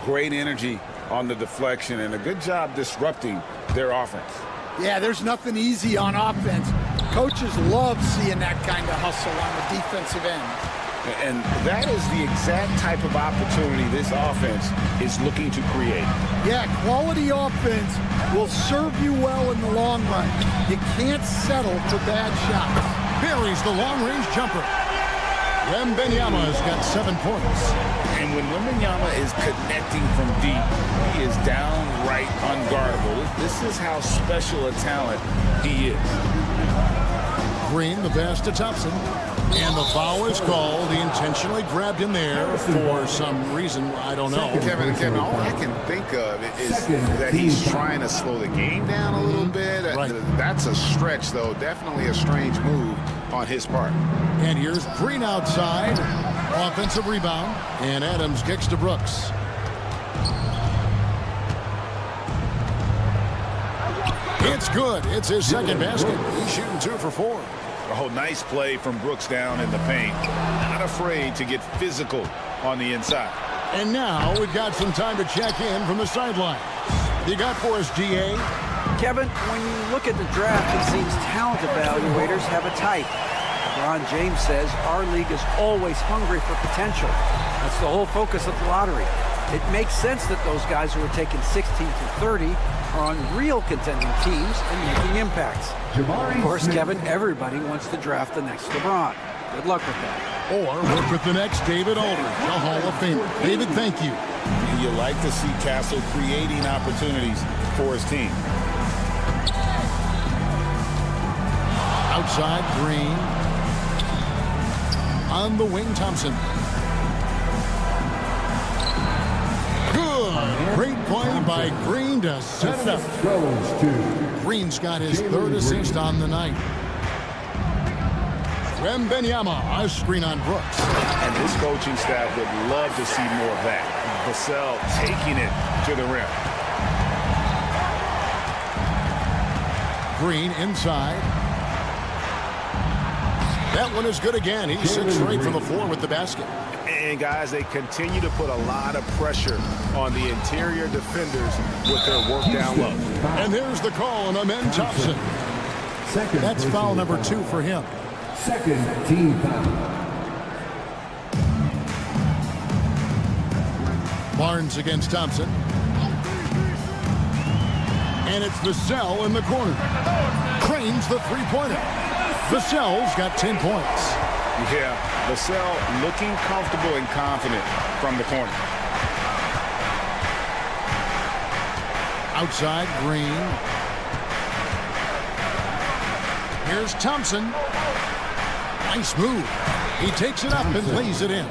Great energy on the deflection and a good job disrupting their offense. Yeah, there's nothing easy on offense. Coaches love seeing that kind of hustle on the defensive end. And that is the exact type of opportunity this offense is looking to create. Yeah, quality offense will serve you well in the long run. You can't settle for bad shots. Buries the long-range jumper. Wembanyama's got 7 points. And when Wembanyama is connecting from deep, he is downright unguardable. This is how special a talent he is. Green, the pass to Thompson. And the foul is called. He intentionally grabbed him there for some reason. I don't know. Kevin, all I can think of is that he's trying to slow the game down a little bit. Right. That's a stretch, though. Definitely a strange move on his part. And here's Green outside. Offensive rebound. And Adams kicks to Brooks. It's good. It's his second basket. He's shooting 2 for 4. Oh, nice play from Brooks down in the paint. Not afraid to get physical on the inside. And now we've got some time to check in from the sideline. You got for us, GA? Kevin, when you look at the draft, it seems talent evaluators have a type. LeBron James says our league is always hungry for potential. That's the whole focus of the lottery. It makes sense that those guys who are taken 16 through 30 are on real contending teams and making impacts. Of course, Kevin, everybody wants to draft the next LeBron. Good luck with that. Or work with the next David Aldridge, a Hall of Famer. David, thank you. You like to see Castle creating opportunities for his team. Outside, Green. On the wing, Thompson. Good. Great play by Green to set it up. Green's got his 3rd assist on the night. Wembanyama, a screen on Brooks. And this coaching staff would love to see more of that. Vassell taking it to the rim. Green inside. That one is good again. He's 6 straight from the floor with the basket. And guys, they continue to put a lot of pressure on the interior defenders with their work down low. And there's the call on Amen Thompson. That's foul number 2 for him. Second team foul. Barnes against Thompson. And it's Vassell in the corner. Cranes the 3-pointer. Vassell's got 10 points. Yeah, Vassell looking comfortable and confident from the corner. Outside, Green. Here's Thompson. Nice move. He takes it up and lays it in.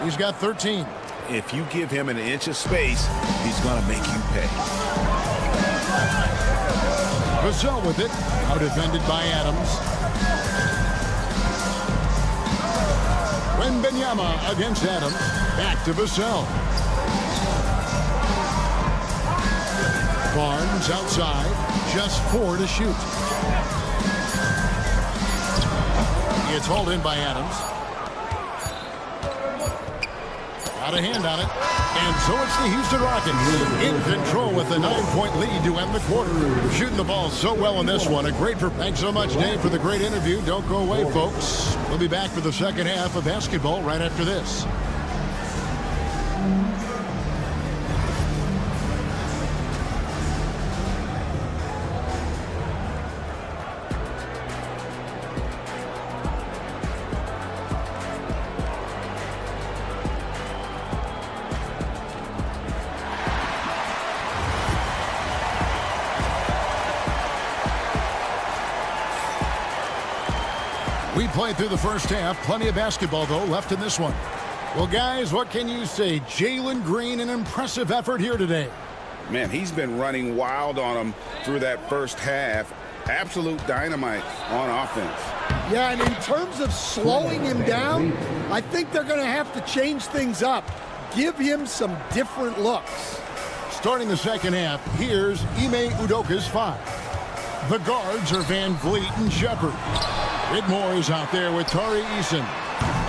He's got 13. If you give him an inch of space, he's going to make you pay. Vassell with it. Out defended by Adams. Wembanyama against Adams. Back to Vassell. Barnes outside. Just 4 to shoot. It's hauled in by Adams. Got a hand on it. And so it's the Houston Rockets in control with a 9-point lead to end the quarter. Shooting the ball so well in this one. Thanks so much, Dave, for the great interview. Don't go away, folks. We'll be back for the second half of basketball right after this. We played through the first half. Plenty of basketball, though, left in this one. Well, guys, what can you say? Jalen Green, an impressive effort here today. Man, he's been running wild on him through that first half. Absolute dynamite on offense. Yeah, and in terms of slowing him down, I think they're going to have to change things up. Give him some different looks. Starting the second half, here's Ime Udoka's 5. The guards are Van Vliet and Shepard. Whitmore is out there with Tari Eason.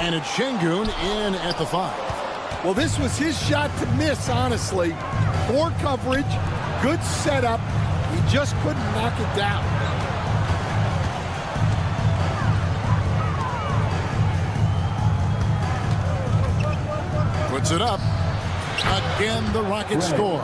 And it's Şengün in at the 5. Well, this was his shot to miss, honestly. Poor coverage, good setup. He just couldn't knock it down. Puts it up. Again, the Rockets score.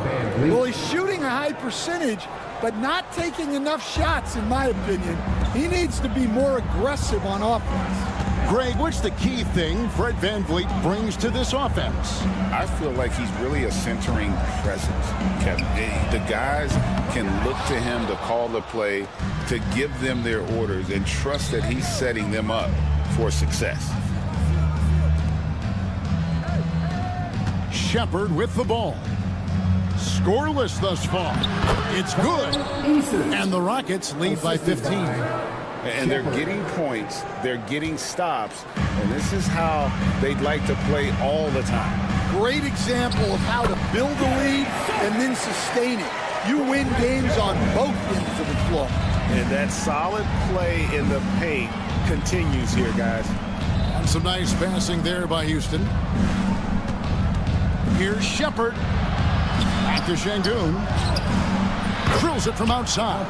Well, he's shooting a high percentage, but not taking enough shots, in my opinion. He needs to be more aggressive on offense. Greg, what's the key thing Fred VanVleet brings to this offense? I feel like he's really a centering presence, Kevin. The guys can look to him to call the play, to give them their orders, and trust that he's setting them up for success. Shepard with the ball. Scoreless thus far. It's good. And the Rockets lead by 15. And they're getting points. They're getting stops. And this is how they'd like to play all the time. Great example of how to build a lead and then sustain it. You win games on both ends of the floor. And that solid play in the paint continues here, guys. And some nice passing there by Houston. Here's Shepard. Back to Şengün. Drills it from outside.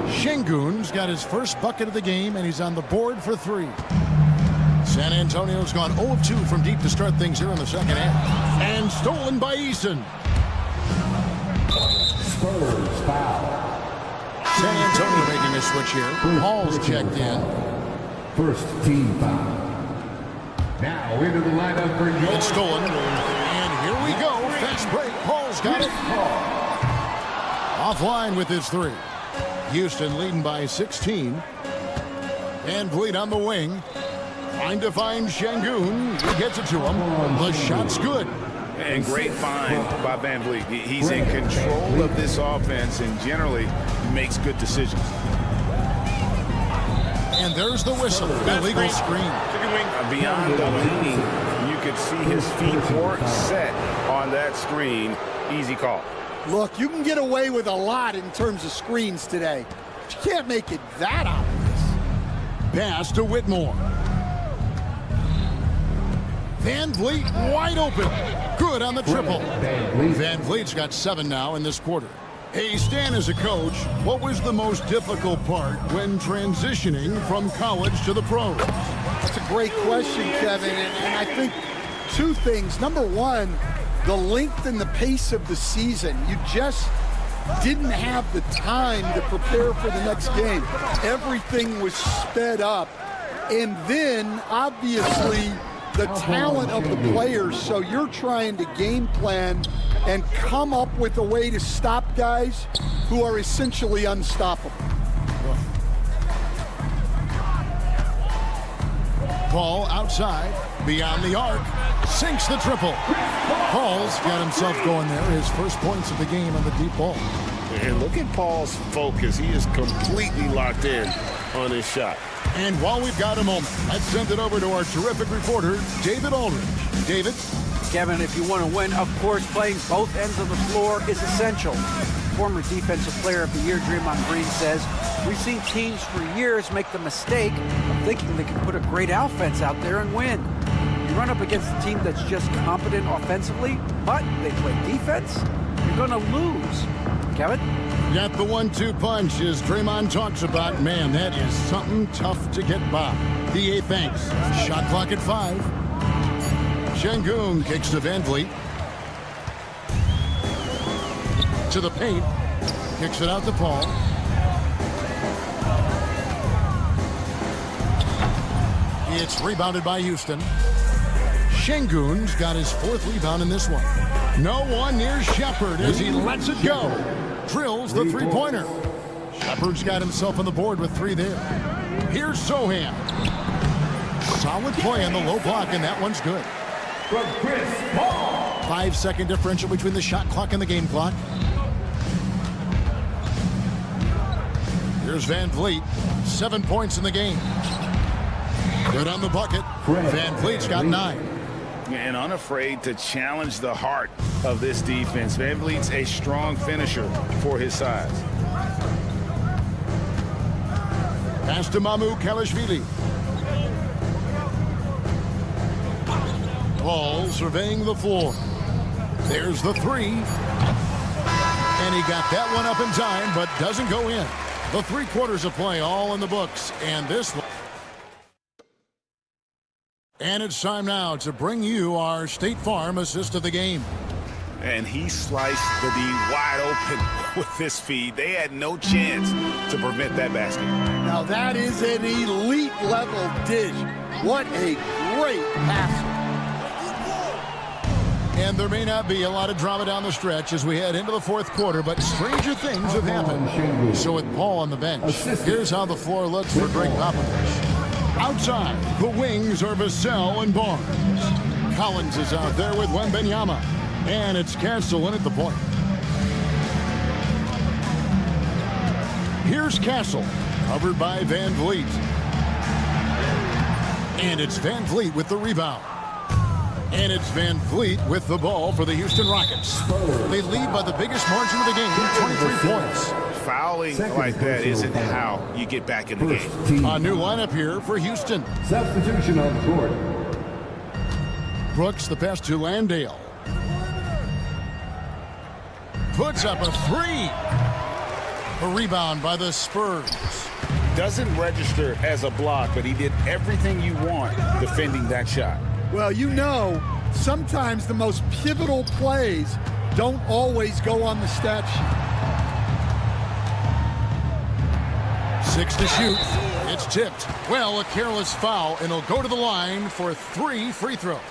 Şengün's got his first bucket of the game, and he's on the board for 3. San Antonio's gone 0 of 2 from deep to start things here in the second half. And stolen by Eason. Spurs foul. San Antonio making a switch here. Paul's checked in. First team foul. Now into the lineup for It's stolen. And here we go. Fast break. Paul's got it. Offline with his 3. Houston leading by 16. VanVleet on the wing. Trying to find Şengün. He gets it to him. The shot's good. And great find by VanVleet. He's in control of this offense and generally makes good decisions. And there's the whistle. Illegal screen. Beyond the leaning, you could see his feet weren't set on that screen. Easy call. Look, you can get away with a lot in terms of screens today. But you can't make it that obvious. Pass to Whitmore. VanVleet wide open. Good on the triple. VanVleet's got 7 now in this quarter. Hey, Stan, as a coach, what was the most difficult part when transitioning from college to the pros? That's a great question, Kevin, and I think 2 things. Number 1, the length and the pace of the season. You just didn't have the time to prepare for the next game. Everything was sped up. And then, obviously, the talent of the players. So you're trying to game plan and come up with a way to stop guys who are essentially unstoppable. Paul outside, beyond the arc, sinks the triple. Paul's got himself going there, his first points of the game on the deep ball. And look at Paul's focus. He is completely locked in on his shot. And while we've got a moment, let's send it over to our terrific reporter, David Aldridge. David? Kevin, if you want to win, of course, playing both ends of the floor is essential. Former Defensive Player of the Year Draymond Green says, we've seen teams for years make the mistake of thinking they can put a great offense out there and win. You run up against a team that's just competent offensively, but they play defense, you're going to lose. Kevin? Got the 1-2 punch as Draymond talks about. Man, that is something tough to get by. DA thanks. Shot clock at 5. Şengün kicks to VanVleet. To the paint. Kicks it out to Paul. It's rebounded by Houston. Şengün's got his 4th rebound in this one. No one near Shepard as he lets it go. Drills the 3-pointer. Shepard's got himself on the board with 3 there. Here's Sohan. Solid play on the low block, and that one's good. 5-second differential between the shot clock and the game clock. Here's VanVleet. 7 points in the game. Good on the bucket. VanVleet's got 9. And unafraid to challenge the heart of this defense. VanVleet's a strong finisher for his size. Pass to Mamu Kalashvili. Ball surveying the floor. There's the three. And he got that one up in time, but doesn't go in. The 3 quarters of play all in the books. And this one. And it's time now to bring you our State Farm assist of the game. And he sliced the D wide open with this feed. They had no chance to prevent that basket. Now that is an elite level dish. What a great pass. And there may not be a lot of drama down the stretch as we head into the 4th quarter, but stranger things have happened. So with Paul on the bench, here's how the floor looks for Greg Popovich. Outside, the wings are Vassell and Barnes. Collins is out there with Wembanyama. And it's Castle in at the point. Here's Castle, covered by Van Vliet. And it's Van Vliet with the rebound. And it's Van Vliet with the ball for the Houston Rockets. They lead by the biggest margin of the game, 23 points. Fouling like that isn't how you get back in the game. A new lineup here for Houston. Substitution on the court. Brooks, the pass to Landale. Puts up a 3. A rebound by the Spurs. Doesn't register as a block, but he did everything you want defending that shot. Well, you know, sometimes the most pivotal plays don't always go on the stat sheet. 6 to shoot. It's tipped. Well, a careless foul, and he'll go to the line for 3 free throws.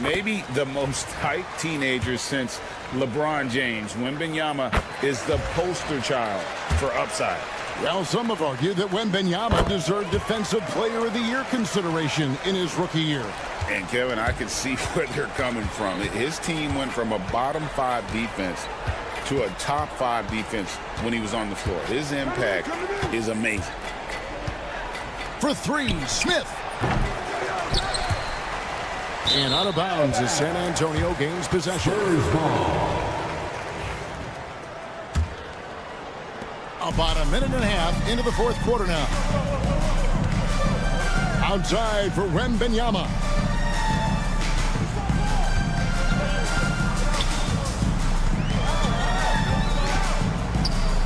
Maybe the most hyped teenager since LeBron James. Wembanyama is the poster child for upside. Well, some have argued that Wembanyama deserved Defensive Player of the Year consideration in his rookie year. And, Kevin, I can see where they're coming from. His team went from a bottom 5 defense to a top 5 defense when he was on the floor. His impact is amazing. For 3, Smith. And out of bounds as San Antonio gains possession. About a minute and a half into the 4th quarter now. Outside for Wembanyama.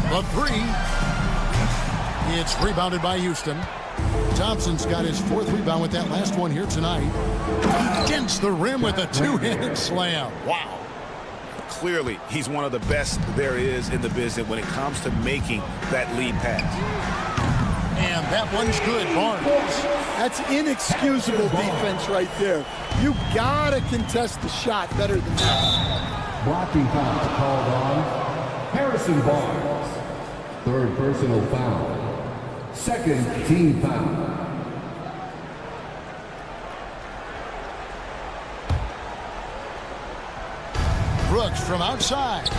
The 3. It's rebounded by Houston. Thompson's got his 4th rebound with that last one here tonight. Against the rim with a 2-handed slam. Wow. Clearly, he's one of the best there is in the business when it comes to making that lead pass. And that one's good, Barnes. That's inexcusable defense right there. You gotta contest the shot better than that. Blocking foul called on Harrison Barnes. 3rd personal foul. 2nd team foul. Brooks from outside.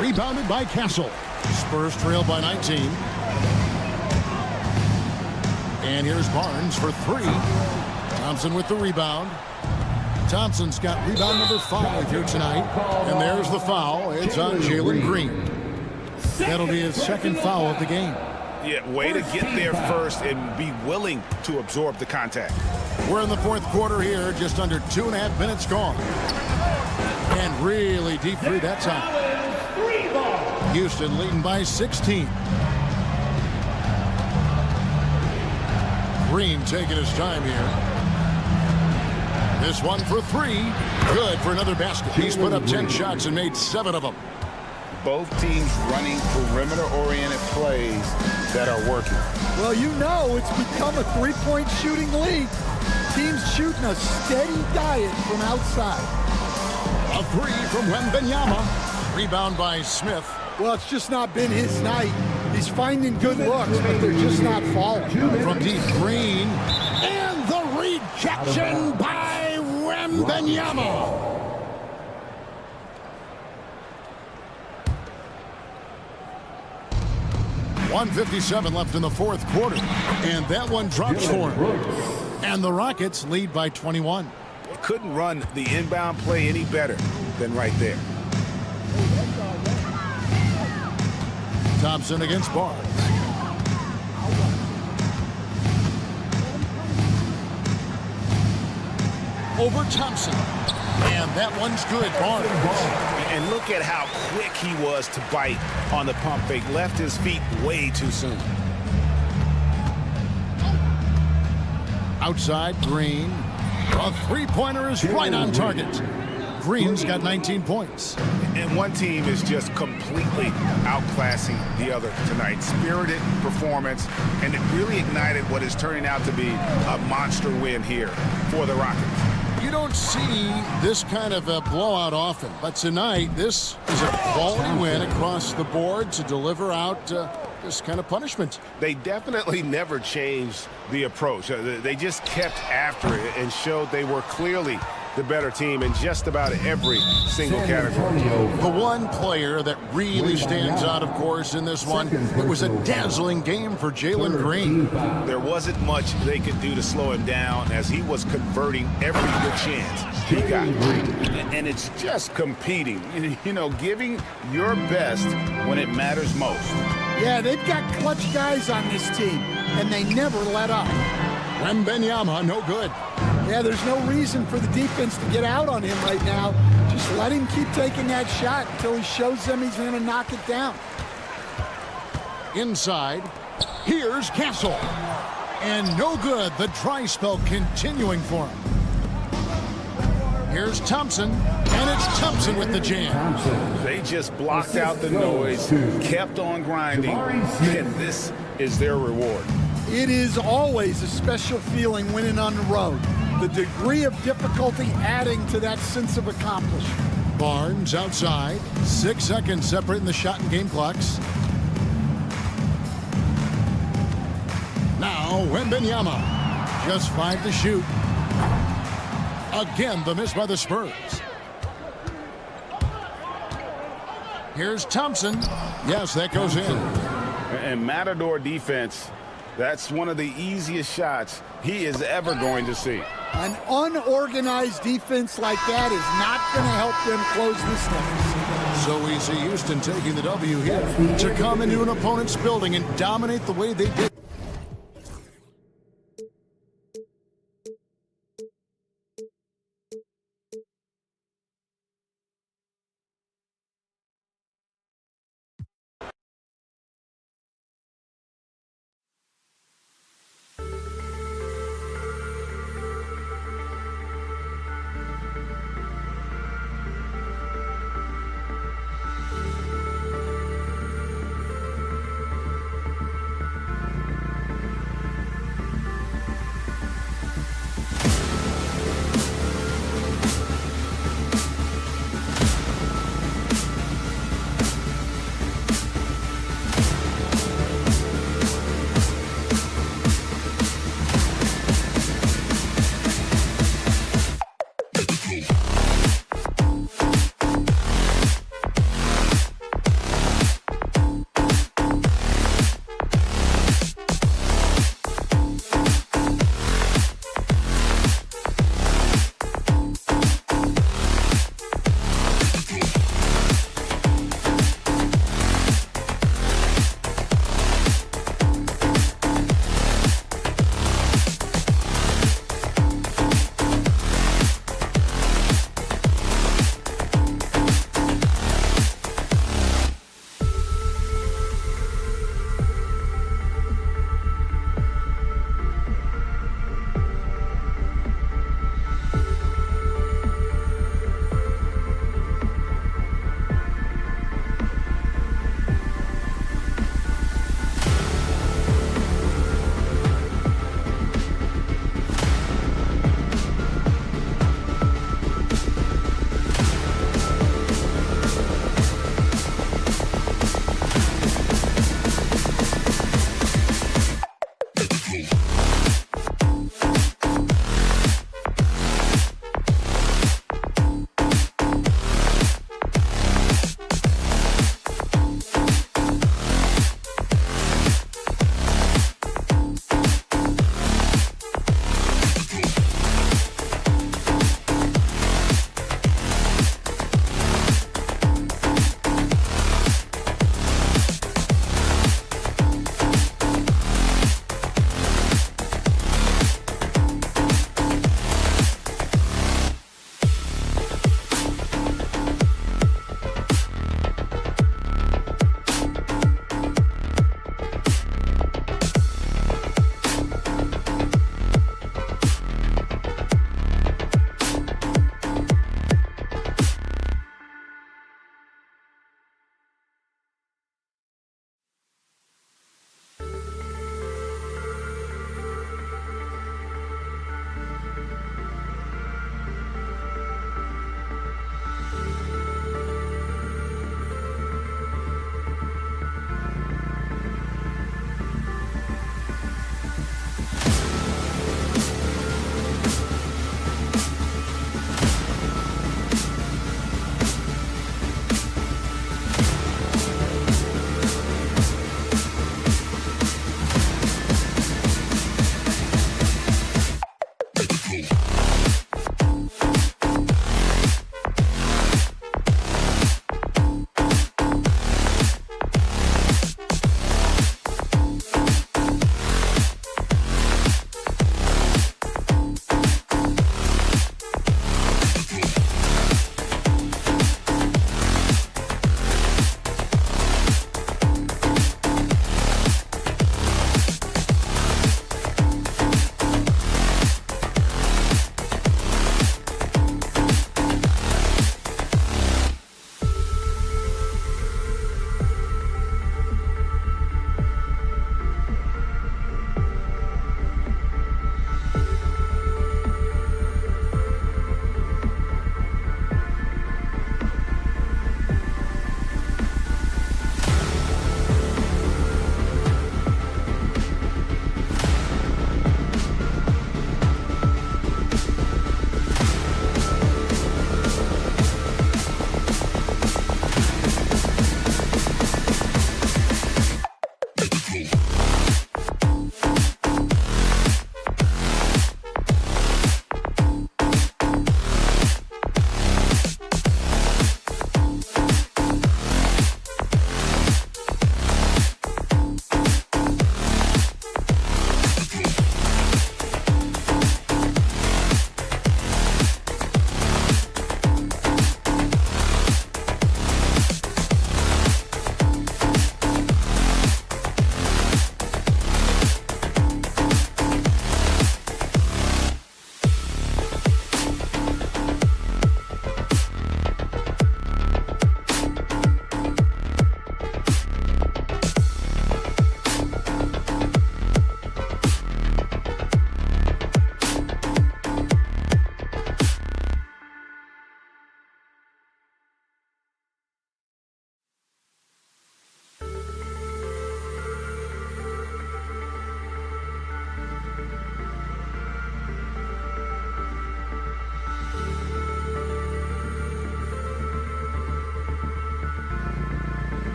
Rebounded by Castle. Spurs trail by 19. And here's Barnes for 3. Thompson with the rebound. Thompson's got rebound number 5 here tonight. And there's the foul. It's on Jalen Green. That'll be his 2nd foul of the game. Yeah, way to get there first and be willing to absorb the contact. We're in the 4th quarter here, just under 2.5 minutes gone. And really deep through that time. Houston leading by 16. Green taking his time here. This one for 3. Good for another basket. He's put up 10 shots and made 7 of them. Both teams running perimeter-oriented plays that are working. Well, you know it's become a 3-point shooting league. Teams shooting a steady diet from outside. A 3 from Wembanyama. Rebound by Smith. Well, it's just not been his night. He's finding good looks, but they're just not falling. From deep, Green. And the rejection by Wembanyama. 1:57 left in the 4th quarter. And that one drops for him. And the Rockets lead by 21. Couldn't run the inbound play any better than right there. Thompson against Barnes. over Thompson. And that one's good, Barnes. And look at how quick he was to bite on the pump fake. Left his feet way too soon. Outside, Green. A three-pointer is right on target. Green's got 19 points. And one team is just completely outclassing the other tonight. Spirited performance, and it really ignited what is turning out to be a monster win here for the Rockets. You don't see this kind of a blowout often, but tonight this is a quality win across the board to deliver out this kind of punishment. They definitely never changed the approach. They just kept after it and showed they were clearly the better team in just about every single category. The one player that really stands out, of course, in this one, it was a dazzling game for Jalen Green. There wasn't much they could do to slow him down as he was converting every good chance he got. And it's just competing, you know, giving your best when it matters most. Yeah, they've got clutch guys on this team, and they never let up. Wembanyama, no good. Yeah, there's no reason for the defense to get out on him right now. Just let him keep taking that shot until he shows them he's going to knock it down. Inside, here's Castle. And no good, the dry spell continuing for him. Here's Thompson, and it's Thompson with the jam. They just blocked out the noise, kept on grinding, and this is their reward. It is always a special feeling winning on the road. The degree of difficulty adding to that sense of accomplishment. Barnes outside. 6 seconds separating the shot and game clocks. Now Wembanyama. Just 5 to shoot. Again, the miss by the Spurs. Here's Thompson. Yes, that goes in. And Matador defense, that's one of the easiest shots he is ever going to see. An unorganized defense like that is not going to help them close this deficit. So we see Houston taking the W here to come into an opponent's building and dominate the way they did.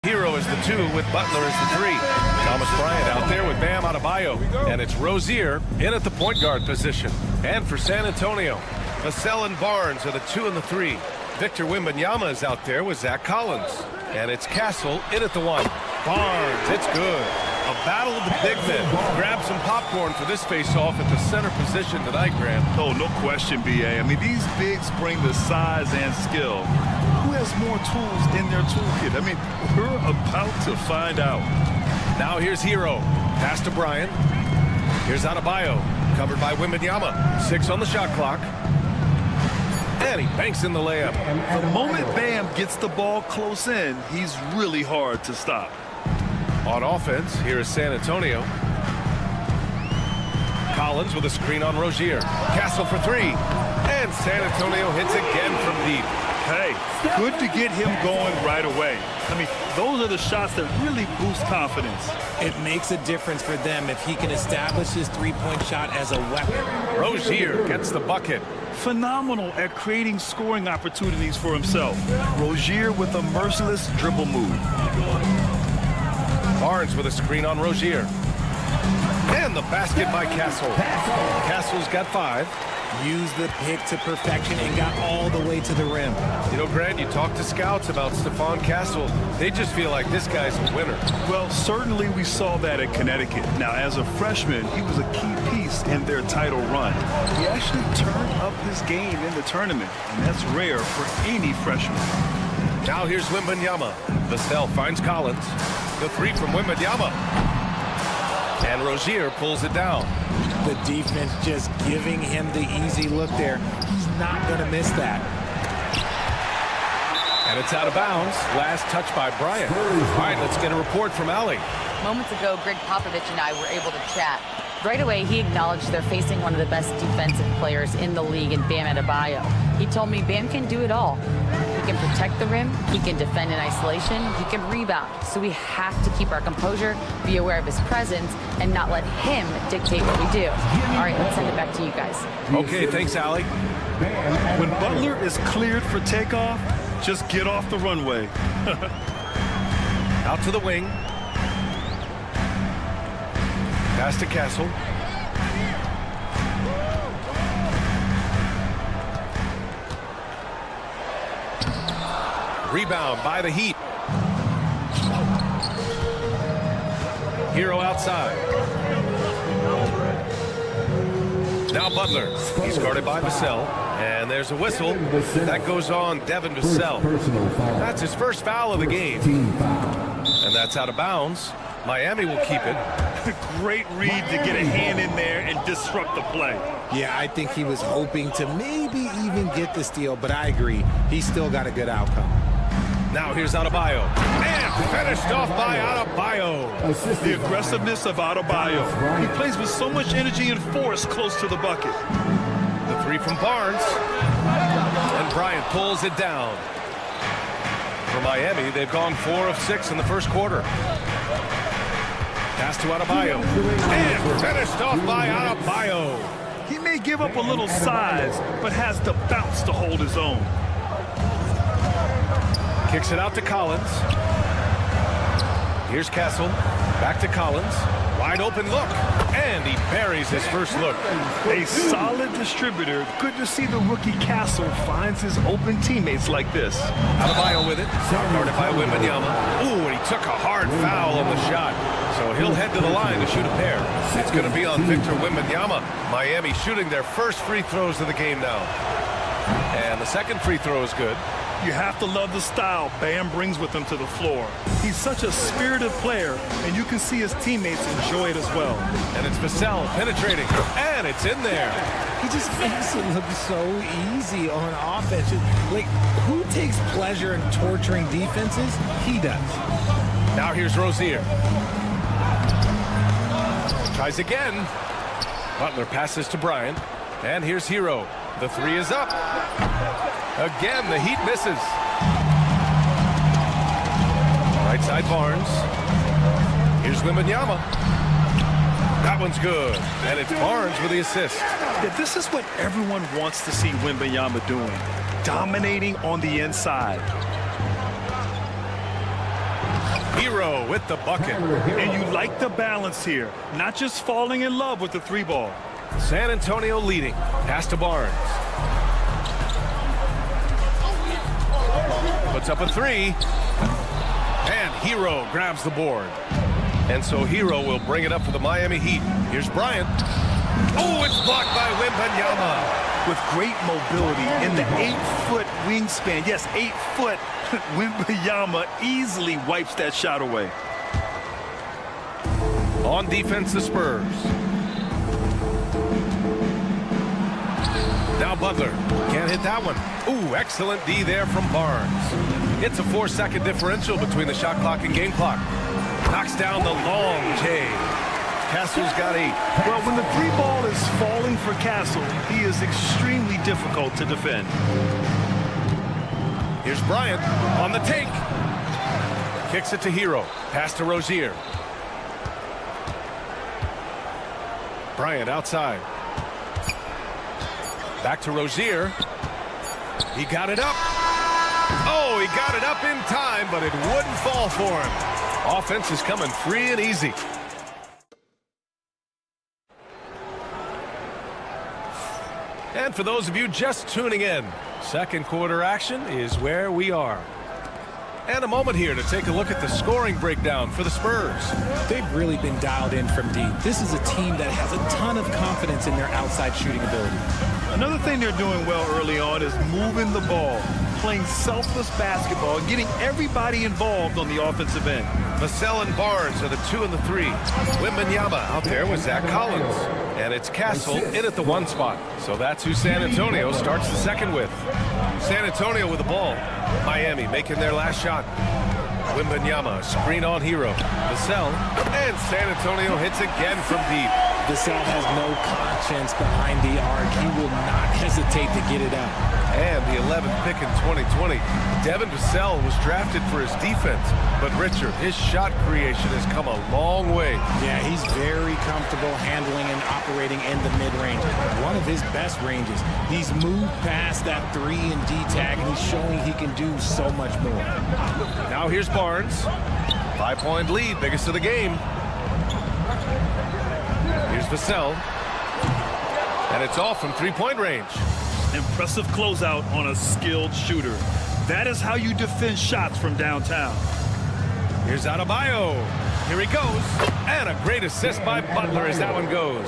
Hero is the 2 with Butler as the 3. Thomas Bryant out there with Bam Adebayo. And it's Rozier in at the point guard position. And for San Antonio, Vassell and Barnes are the 2 and the 3. Victor Wembanyama is out there with Zach Collins. And it's Castle in at the 1. Barnes, it's good. A battle of the big men. Grab some popcorn for this face-off at the center position tonight, Grant. Oh, no question, B.A. I mean, these bigs bring the size and skill. Who has more tools in their toolkit? I mean, we're about to find out. Now here's Hero. Pass to Bryant. Here's Adebayo. Covered by Wembanyama. 6 on the shot clock. And he banks in the layup. The moment Bam gets the ball close in, he's really hard to stop. On offense, here is San Antonio. Collins with a screen on Rozier. Castle for 3. And San Antonio hits again from deep. Hey, good to get him going right away. I mean, those are the shots that really boost confidence. It makes a difference for them if he can establish his three-point shot as a weapon. Rozier gets the bucket. Phenomenal at creating scoring opportunities for himself. Rozier with a merciless dribble move. Barnes with a screen on Rozier. And the basket by Castle. Castle's got 5. Used the pick to perfection and got all the way to the rim. You know, Grant, you talk to scouts about Stephon Castle. They just feel like this guy's a winner. Well, certainly we saw that at Connecticut. Now, as a freshman, he was a key piece in their title run. He actually turned up his game in the tournament, and that's rare for any freshman. Now here's Wembanyama. Vassell finds Collins. The 3 from Wembanyama. And Rozier pulls it down. The defense just giving him the easy look there. He's not going to miss that. And it's out of bounds. Last touch by Bryant. All right, let's get a report from Allie. Moments ago, Greg Popovich and I were able to chat. Right away, he acknowledged they're facing one of the best defensive players in the league in Bam Adebayo. He told me Bam can do it all. He can protect the rim, he can defend in isolation, he can rebound. So we have to keep our composure, be aware of his presence, and not let him dictate what we do. All right, let's send it back to you guys. Okay, thanks, Allie. When Butler is cleared for takeoff, just get off the runway. Out to the wing. Pass to Castle. Rebound by the Heat. Hero outside. Now Butler. He's guarded by Vassell. And there's a whistle. That goes on Devin Vassell. That's his first foul of the game. And that's out of bounds. Miami will keep it. Great read to get a hand in there and disrupt the play. Yeah, I think he was hoping to maybe even get the steal, but I agree. He's still got a good outcome. Now here's Adebayo. And finished off by Adebayo. The aggressiveness of Adebayo. He plays with so much energy and force close to the bucket. The three from Barnes. And Bryant pulls it down. For Miami, they've gone 4 of 6 in the first quarter. Pass to Adebayo. And finished off by Adebayo. He may give up a little size, but has the bounce to hold his own. Kicks it out to Collins. Here's Castle. Back to Collins. Wide open look. And he buries his first look. A solid distributor. Good to see the rookie Castle finds his open teammates like this. Adebayo with it. Guarded by Wembanyama. Ooh, and he took a hard foul on the shot. So he'll head to the line to shoot a pair. It's going to be on Victor Wembanyama. Miami shooting their first free throws of the game now. And the second free throw is good. You have to love the style Bam brings with him to the floor. He's such a spirited player, and you can see his teammates enjoy it as well. And it's Vassell penetrating, and it's in there. He just makes it look so easy on offense. Like, who takes pleasure in torturing defenses? He does. Now here's Rozier. Tries again. Butler passes to Bryant, and here's Hero. The three is up. Again, the Heat misses. Right side Barnes. Here's Wembanyama. That one's good. And it's Barnes with the assist. Yeah, this is what everyone wants to see Wembanyama doing. Dominating on the inside. Hero with the bucket. And you like the balance here. Not just falling in love with the three ball. San Antonio leading. Pass to Barnes. Puts up a three. And Hero grabs the board. And so Hero will bring it up for the Miami Heat. Here's Bryant. Oh, it's blocked by Wembanyama. With great mobility in the 8-foot wingspan. Yes, 8 foot. Wembanyama easily wipes that shot away. On defense, the Spurs. Now Butler. Can't hit that one. Ooh, excellent D there from Barnes. It's a 4-second differential between the shot clock and game clock. Knocks down the long J. Castle's got 8. Well, when the three ball is falling for Castle, he is extremely difficult to defend. Here's Bryant on the take. Kicks it to Hero. Pass to Rozier. Bryant outside. Back to Rozier. He got it up. Oh, he got it up in time, but it wouldn't fall for him. Offense is coming free and easy. And for those of you just tuning in, second quarter action is where we are. And a moment here to take a look at the scoring breakdown for the Spurs. They've really been dialed in from deep. This is a team that has a ton of confidence in their outside shooting ability. Another thing they're doing well early on is moving the ball, playing selfless basketball, and getting everybody involved on the offensive end. Vassell and Barnes are the 2 and the 3. Wembanyama out there with Zach Collins. And it's Castle in at the 1 spot. So that's who San Antonio starts the second with. San Antonio with the ball. Miami making their last shot. Wembanyama, screen on Hero. Vassell, and San Antonio hits again from deep. Vassell has no conscience behind the arc. He will not hesitate to get it out. And the 11th pick in 2020, Devin Vassell was drafted for his defense. But Richard, his shot creation has come a long way. Yeah, he's very comfortable handling and operating in the mid-range. One of his best ranges. He's moved past that 3 and D tag, and he's showing he can do so much more. Now here's Barnes. 5-point lead, biggest of the game. Here's Vassell. And it's off from 3-point range. Impressive closeout on a skilled shooter. That is how you defend shots from downtown. Here's Adebayo. Here he goes. And a great assist by Butler as that one goes.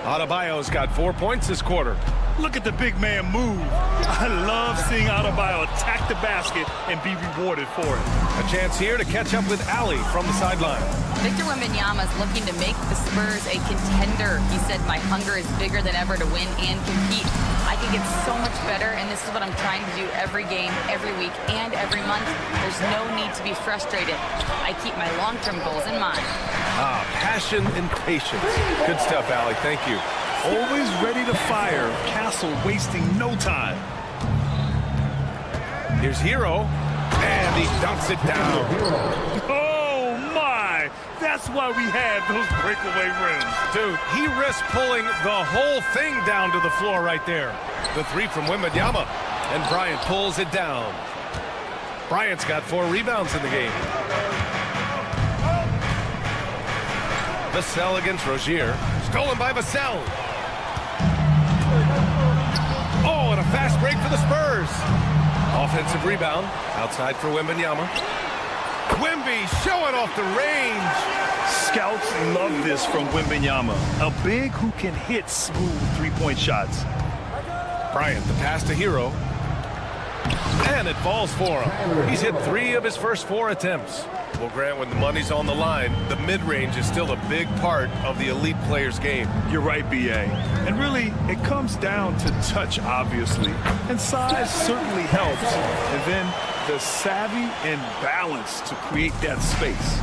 Adebayo's got 4 points this quarter. Look at the big man move. I love seeing Adebayo attack the basket and be rewarded for it. A chance here to catch up with Ali from the sideline. Victor Wembanyama is looking to make the Spurs a contender. He said, my hunger is bigger than ever to win and compete. I think it's so much better, and this is what I'm trying to do every game, every week, and every month. There's no need to be frustrated. I keep my long-term goals in mind. Passion and patience. Good stuff, Ali. Thank you. Always ready to fire. Castle wasting no time. Here's Hero, and he dunks it down. Oh, my. That's why we have those breakaway rims. Dude, he risked pulling the whole thing down to the floor right there. The three from Wembanyama, and Bryant pulls it down. Bryant's got 4 rebounds in the game. Vassell against Rozier. Stolen by Vassell. Oh, and a fast break for the Spurs. Offensive rebound. Outside for Wembanyama. Wemby showing off the range. Scouts love this from Wembanyama. A big who can hit smooth three-point shots. Bryant, the pass to Hero. And it falls for him. He's hit 3 of his first 4 attempts. Well, Grant, when the money's on the line, the mid-range is still a big part of the elite player's game. You're right, B.A. And really, it comes down to touch, obviously. And size certainly helps. And then the savvy and balance to create that space.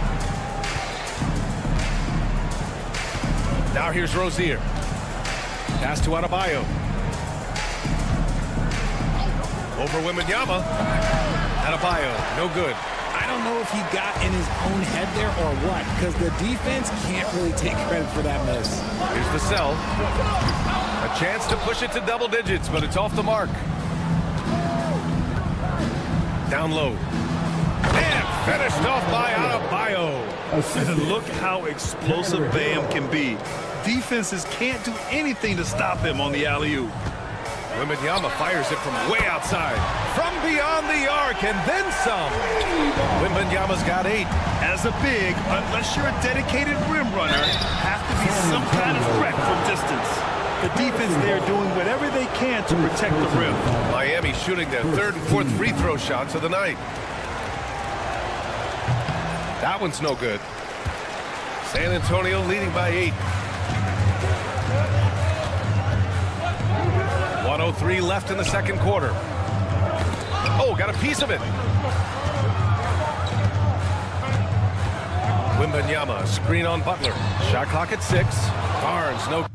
Now here's Rozier. Pass to Adebayo. Over Wembanyama. Adebayo, no good. I don't know if he got in his own head there or what, because the defense can't really take credit for that miss. Here's Vassell. A chance to push it to double digits, but it's off the mark. Down low. And finished off by Adebayo. And look how explosive Bam can be. Defenses can't do anything to stop him on the alley-oop. Wembanyama fires it from way outside. From beyond the arc, and then some. Wembanyama's got 8. As a big, unless you're a dedicated rim runner, have to be some kind of threat from distance. The defense there doing whatever they can to protect the rim. Miami shooting their 3rd and 4th free throw shots of the night. That one's no good. San Antonio leading by 8. 1:03 left in the second quarter. Oh, got a piece of it. Wembanyama, screen on Butler. Shot clock at 6. Barnes, no.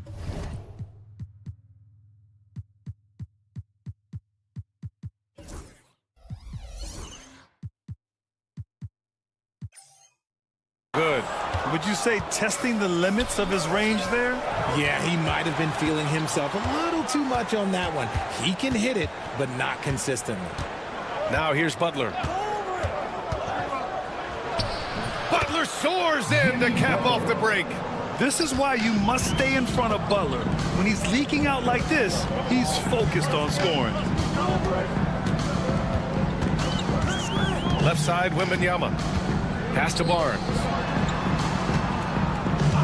Good. Would you say testing the limits of his range there? Yeah, he might have been feeling himself a little too much on that one. He can hit it, but not consistently. Now here's Butler. Butler soars in to cap off the break. This is why you must stay in front of Butler. When he's leaking out like this, he's focused on scoring. Left side, Wembanyama. Pass to Barnes.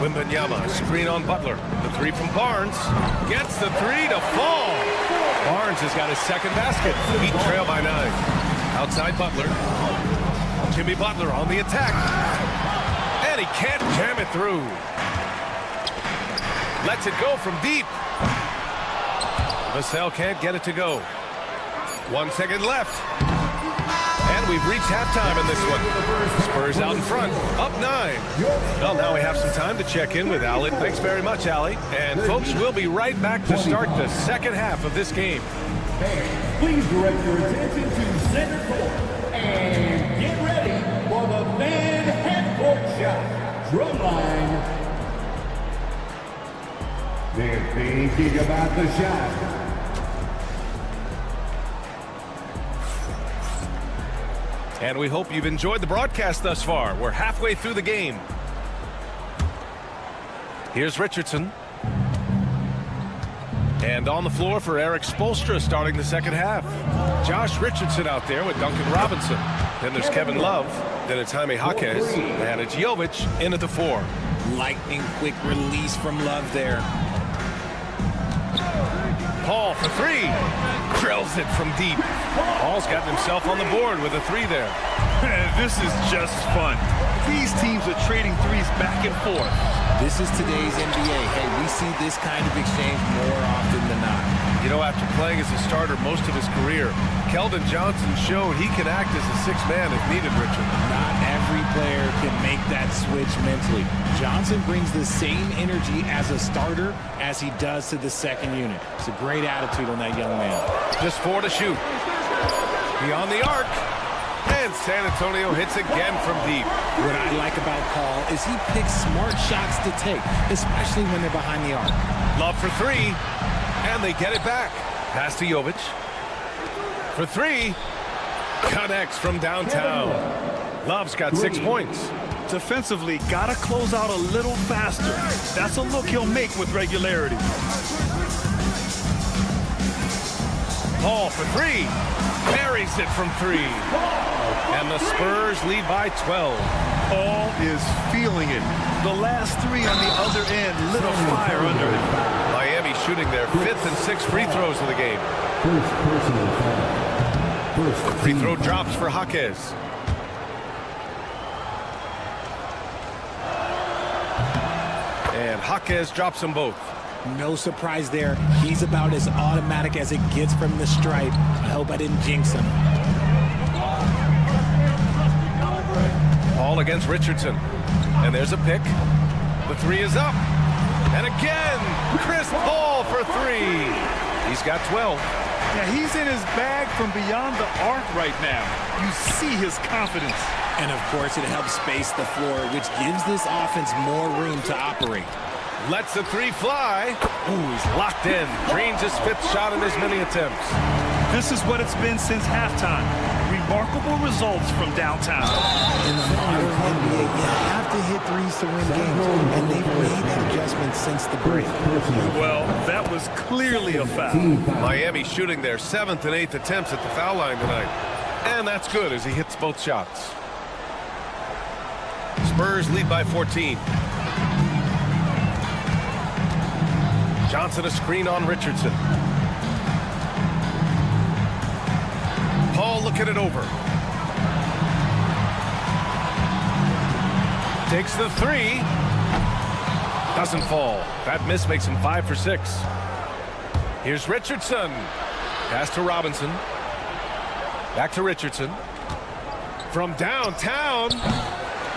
Wembanyama, screen on Butler. The 3 from Barnes. Gets the 3 to fall. Barnes has got his 2nd basket. Heat trail by 9. Outside Butler. Jimmy Butler on the attack. And he can't jam it through. Lets it go from deep. Vassell can't get it to go. 1 second left. And we've reached halftime in this one. Spurs out in front, up 9. Well, now we have some time to check in with Ali. Thanks very much, Ali. And folks, we'll be right back to start the second half of this game. Please direct your attention to center court and get ready for the man half-court shot. Drumline. They're thinking about the shot. And we hope you've enjoyed the broadcast thus far. We're halfway through the game. Here's Richardson. And on the floor for Eric Spoelstra starting the second half. Josh Richardson out there with Duncan Robinson. Then there's Kevin Love. Then it's Jaime Jaquez. And it's Jovic in at the 4. Lightning quick release from Love there. Paul for three. Drills it from deep. Paul's gotten himself on the board with a three there. This is just fun. These teams are trading threes back and forth. This is today's NBA. Hey, we see this kind of exchange more often than not. You know, after playing as a starter most of his career, Keldon Johnson showed he can act as a sixth man if needed, Richard. Not every player can make that switch mentally. Johnson brings the same energy as a starter as he does to the second unit. It's a great attitude on that young man. Just 4 to shoot. Beyond the arc. And San Antonio hits again from deep. What I like about Paul is he picks smart shots to take, especially when they're behind the arc. Love for three. And they get it back. Pass to Jovic. For three. Connects from downtown. Love's got 6 points. Defensively, gotta close out a little faster. That's a look he'll make with regularity. Paul for three. Buries it from three. And the Spurs lead by 12. Paul is feeling it. The last three on the other end lit a fire under it. Miami shooting their 5th and 6th free throws of the game. The free throw drops for Jaquez. And Jaquez drops them both. No surprise there. He's about as automatic as it gets from the stripe. I hope I didn't jinx him. Paul against Richardson. And there's a pick. The three is up. And again, Chris Paul for three. He's got 12. Yeah, he's in his bag from beyond the arc right now. You see his confidence. And of course, it helps space the floor, which gives this offense more room to operate. Lets the three fly. Ooh, he's locked in. Drains his 5th shot in as many attempts. This is what it's been since halftime. Remarkable results from downtown. In the modern NBA, you have to hit threes to win games, and they've made that adjustment since the break. Well, that was clearly a foul. Miami shooting their 7th and 8th attempts at the foul line tonight. And that's good as he hits both shots. Spurs lead by 14. Johnson a screen on Richardson. Paul looking it over. Takes the three. Doesn't fall. That miss makes him 5 for 6. Here's Richardson. Pass to Robinson. Back to Richardson. From downtown.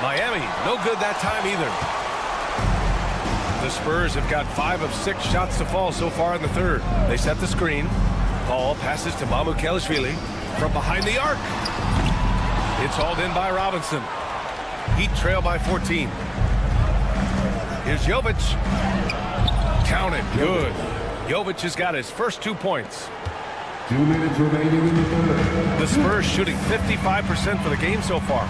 Miami, no good that time either. The Spurs have got 5 of 6 shots to fall so far in the third. They set the screen. Paul passes to Mamukelashvili from behind the arc. It's hauled in by Robinson. Heat trail by 14. Here's Jovic. Counted. Good. Jovic has got his first 2 points. 2 minutes remaining in the third. The Spurs shooting 55% for the game so far.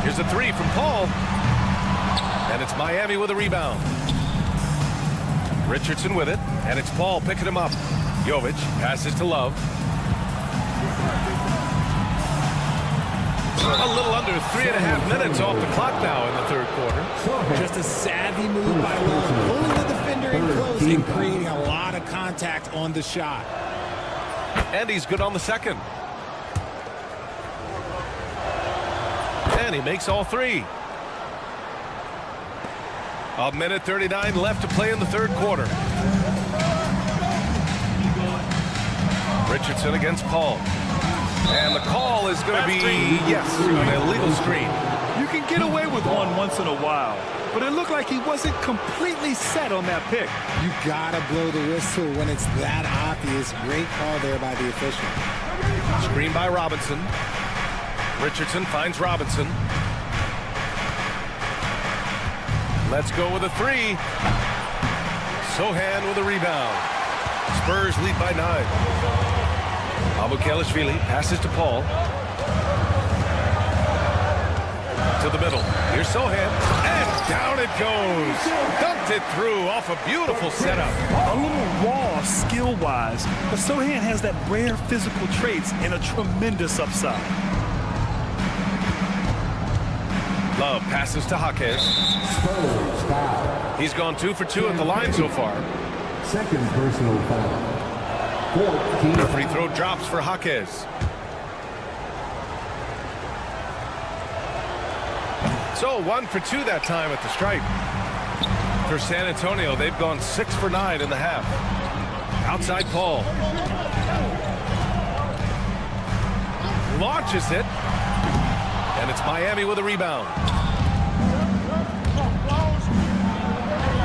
Here's a three from Paul. And it's Miami with a rebound. Richardson with it. And it's Paul picking him up. Jovic passes to Love. A little under 3.5 minutes off the clock now in the third quarter. Just a savvy move by Love, pulling the defender in close and creating a lot of contact on the shot. And he's good on the second. And he makes all 3. A minute 39 left to play in the third quarter. Richardson against Paul. And the call is going to be, yes, an illegal screen. You can get away with one once in a while, but it looked like he wasn't completely set on that pick. You gotta blow the whistle when it's that obvious. Great call there by the official. Screen by Robinson. Richardson finds Robinson. Let's go with a 3. Sohan with a rebound. Spurs lead by 9. Mamukelashvili passes to Paul. To the middle. Here's Sohan. And down it goes. Dunked it through off a beautiful setup. A little raw skill-wise, but Sohan has that rare physical traits and a tremendous upside. Love passes to Jaquez. Spurs foul. He's gone 2 for 2 at the line so far. Second personal foul. 14. The free throw drops for Jaquez. So 1 for 2 that time at the stripe. For San Antonio, they've gone 6 for 9 in the half. Outside Paul. Launches it. And it's Miami with a rebound.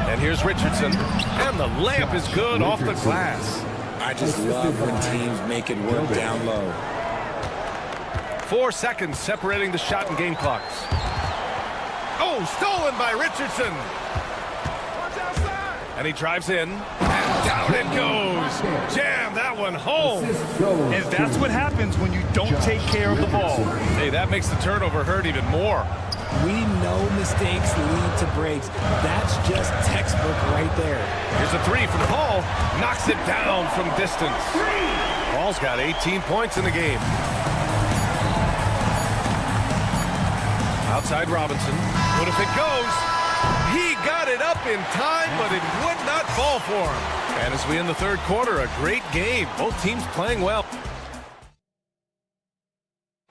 And here's Richardson. And the layup is good off the glass. I just love when teams make it work down low. 4 seconds separating the shot and game clocks. Oh, stolen by Richardson. And he drives in. And down it goes. Jam that one home. And that's what happens when you don't take care of the ball. Hey, that makes the turnover hurt even more. We know mistakes lead to breaks. That's just textbook right there. Here's a 3 from Paul. Knocks it down from distance. Paul's got 18 points in the game. Outside Robinson. What if it goes? He got it up in time, but it would not fall for him. And as we end the third quarter, a great game. Both teams playing well.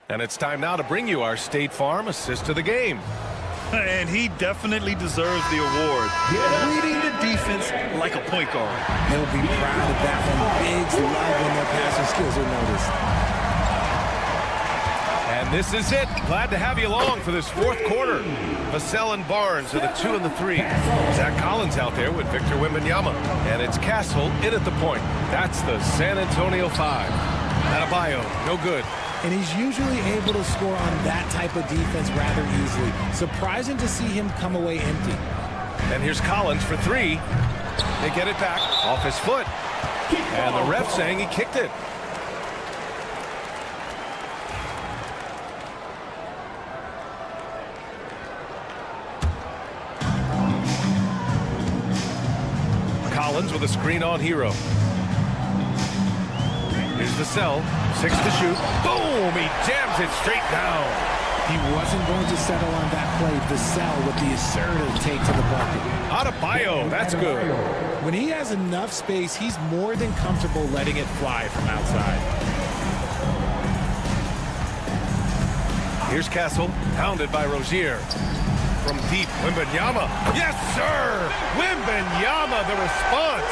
And it's time now to bring you our State Farm assist of the game. And he definitely deserves the award. Reading the defense like a point guard. He'll be proud of that one. Bigs love when their passing skills are noticed. And this is it. Glad to have you along for this fourth quarter. Vassell and Barnes are the 2 and the 3. Zach Collins out there with Victor Wembanyama. And it's Castle in at the point. That's the San Antonio 5. Adebayo, no good. And he's usually able to score on that type of defense rather easily. Surprising to see him come away empty. And here's Collins for 3. They get it back off his foot. And the ref saying he kicked it. Collins with a screen on Hero. Here's Vassell. 6 to shoot. Boom! He jams it straight down. He wasn't going to settle on that play. Vassell with the assertive take to the bucket. Adebayo, that's good. When he has enough space, he's more than comfortable letting it fly from outside. Here's Castle, pounded by Rozier. From deep, Wembanyama. Yes, sir! Wembanyama, the response.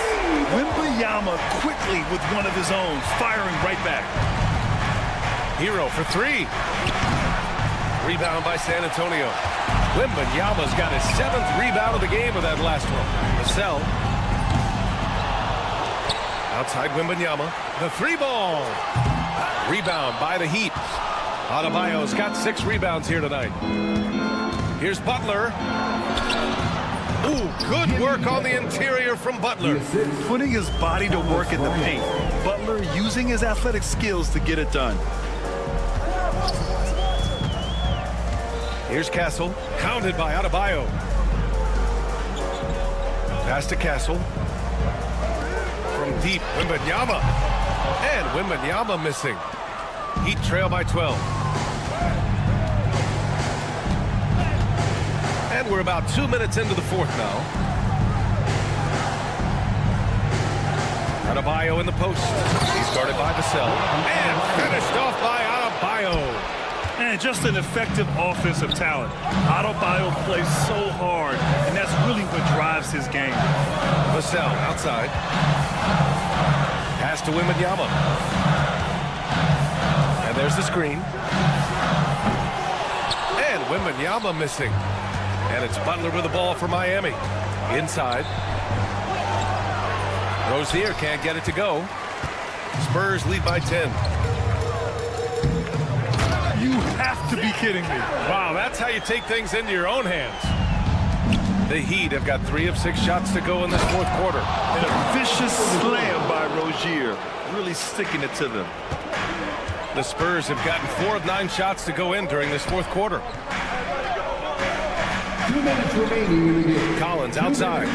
Wembanyama quickly with one of his own, firing right back. Hero for 3. Rebound by San Antonio. Wembanyama's got his 7th rebound of the game with that last one. Vassell. Outside Wembanyama. The 3-ball. Rebound by the Heat. Adebayo's got 6 rebounds here tonight. Here's Butler. Ooh, good work on the interior from Butler. Putting his body to work in the paint. Butler using his athletic skills to get it done. Here's Castle, pounded by Adebayo. Pass to Castle. From deep, Wembanyama. And Wembanyama missing. Heat trail by 12. And we're about 2 minutes into the fourth now. Adebayo in the post. He's guarded by Vassell. And finished off by Adebayo. And just an effective offensive talent. Adebayo plays so hard, and that's really what drives his game. Vassell outside. Pass to Wembanyama. And there's the screen. And Wembanyama missing. And it's Butler with the ball for Miami. Inside. Rozier can't get it to go. Spurs lead by 10. You have to be kidding me. Wow, that's how you take things into your own hands. The Heat have got 3 of 6 shots to go in this fourth quarter. And a vicious slam by Rozier, really sticking it to them. The Spurs have gotten 4 of 9 shots to go in during this fourth quarter. 2 minutes remaining in the game. Collins outside.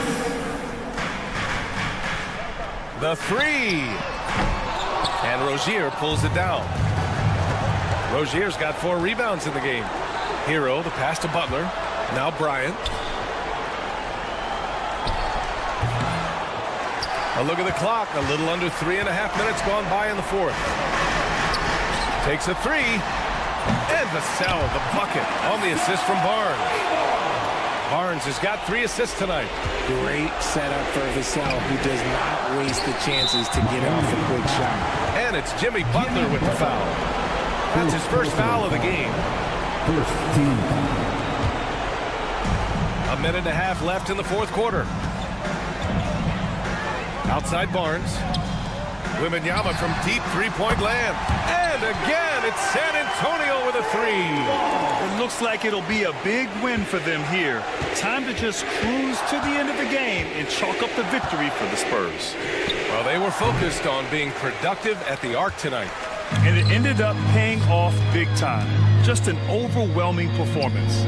The 3. And Rozier pulls it down. Rozier's got 4 rebounds in the game. Hero, the pass to Butler. Now Bryant. A look at the clock. A little under 3.5 minutes gone by in the fourth. Takes a three. And Vassell, the bucket, on the assist from Barnes. Barnes has got 3 assists tonight. Great setup for Vassell, who does not waste the chances to get off a quick shot. And it's Jimmy Butler with the foul. That's his first foul of the game. First team. 1.5 minutes left in the fourth quarter. Outside Barnes. Wembanyama from deep three-point land. And again, it's San Antonio with a three. It looks like it'll be a big win for them here. Time to just cruise to the end of the game and chalk up the victory for the Spurs. Well, they were focused on being productive at the arc tonight. And it ended up paying off big time. Just an overwhelming performance.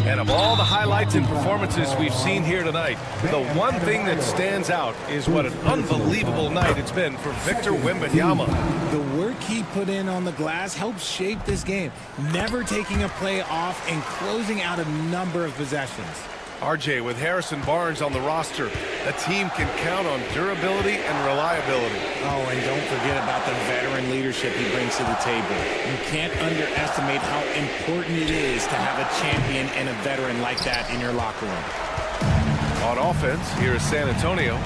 And of all the highlights and performances we've seen here tonight, the one thing that stands out is what an unbelievable night it's been for Victor Wembanyama. The work he put in on the glass helped shape this game, never taking a play off and closing out a number of possessions. RJ, with Harrison Barnes on the roster, a team can count on durability and reliability. Oh, and don't forget about the veteran leadership he brings to the table. You can't underestimate how important it is to have a champion and a veteran like that in your locker room. On offense, here is San Antonio.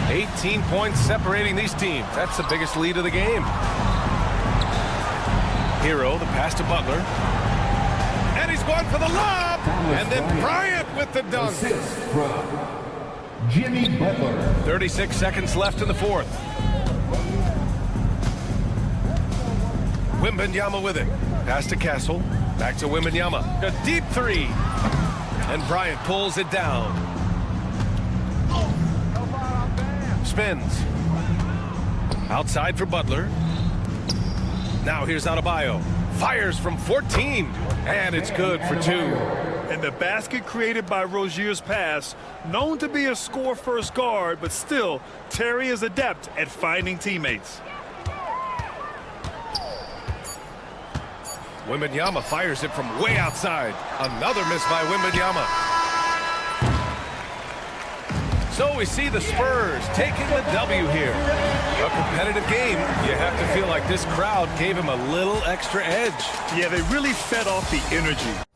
18 points separating these teams. That's the biggest lead of the game. Hero, the pass to Butler. And he's going for the lob! And then Bryant with the dunk. Assist from Jimmy Butler. 36 seconds left in the fourth. Wembanyama with it. Pass to Castle. Back to Wembanyama. A deep three. And Bryant pulls it down. Spins. Outside for Butler. Now here's Adebayo. Fires from 14. And it's good for 2. And the basket created by Rozier's pass, known to be a score-first guard, but still, Terry is adept at finding teammates. Wembanyama fires it from way outside. Another miss by Wembanyama. So we see the Spurs taking the W here. A competitive game. You have to feel like this crowd gave him a little extra edge. Yeah, they really fed off the energy.